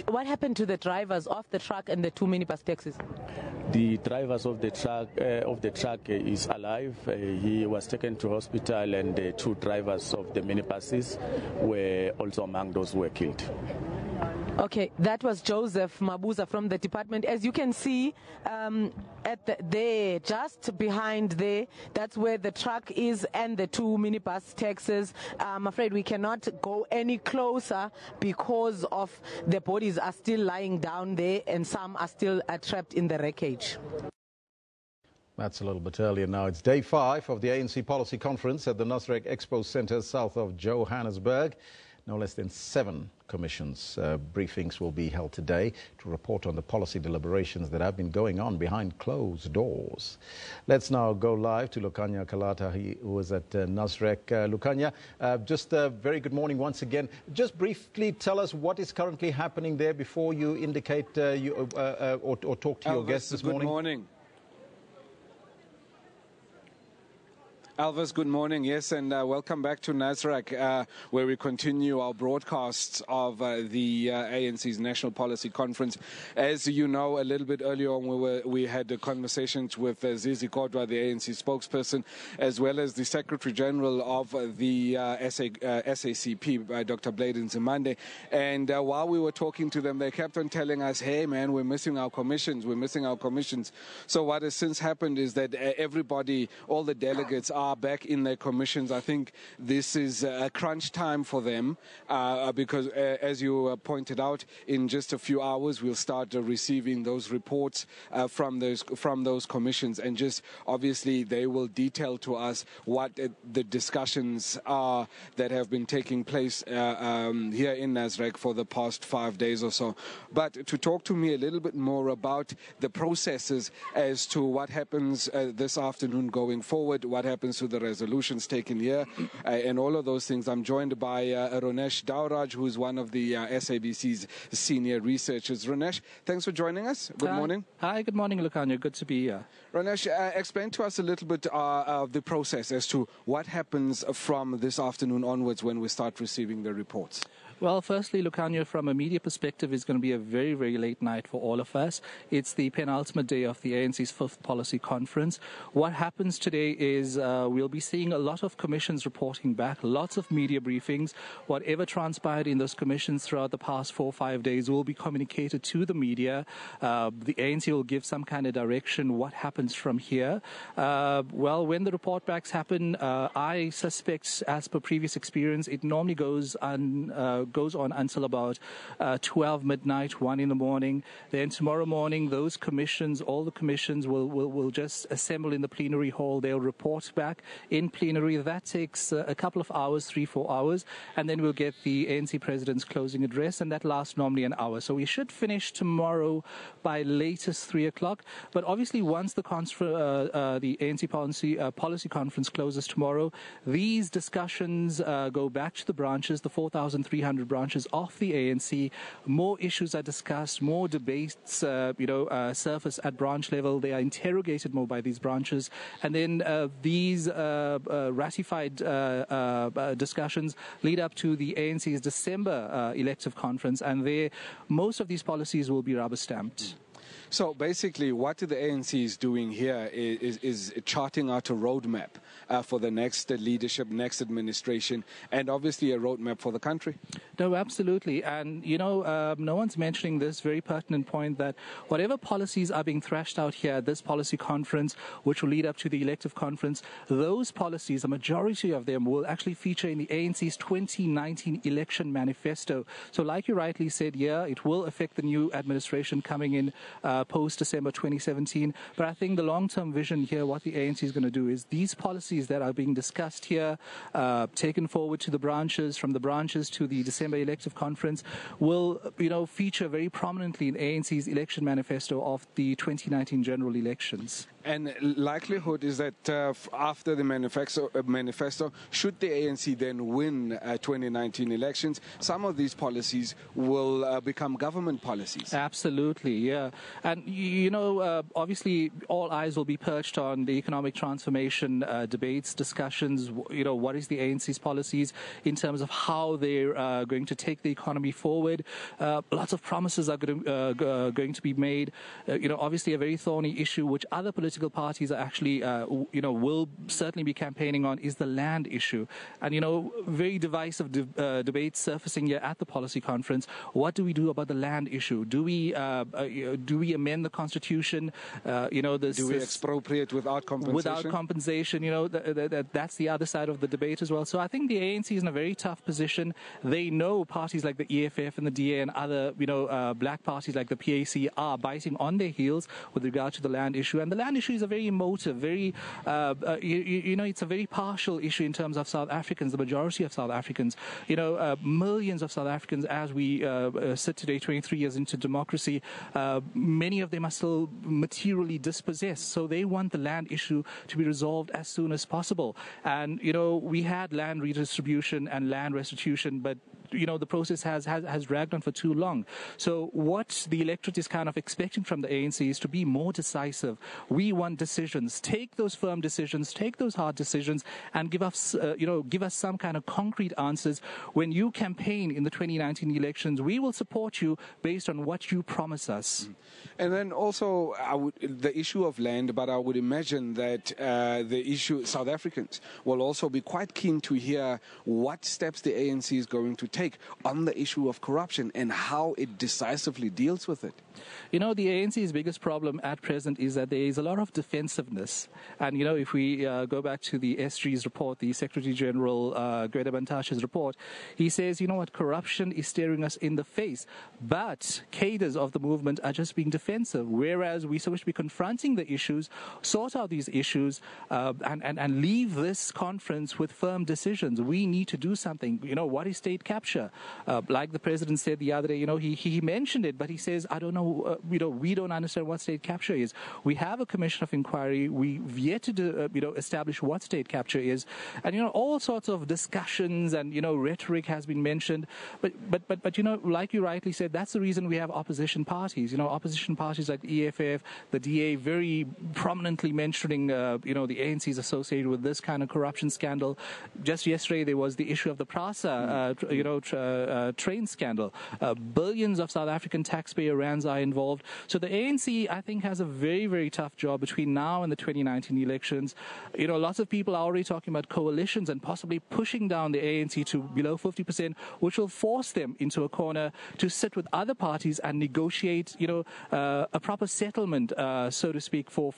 What happened to the drivers of the truck and the 2 minibus taxis? The drivers of the truck is alive. He was taken to hospital, and the 2 drivers of the minibuses were also among those who were killed. Okay, that was Joseph Mabuza from the department. As you can see, there, just behind there, that's where the truck is and the 2 minibus taxis. I'm afraid we cannot go any closer because of the bodies are still lying down there and some are still trapped in the wreckage. That's a little bit earlier now. It's day 5 of the ANC Policy Conference at the Nasrec Expo Centre south of Johannesburg. No less than 7 commissions briefings will be held today to report on the policy deliberations that have been going on behind closed doors. Let's now go live to Lukanya Kalata, who was at Nasrec. Lukanya, just a very good morning once again. Just briefly tell us what is currently happening there before you indicate or talk to your guests this morning. Good morning. Alvis, good morning. Yes, and welcome back to Nasrec, where we continue our broadcasts of the ANC's National Policy Conference. As you know, a little bit earlier on, we had conversations with Zizi Kodwa, the ANC spokesperson, as well as the Secretary General of the SACP, Dr. Blade Nzimande. And while we were talking to them, they kept on telling us, hey, man, we're missing our commissions. We're missing our commissions. So what has since happened is that everybody, all the delegates are are back in their commissions. I think this is a crunch time for them because, as you pointed out, in just a few hours we'll start receiving those reports from those commissions, and just obviously they will detail to us what the discussions are that have been taking place here in Nasrec for the past 5 days or so. But to talk to me a little bit more about the processes as to what happens this afternoon going forward, what happens to the resolutions taken here, and all of those things, I'm joined by Ronesh Dauraj, who is one of the SABC's senior researchers. Ronesh, thanks for joining us. Good morning. Hi, good morning, Lucanio. Good to be here. Ronesh, explain to us a little bit of the process as to what happens from this afternoon onwards when we start receiving the reports. Well, firstly, Lucanio, from a media perspective, it's going to be a very, very late night for all of us. It's the penultimate day of the ANC's 5th policy conference. What happens today is we'll be seeing a lot of commissions reporting back, lots of media briefings. Whatever transpired in those commissions throughout the past 4 or 5 days will be communicated to the media. The ANC will give some kind of direction what happens from here. Well, when the report backs happen, I suspect, as per previous experience, it normally goes on until about 12 midnight, 1 in the morning. Then tomorrow morning, those commissions, all the commissions will just assemble in the plenary hall. They'll report back in plenary. That takes a couple of hours, 3-4 hours, and then we'll get the ANC president's closing address, and that lasts normally an hour. So we should finish tomorrow by latest 3 o'clock. But obviously, once the ANC policy conference closes tomorrow, these discussions go back to the branches, the 4,300 branches of the ANC. More issues are discussed, more debates, surface at branch level. They are interrogated more by these branches, and then these ratified discussions lead up to the ANC's December elective conference, and there, most of these policies will be rubber stamped. So basically, what the ANC is doing here is charting out a roadmap for the next leadership, next administration, and obviously a roadmap for the country. No, absolutely. And, no one's mentioning this very pertinent point that whatever policies are being thrashed out here at this policy conference, which will lead up to the elective conference, those policies, a majority of them, will actually feature in the ANC's 2019 election manifesto. So like you rightly said, it will affect the new administration coming in post-December 2017. But I think the long-term vision here, what the ANC is going to do is these policies that are being discussed here, taken forward to the branches, from the branches to the December elective conference, will, feature very prominently in ANC's election manifesto of the 2019 general elections. And likelihood is that after the manifesto, should the ANC then win 2019 elections, some of these policies will become government policies. Absolutely, yeah. And, obviously all eyes will be perched on the economic transformation debates, discussions, what is the ANC's policies in terms of how they're going to take the economy forward. Lots of promises are going to be made. Obviously a very thorny issue which other political parties are actually, will certainly be campaigning on is the land issue. And, very divisive debates surfacing here at the policy conference. What do we do about the land issue? Do we amend the constitution? Do we expropriate without compensation? Without compensation, that's the other side of the debate as well. So I think the ANC is in a very tough position. They know parties like the EFF and the DA and other, black parties like the PAC are biting on their heels with regard to the land issue. And the land issue is a very emotive, very, it's a very partial issue in terms of South Africans, the majority of South Africans. Millions of South Africans, as we sit today, 23 years into democracy, many of them are still materially dispossessed. So they want the land issue to be resolved as soon as possible. And, we had land redistribution and land restitution, but the process has dragged on for too long. So what the electorate is kind of expecting from the ANC is to be more decisive. We want decisions. Take those firm decisions, take those hard decisions, and give us some kind of concrete answers. When you campaign in the 2019 elections, we will support you based on what you promise us. And then also the issue of land, but I would imagine that the issue, South Africans will also be quite keen to hear what steps the ANC is going to take on the issue of corruption and how it decisively deals with it? You know, the ANC's biggest problem at present is that there is a lot of defensiveness. And, you know, if we go back to the SG's report, the Secretary General Greta Bantashe's report, he says, you know what, corruption is staring us in the face. But cadres of the movement are just being defensive, whereas we're supposed to be confronting the issues, sort out these issues, and leave this conference with firm decisions. We need to do something. You know, what is state capture? Like the president said the other day, you know, he mentioned it, but he says, I don't know, you know, we don't understand what state capture is. We have a commission of inquiry. We've yet to, you know, establish what state capture is. And, you know, all sorts of discussions and, you know, rhetoric has been mentioned. But you know, like you rightly said, that's the reason we have opposition parties. You know, opposition parties like EFF, the DA, very prominently mentioning, you know, the ANC is associated with this kind of corruption scandal. Just yesterday, there was the issue of the Prasa, you know, train scandal. Billions of South African taxpayer rands are involved. So the ANC, I think, has a very, very tough job between now and the 2019 elections. You know, lots of people are already talking about coalitions and possibly pushing down the ANC to below 50%, which will force them into a corner to sit with other parties and negotiate, you know, a proper settlement, so to speak, for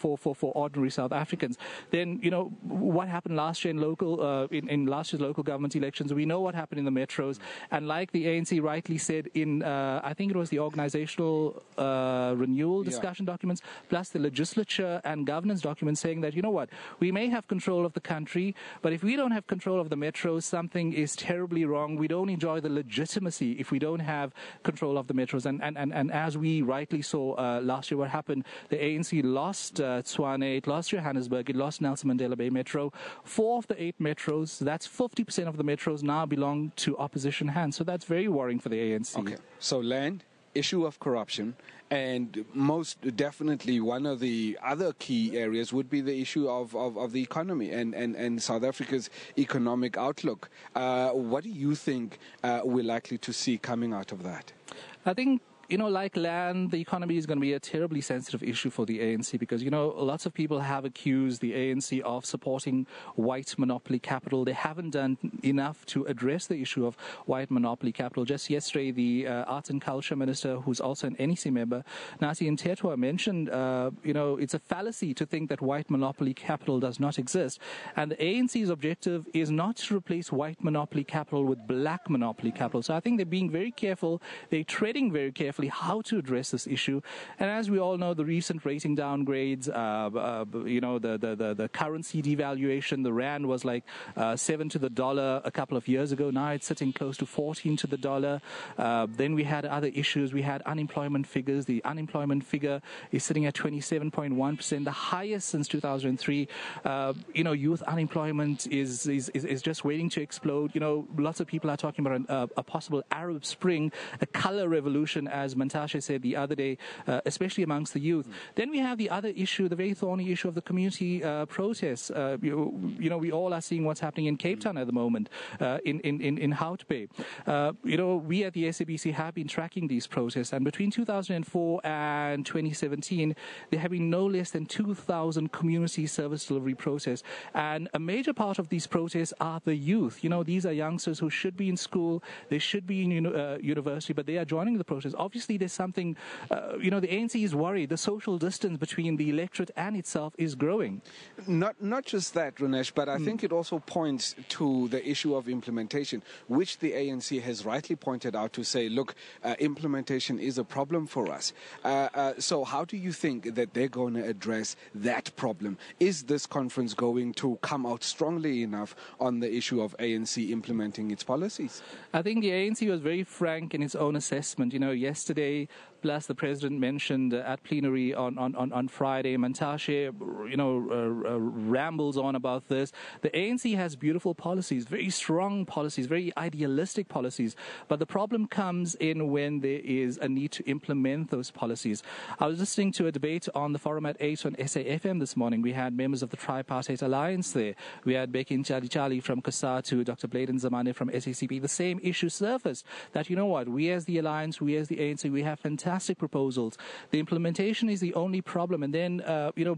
ordinary South Africans. Then, you know, what happened last year in last year's local government elections, we know what happened in the metros. And like the ANC rightly said in, I think it was the organizational renewal discussion documents, plus the legislature and governance documents saying that, you know what, we may have control of the country, but if we don't have control of the metros, something is terribly wrong. We don't enjoy the legitimacy if we don't have control of the metros. And as we rightly saw last year, what happened, the ANC lost Tshwane, it lost Johannesburg, it lost Nelson Mandela Bay Metro. 4 of the 8 metros, that's 50% of the metros, now belong to opposition hands. So that's very worrying for the ANC. Okay, so land, issue of corruption, and most definitely one of the other key areas would be the issue of the economy and South Africa's economic outlook. What do you think we're likely to see coming out of that? I think, you know, like land, the economy is going to be a terribly sensitive issue for the ANC because, you know, lots of people have accused the ANC of supporting white monopoly capital. They haven't done enough to address the issue of white monopoly capital. Just yesterday, the Arts and Culture Minister, who's also an NEC member, Nasi Ntetwa, mentioned, you know, it's a fallacy to think that white monopoly capital does not exist. And the ANC's objective is not to replace white monopoly capital with black monopoly capital. So I think they're being very careful. They're treading very carefully how to address this issue. And as we all know, the recent rating downgrades, you know, the currency devaluation, the rand was like 7 to the dollar a couple of years ago. Now it's sitting close to 14 to the dollar. Then we had other issues. We had unemployment figures. The unemployment figure is sitting at 27.1%, the highest since 2003. You know, youth unemployment is just waiting to explode. You know, lots of people are talking about a possible Arab Spring, a color revolution, as Mantashe said the other day, especially amongst the youth. Then we have the other issue, the very thorny issue of the community protests. You know, we all are seeing what's happening in Cape Town at the moment, in Hout Bay. You know, we at the SABC have been tracking these protests, and between 2004 and 2017, there have been no less than 2,000 community service delivery protests. And a major part of these protests are the youth. You know, these are youngsters who should be in school, they should be in university, but they are joining the protests. Obviously, there's something, you know, the ANC is worried. The social distance between the electorate and itself is growing. Not just that, Ranesh, but I think it also points to the issue of implementation, which the ANC has rightly pointed out to say, look, implementation is a problem for us. So how do you think that they're going to address that problem? Is this conference going to come out strongly enough on the issue of ANC implementing its policies? I think the ANC was very frank in its own assessment. You know, yesterday, plus the president mentioned at plenary on Friday, Mantashe, you know, rambles on about this. The ANC has beautiful policies, very strong policies, very idealistic policies, but the problem comes in when there is a need to implement those policies. I was listening to a debate on the forum at 8 on SAFM this morning. We had members of the Tripartite Alliance there. We had Becky Nchali from COSATU, Dr. Nzimande from SACP. The same issue surfaced, that, you know what, we as the Alliance, we as the ANC, we have fantastic fantastic proposals. The implementation is the only problem. And then,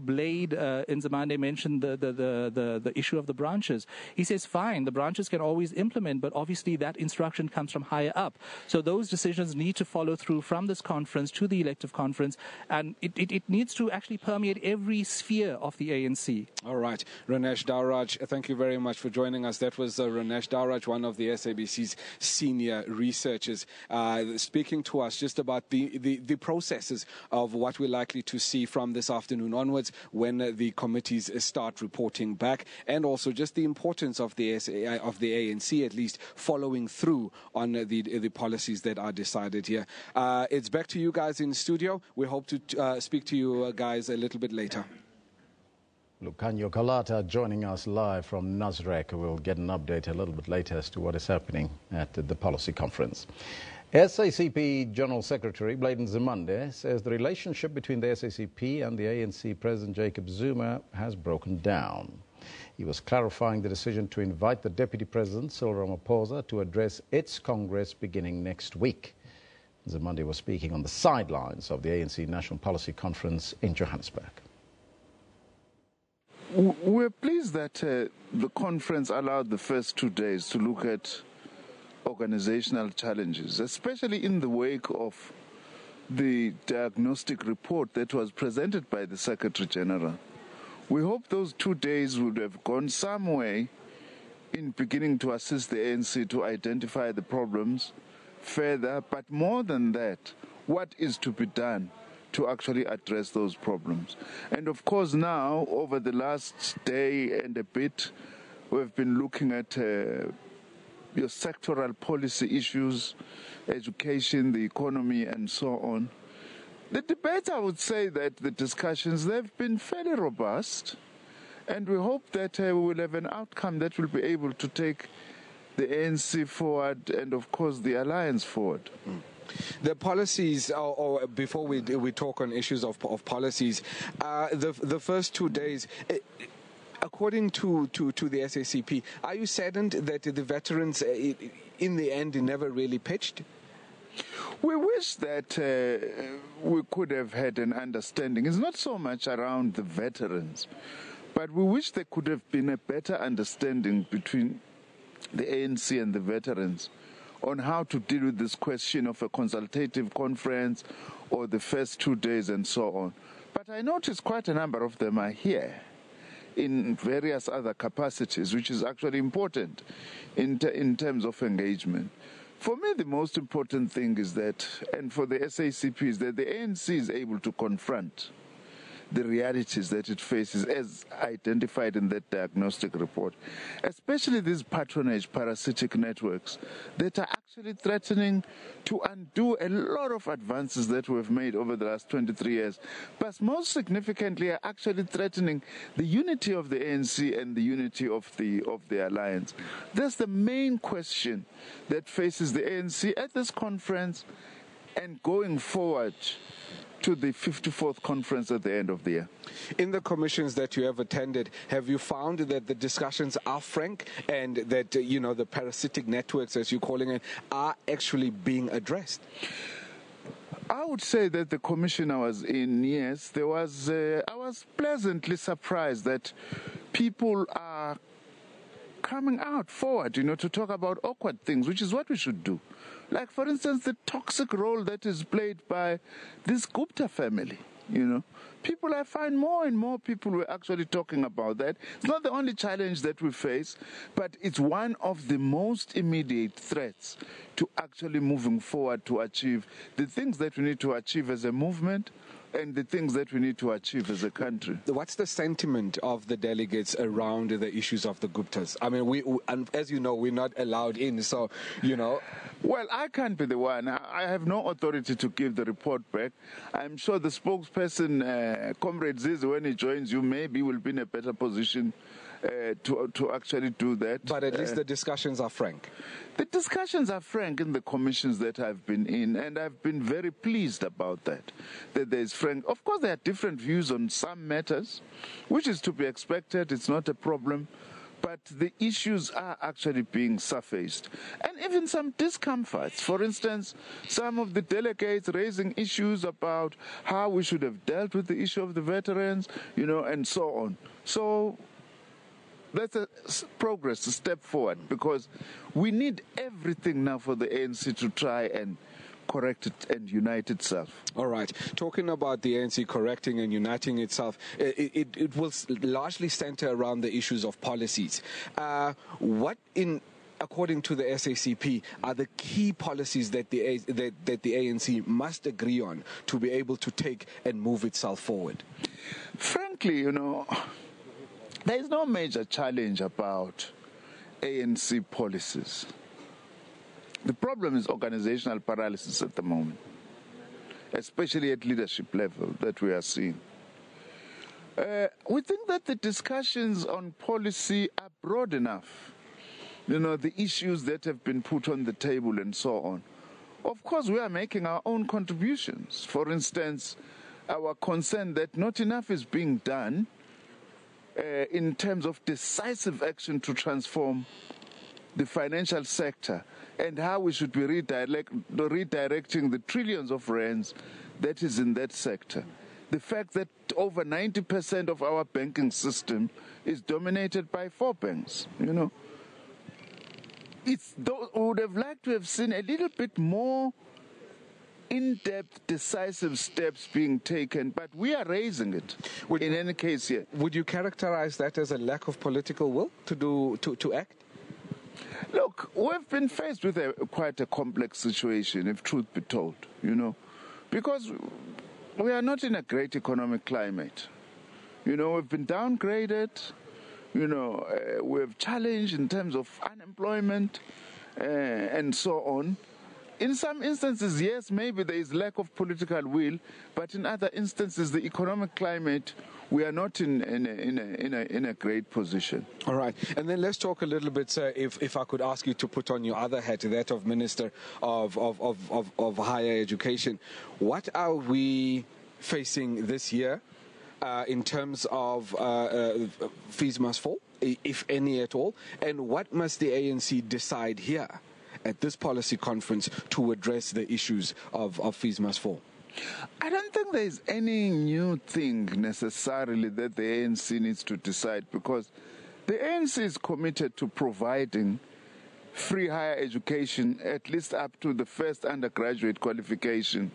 Blade Nzimande mentioned the issue of the branches. He says, fine, the branches can always implement, but obviously that instruction comes from higher up. So those decisions need to follow through from this conference to the elective conference, and it needs to actually permeate every sphere of the ANC. All right. Ranesh Dowraj, thank you very much for joining us. That was Ranesh Dowraj, one of the SABC's senior researchers, speaking to us just about the processes of what we're likely to see from this afternoon onwards when the committees start reporting back, and also just the importance of the ANC at least following through on the policies that are decided here. It's back to you guys in studio. We hope to speak to you guys a little bit later. Lucanio Kalata joining us live from Nasrec. We'll get an update a little bit later as to what is happening at the policy conference. SACP General Secretary Blade Nzimande says the relationship between the SACP and the ANC President Jacob Zuma has broken down. He was clarifying the decision to invite the Deputy President, Cyril Ramaphosa, to address its Congress beginning next week. Nzimande was speaking on the sidelines of the ANC National Policy Conference in Johannesburg. We're pleased that the conference allowed the first 2 days to look at organizational challenges, especially in the wake of the diagnostic report that was presented by the Secretary General. We hope those 2 days would have gone some way in beginning to assist the ANC to identify the problems further, but more than that, what is to be done to actually address those problems. And of course now, over the last day and a bit, we've been looking at your sectoral policy issues, education, the economy, and so on. The debate, I would say that the discussions, they've been fairly robust, and we hope that we will have an outcome that will be able to take the ANC forward and, of course, the alliance forward. The policies, or before we talk on issues of policies, the first 2 days, according to the SACP, are you saddened that the veterans, in the end, never really pitched? We wish that we could have had an understanding. It's not so much around the veterans, but we wish there could have been a better understanding between the ANC and the veterans on how to deal with this question of a consultative conference or the first 2 days and so on. But I notice quite a number of them are here in various other capacities, which is actually important in terms of engagement. For me, the most important thing is that, and for the SACP, is that the ANC is able to confront the realities that it faces as identified in that diagnostic report, especially these patronage parasitic networks that are actually threatening to undo a lot of advances that we've made over the last 23 years, but most significantly are actually threatening the unity of the ANC and the unity of the alliance. That's the main question that faces the ANC at this conference and going forward to the 54th conference at the end of the year. In the commissions that you have attended, have you found that the discussions are frank and that, the parasitic networks, as you're calling it, are actually being addressed? I would say that the commission I was in, yes, I was pleasantly surprised that people are coming out forward, to talk about awkward things, which is what we should do. Like, for instance, the toxic role that is played by this Gupta family, People, I find more and more people were actually talking about that. It's not the only challenge that we face, but it's one of the most immediate threats to actually moving forward to achieve the things that we need to achieve as a movement and the things that we need to achieve as a country. What's the sentiment of the delegates around the issues of the Guptas? I mean, as you know, we're not allowed in, so, Well, I can't be the one. I have no authority to give the report back. I'm sure the spokesperson, Comrade Zizi, when he joins you, maybe will be in a better position to actually do that. But at least the discussions are frank. The discussions are frank in the commissions that I've been in, and I've been very pleased about that there's frank. Of course, there are different views on some matters, which is to be expected. It's not a problem. but the issues are actually being surfaced. And even some discomforts. For instance, some of the delegates raising issues about how we should have dealt with the issue of the veterans, and so on. So that's a progress, a step forward, because we need everything now for the ANC to try and correct it and unite itself. All right. Talking about the ANC correcting and uniting itself, it will largely center around the issues of policies. According to the SACP, are the key policies that the ANC must agree on to be able to take and move itself forward? Frankly, there is no major challenge about ANC policies. The problem is organizational paralysis at the moment, especially at leadership level that we are seeing. We think that the discussions on policy are broad enough. The issues that have been put on the table and so on. Of course, we are making our own contributions. For instance, our concern that not enough is being done in terms of decisive action to transform the financial sector and how we should be redirecting the trillions of rands that is in that sector. The fact that over 90% of our banking system is dominated by 4 banks, we would have liked to have seen a little bit more in-depth, decisive steps being taken, but we are raising it in any case here. Would you characterize that as a lack of political will to act? Look, we've been faced with quite a complex situation, if truth be told, because we are not in a great economic climate. We've been downgraded, we've challenged in terms of unemployment and so on. In some instances, yes, maybe there is lack of political will, but in other instances, the economic climate, we are not in a great position. All right. And then let's talk a little bit, sir, if I could ask you to put on your other hat, that of Minister of Higher Education. What are we facing this year in terms of fees must fall, if any at all? And what must the ANC decide here at this policy conference to address the issues of fees must fall? I don't think there is any new thing necessarily that the ANC needs to decide, because the ANC is committed to providing free higher education, at least up to the first undergraduate qualification,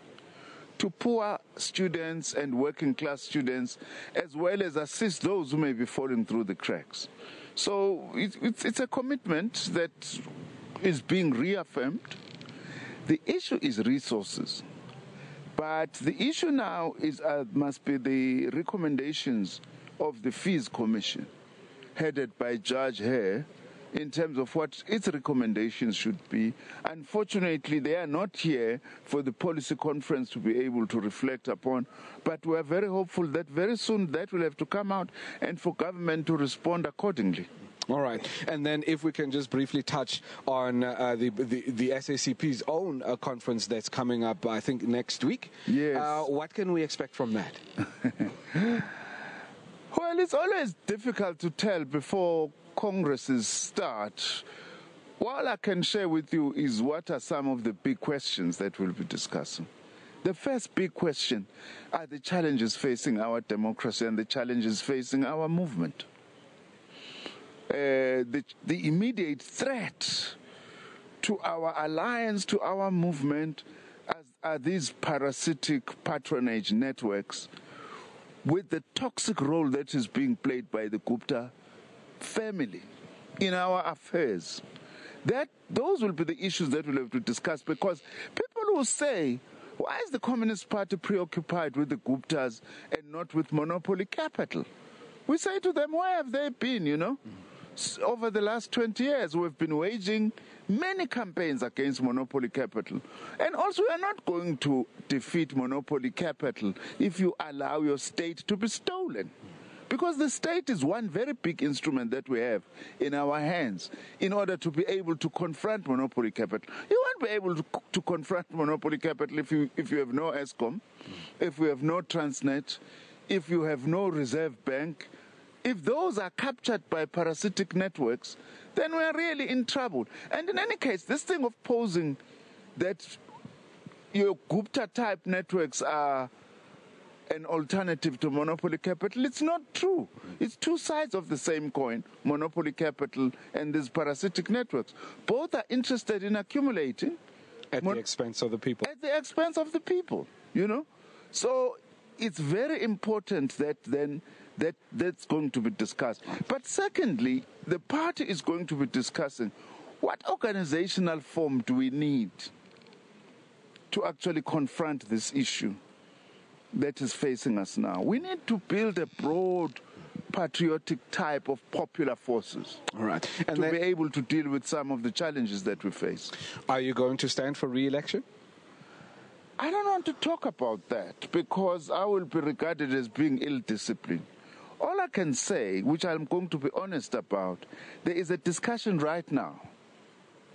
to poor students and working class students, as well as assist those who may be falling through the cracks. So it's a commitment that is being reaffirmed. The issue is resources. But the issue now is must be the recommendations of the Fees Commission, headed by Judge Hare, in terms of what its recommendations should be. Unfortunately, they are not here for the policy conference to be able to reflect upon, but we are very hopeful that very soon that will have to come out and for government to respond accordingly. All right. And then if we can just briefly touch on the SACP's own conference that's coming up, I think, next week. Yes. What can we expect from that? Well, it's always difficult to tell before congresses start. What I can share with you is what are some of the big questions that we'll be discussing. The first big question are the challenges facing our democracy and the challenges facing our movement. The immediate threat to our alliance, to our movement, are these parasitic patronage networks with the toxic role that is being played by the Gupta family in our affairs. Those will be the issues that we'll have to discuss, because people will say, why is the Communist Party preoccupied with the Guptas and not with monopoly capital? We say to them, where have they been, Over the last 20 years, we've been waging many campaigns against monopoly capital. And also, we are not going to defeat monopoly capital if you allow your state to be stolen. Because the state is one very big instrument that we have in our hands in order to be able to confront monopoly capital. You won't be able to confront monopoly capital if you have no ESCOM, if you have no Transnet, if you have no reserve bank, If those are captured by parasitic networks, then we're really in trouble. And in any case, this thing of posing that your Gupta-type networks are an alternative to monopoly capital, it's not true. It's two sides of the same coin, monopoly capital and these parasitic networks. Both are interested in accumulating. At the expense of the people. At the expense of the people, you know. So it's very important that then that's going to be discussed. But secondly, the party is going to be discussing what organizational form do we need to actually confront this issue that is facing us now. We need to build a broad patriotic type of popular forces. All right. And to be able to deal with some of the challenges that we face. Are you going to stand for re-election? I don't want to talk about that because I will be regarded as being ill-disciplined. All I can say, which I'm going to be honest about, there is a discussion right now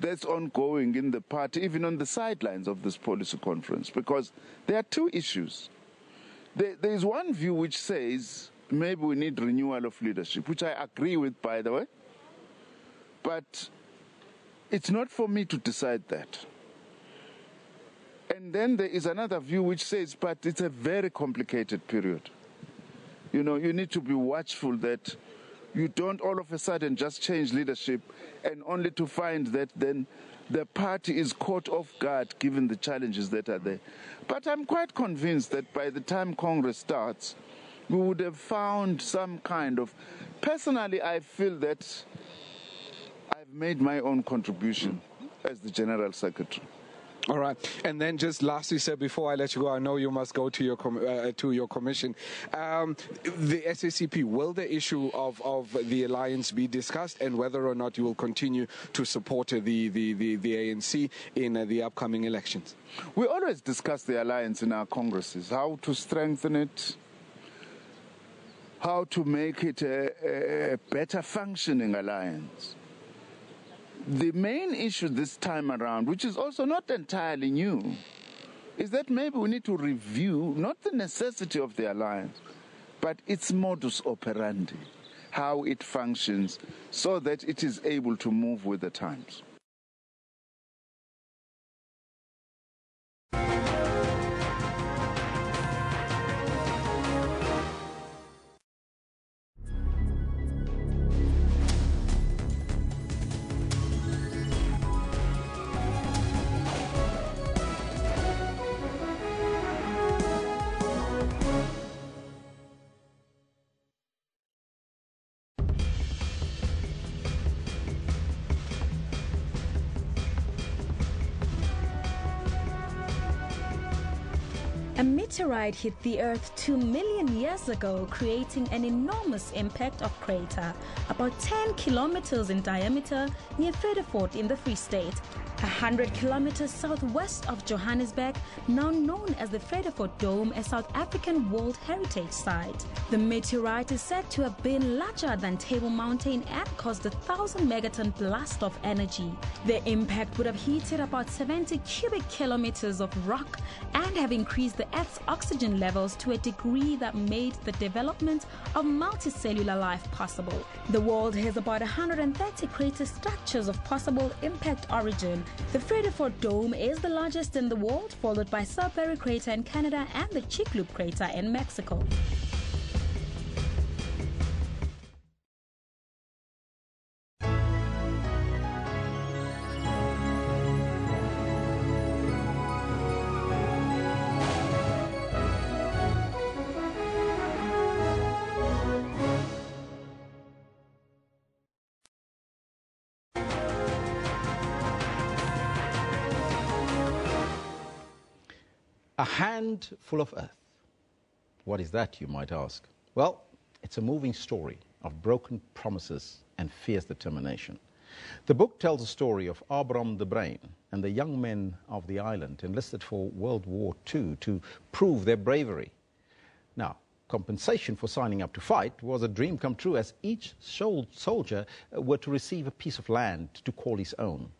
that's ongoing in the party, even on the sidelines of this policy conference, because there are two issues. There is one view which says maybe we need renewal of leadership, which I agree with, by the way, but it's not for me to decide that. And then there is another view which says, but it's a very complicated period. You know, you need to be watchful that you don't all of a sudden just change leadership and only to find that then the party is caught off guard given the challenges that are there. But I'm quite convinced that by the time Congress starts, we would have found some kind of... Personally, I feel that I've made my own contribution as the General Secretary. All right. And then just lastly, sir, before I let you go, I know you must go to your commission. The SACP, will the issue of the alliance be discussed and whether or not you will continue to support the ANC in the upcoming elections? We always discuss the alliance in our congresses, how to strengthen it, how to make it a better functioning alliance. The main issue this time around, which is also not entirely new, is that maybe we need to review not the necessity of the alliance, but its modus operandi, how it functions, so that it is able to move with the times. A meteorite hit the Earth 2 million years ago, creating an enormous impact of crater, about 10 kilometers in diameter, near Vredefort in the Free State, 100 kilometers southwest of Johannesburg, now known as the Vredefort Dome, a South African World Heritage Site. The meteorite is said to have been larger than Table Mountain and caused a 1,000 megaton blast of energy. The impact would have heated about 70 cubic kilometers of rock and have increased the Earth's oxygen levels to a degree that made the development of multicellular life possible. The world has about 130 crater structures of possible impact origin. The Vredefort Dome is the largest in the world, followed by Sudbury Crater in Canada and the Chicxulub Crater in Mexico. A hand full of earth. What is that, you might ask? Well, it's a moving story of broken promises and fierce determination. The book tells the story of Abraham the Brain and the young men of the island enlisted for World War II to prove their bravery. Now, compensation for signing up to fight was a dream come true, as each soldier were to receive a piece of land to call his own.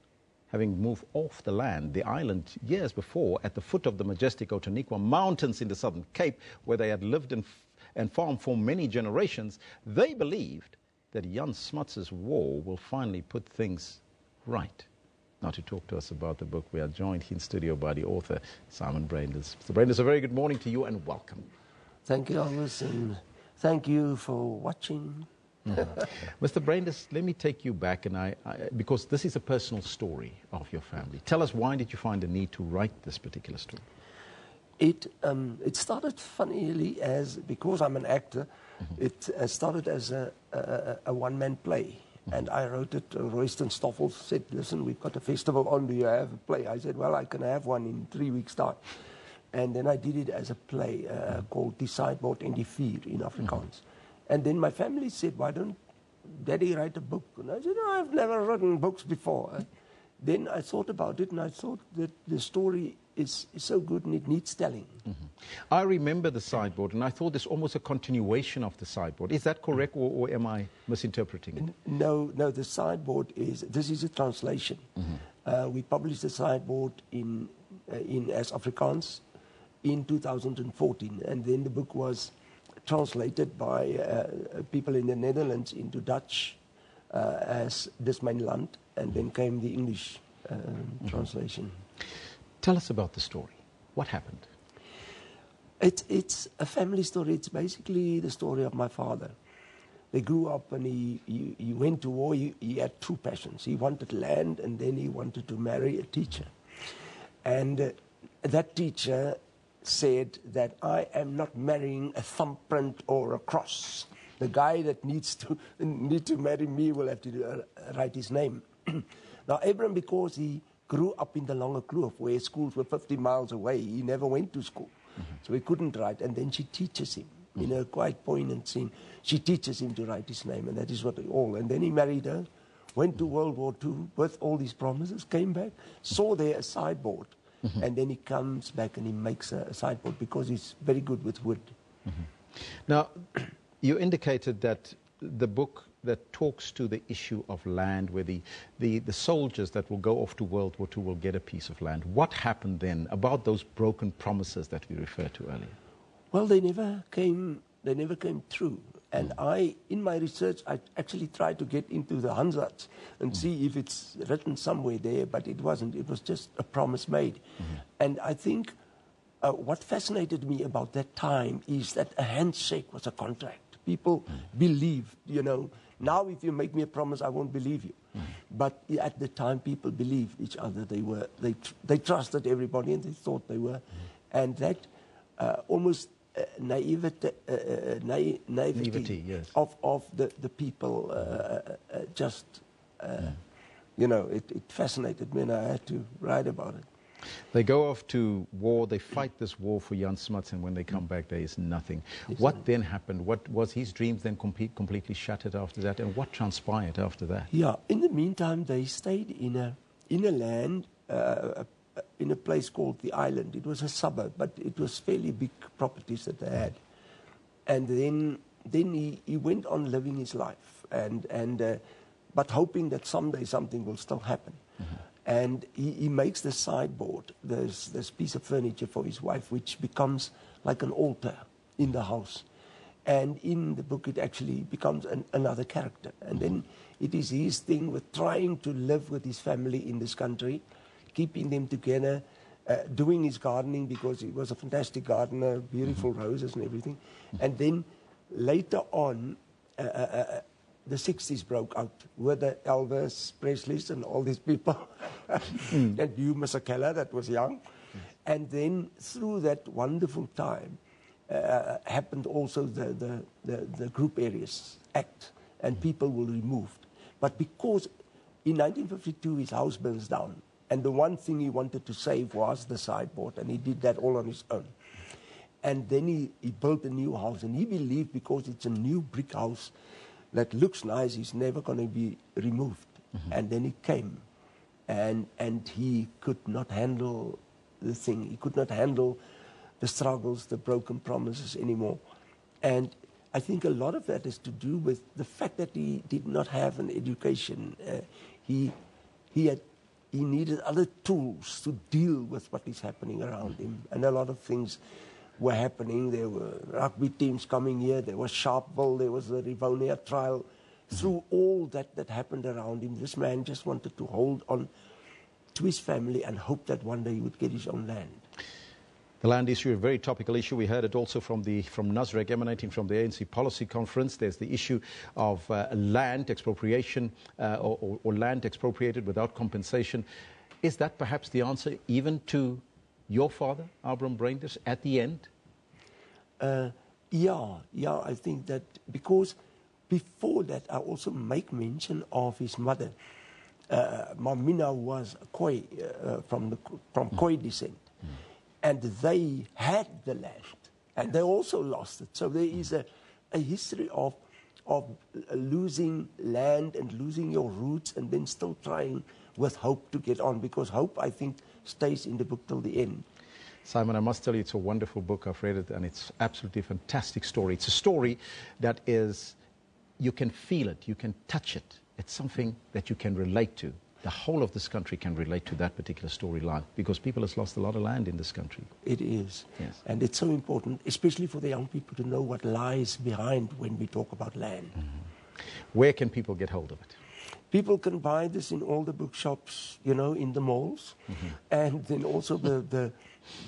Having moved off the land, the island, years before, at the foot of the majestic Outeniqua Mountains in the Southern Cape, where they had lived and farmed for many generations, they believed that Jan Smuts's war will finally put things right. Now, to talk to us about the book, we are joined in studio by the author, Simon Brainders. Mr. Brainders, a very good morning to you and welcome. Thank you, Elvis, and thank you for watching. Mr. Brainders, let me take you back, and because this is a personal story of your family. Tell us, why did you find the need to write this particular story? It started funnily because I'm an actor, it started as a one-man play. And I wrote it. Royston Stoffel said, listen, we've got a festival on, do you have a play? I said, well, I can have one in 3 weeks' time. And then I did it as a play called Die Sideboard en die Vuur in Afrikaans. And then my family said, why don't Daddy write a book? And I said, no, I've never written books before. Then I thought about it, and I thought that the story is so good and it needs telling. I remember the sideboard, and I thought it's almost a continuation of the sideboard. Is that correct, or am I misinterpreting it? No, the sideboard this is a translation. We published the sideboard in as Afrikaans in 2014, and then the book was translated by people in the Netherlands into Dutch as Dis Mijn Land, and then came the English translation. Tell us about the story. What happened? It's a family story. It's basically the story of my father. They grew up, and he went to war. He had two passions. He wanted land, and then he wanted to marry a teacher. And that teacher said that I am not marrying a thumbprint or a cross. The guy that need to marry me will have to write his name. Now, Abraham, because he grew up in the Lange Kloof, where schools were 50 miles away, he never went to school. So he couldn't write. And then she teaches him, in a quite poignant scene, she teaches him to write his name, and that is what they all. And then he married her, went to World War II with all these promises, came back, saw there a sideboard. And then he comes back and he makes a sideboard because he's very good with wood. Now, you indicated that the book that talks to the issue of land, where the soldiers that will go off to World War II will get a piece of land. What happened then about those broken promises that we referred to earlier? Well, they never came true. And in my research, I actually tried to get into the Hansards and see if it's written somewhere there, but it wasn't. It was just a promise made. And I think what fascinated me about that time is that a handshake was a contract. People believed, now if you make me a promise, I won't believe you. But at the time, people believed each other. They trusted everybody, and they thought they were. And that almost naivety yes. of the people it fascinated me, and I had to write about it. They go off to war, they fight this war for Jan Smuts, and when they come back, there is nothing. Exactly. What then happened? What was his dreams then completely shattered after that, and what transpired after that? Yeah, in the meantime, they stayed in a land, in a place called the Island. It was a suburb, but it was fairly big properties that they had. And then he went on living his life, but hoping that someday something will still happen. And he makes the sideboard, this piece of furniture for his wife, which becomes like an altar in the house. And in the book, it actually becomes another character. And then it is his thing with trying to live with his family in this country, keeping them together, doing his gardening, because he was a fantastic gardener, beautiful roses and everything. And then later on, the 60s broke out with the Elvis Presleys and all these people, and you, Mr. Keller, that was young. And then through that wonderful time happened also the Group Areas Act, and people were removed. But because in 1952 his house burns down, and the one thing he wanted to save was the sideboard, and he did that all on his own. And then he built a new house, and he believed because it's a new brick house that looks nice, he's never going to be removed. And then he came, and he could not handle the thing. He could not handle the struggles, the broken promises anymore. And I think a lot of that is to do with the fact that he did not have an education. He needed other tools to deal with what is happening around him. And a lot of things were happening. There were rugby teams coming here. There was Sharpeville. There was the Rivonia trial. Through all that happened around him, this man just wanted to hold on to his family and hope that one day he would get his own land. The land issue, a very topical issue. We heard it also from Nasrec, emanating from the ANC policy conference. There's the issue of land expropriation or land expropriated without compensation. Is that perhaps the answer even to your father, Abraham Breinders, at the end? Yeah, I think that because before that I also make mention of his mother. Mamina was Khoi, from Khoi descent. And they had the land, and they also lost it. So there is a history of losing land and losing your roots, and then still trying with hope to get on, because hope, I think, stays in the book till the end. Simon, I must tell you, it's a wonderful book. I've read it, and it's absolutely a fantastic story. It's a story that is, you can feel it, you can touch it. It's something that you can relate to. The whole of this country can relate to that particular storyline, because people have lost a lot of land in this country. It is. Yes. And it's so important, especially for the young people, to know what lies behind when we talk about land. Where can people get hold of it? People can buy this in all the bookshops, you know, in the malls, and then also the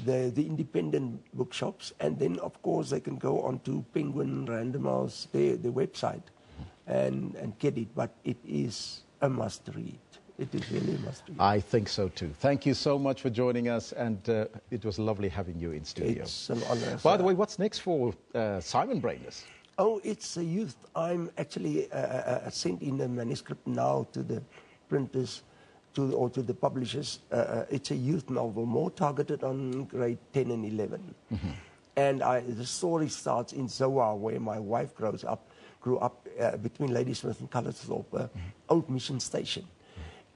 independent bookshops, and then of course they can go on to Penguin, Random House, their website, and get it. But it is a must read. It is really a must read. I think so too. Thank you so much for joining us, and it was lovely having you in studio. It's an honor. By the way, what's next for Simon Breinders? Oh, it's a youth. I'm actually sent in a manuscript now to the printers, or to the publishers. It's a youth novel, more targeted on grade 10 and 11. And the story starts in Zoa, where my wife grew up between Ladysmith and Calitzdorp, old mission station.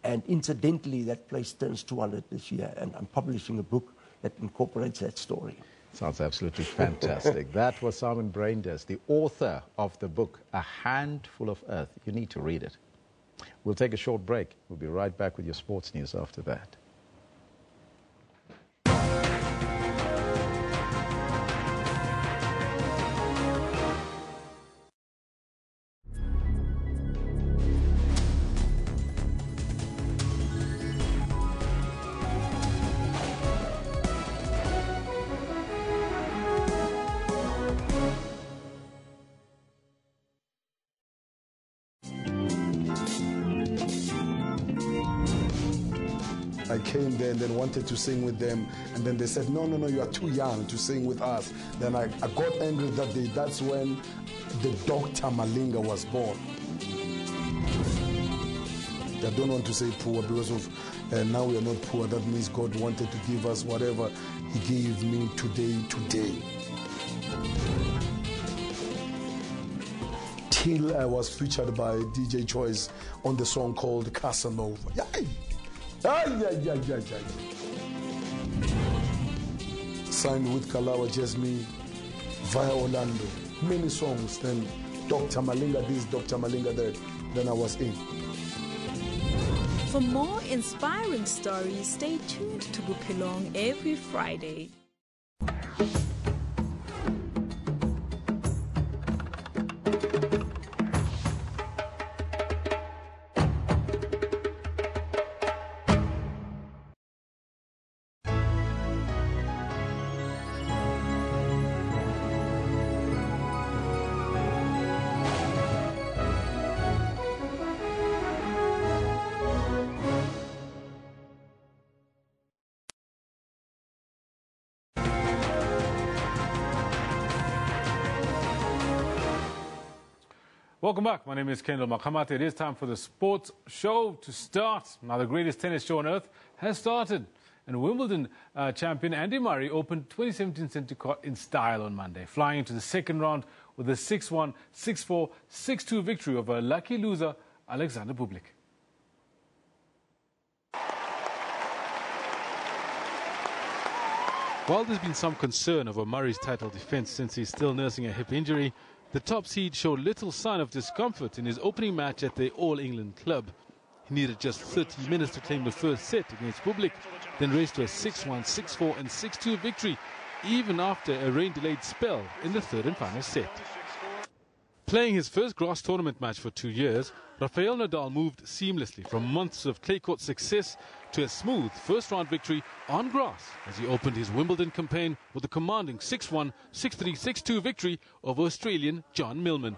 And incidentally, that place turns 200 this year, and I'm publishing a book that incorporates that story. Sounds absolutely fantastic. That was Simon Breinders, the author of the book, A Handful of Earth. You need to read it. We'll take a short break. We'll be right back with your sports news after that. I came there and then wanted to sing with them, and then they said, no, you are too young to sing with us. Then I got angry that day. That's when the Dr. Malinga was born. I don't want to say poor because of now we are not poor. That means God wanted to give us whatever He gave me today. Till I was featured by DJ Choice on the song called Casanova. Yay! Signed with Kalawa Jasmine via Orlando. Many songs. Then Dr. Malinga this, Dr. Malinga that. Then I was in. For more inspiring stories, stay tuned to Buphelong every Friday. Welcome back. My name is Kendall Makamate. It is time for the sports show to start. Now, the greatest tennis show on earth has started. And Wimbledon champion Andy Murray opened 2017 Centre Court in style on Monday, flying into the second round with a 6-1, 6-4, 6-2 victory over lucky loser Alexander Bublik. While there's been some concern over Murray's title defence since he's still nursing a hip injury, the top seed showed little sign of discomfort in his opening match at the All-England club. He needed just 30 minutes to claim the first set against Bublik, then raced to a 6-1, 6-4 and 6-2 victory even after a rain-delayed spell in the third and final set. Playing his first grass tournament match for 2 years, Rafael Nadal moved seamlessly from months of clay court success to a smooth first-round victory on grass as he opened his Wimbledon campaign with a commanding 6-1, 6-3, 6-2 victory over Australian John Millman.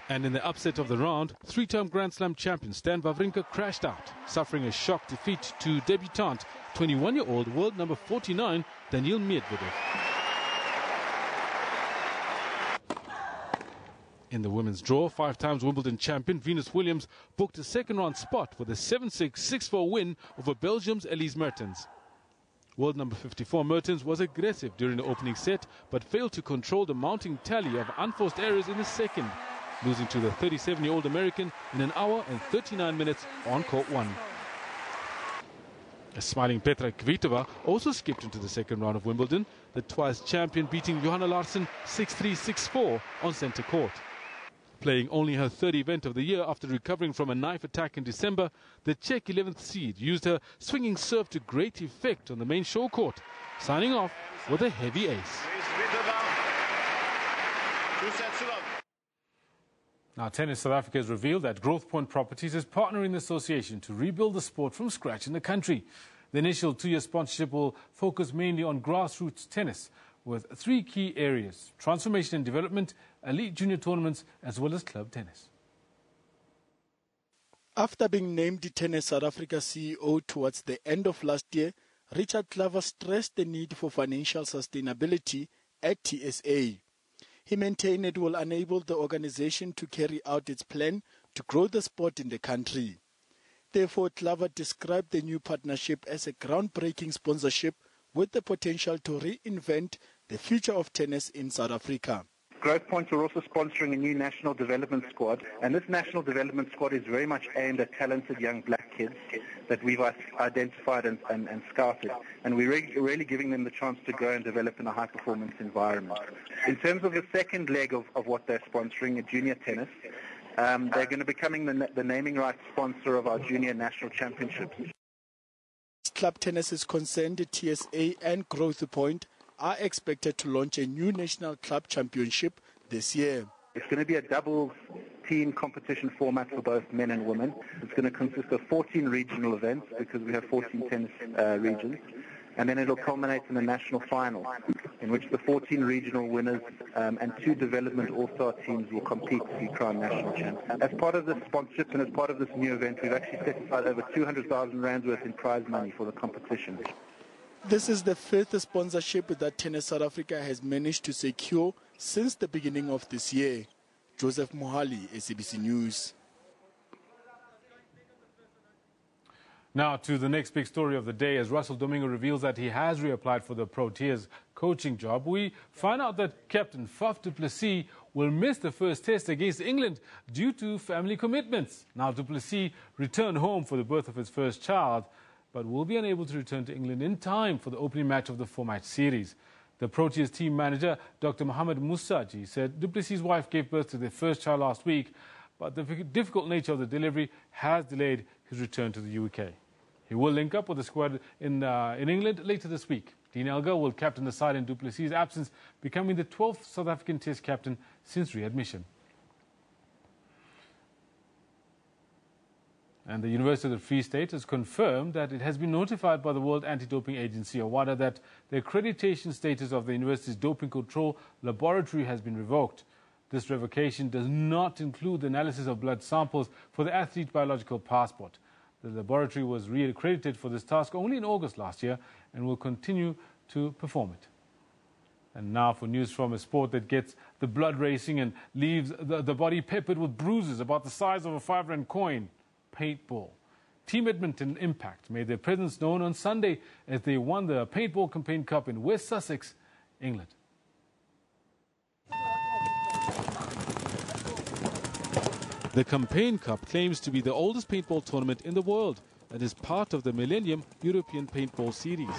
And in the upset of the round, three-time Grand Slam champion Stan Wawrinka crashed out, suffering a shock defeat to debutant 21-year-old world number 49 Daniil Medvedev. In the women's draw, 5 times Wimbledon champion Venus Williams booked a second-round spot with a 7-6, 6-4 win over Belgium's Elise Mertens. World number 54 Mertens was aggressive during the opening set, but failed to control the mounting tally of unforced errors in the second, losing to the 37-year-old American in 1 hour and 39 minutes on court 1. A smiling Petra Kvitova also skipped into the second round of Wimbledon, the twice champion beating Johanna Larsson 6-3, 6-4 on centre court. Playing only her third event of the year after recovering from a knife attack in December, the Czech 11th seed used her swinging serve to great effect on the main show court, signing off with a heavy ace. Now, Tennis South Africa has revealed that Growth Point Properties is partnering the association to rebuild the sport from scratch in the country. The initial 2-year sponsorship will focus mainly on grassroots tennis, with 3 key areas: transformation and development, elite junior tournaments, as well as club tennis. After being named the Tennis South Africa CEO towards the end of last year, Richard Claver stressed the need for financial sustainability at TSA. He maintained it will enable the organization to carry out its plan to grow the sport in the country. Therefore, Claver described the new partnership as a groundbreaking sponsorship with the potential to reinvent the future of tennis in South Africa. Growth Point are also sponsoring a new national development squad, and this national development squad is very much aimed at talented young black kids that we've identified and scouted, and we're really giving them the chance to grow and develop in a high-performance environment. In terms of the second leg of what they're sponsoring, junior tennis, they're going to be becoming the naming rights sponsor of our junior national championships. Club tennis is concerned, TSA and Growth Point are expected to launch a new national club championship this year. It's going to be a double-team competition format for both men and women. It's going to consist of 14 regional events because we have 14 tennis regions. And then it'll culminate in a national final in which the 14 regional winners and 2 development all-star teams will compete to be crowned national champions. As part of this sponsorship and as part of this new event, we've actually set aside over 200,000 rand worth in prize money for the competition. This is the 5th sponsorship that Tennis South Africa has managed to secure since the beginning of this year. Joseph Mohali, SABC News. Now to the next big story of the day, as Russell Domingo reveals that he has reapplied for the Proteas coaching job. We find out that Captain Faf du Plessis will miss the first test against England due to family commitments. Now du Plessis returned home for the birth of his first child, but will be unable to return to England in time for the opening match of the 4-match series. The Proteas team manager, Dr. Mohamed Musaji, said du Plessis' wife gave birth to their first child last week, but the difficult nature of the delivery has delayed his return to the UK. He will link up with the squad in England later this week. Dean Elgar will captain the side in du Plessis' absence, becoming the 12th South African Test captain since readmission. And the University of the Free State has confirmed that it has been notified by the World Anti-Doping Agency, or WADA, that the accreditation status of the university's doping control laboratory has been revoked. This revocation does not include the analysis of blood samples for the athlete's biological passport. The laboratory was re-accredited for this task only in August last year and will continue to perform it. And now for news from a sport that gets the blood racing and leaves the body peppered with bruises about the size of a 5-rand coin. Paintball. Team Edmonton Impact made their presence known on Sunday as they won the Paintball Campaign Cup in West Sussex, England. The Campaign Cup claims to be the oldest paintball tournament in the world and is part of the Millennium European Paintball Series.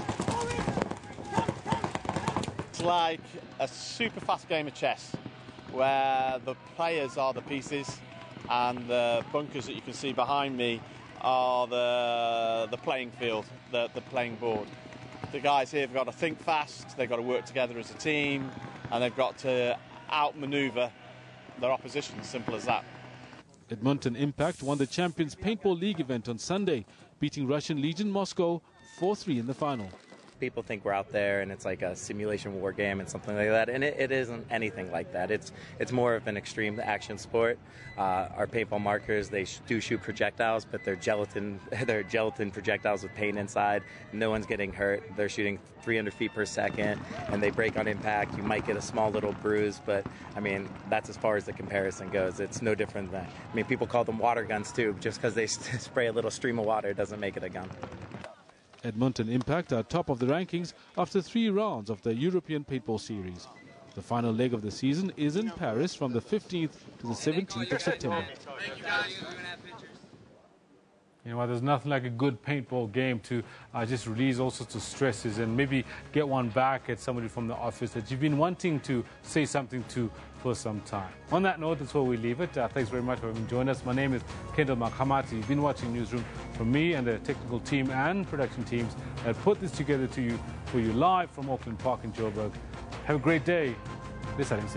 like a super fast game of chess where the players are the pieces and the bunkers that you can see behind me are the playing field, the playing board. The guys here have got to think fast, they've got to work together as a team, and they've got to outmaneuver their opposition, simple as that. Edmonton Impact won the Champions Paintball League event on Sunday, beating Russian Legion Moscow 4-3 in the final. People think we're out there and it's like a simulation war game and something like that, and it isn't anything like that. It's more of an extreme action sport. Our paintball markers, they do shoot projectiles, but they're gelatin projectiles with paint inside. No one's getting hurt. They're shooting 300 feet per second, and they break on impact. You might get a small little bruise, but I mean, that's as far as the comparison goes. It's no different than, I mean, people call them water guns too. Just because they spray a little stream of water doesn't make it a gun. Edmonton Impact are top of the rankings after 3 rounds of the European Paintball Series. The final leg of the season is in Paris from the 15th to the 17th of September. You know what, there's nothing like a good paintball game to just release all sorts of stresses and maybe get one back at somebody from the office that you've been wanting to say something to for some time. On that note, that's where we leave it. Thanks very much for having joined us. My name is Kendall Makhamati. You've been watching Newsroom from me and the technical team and production teams that put this together for you live from Auckland Park in Joburg. Have a great day. This is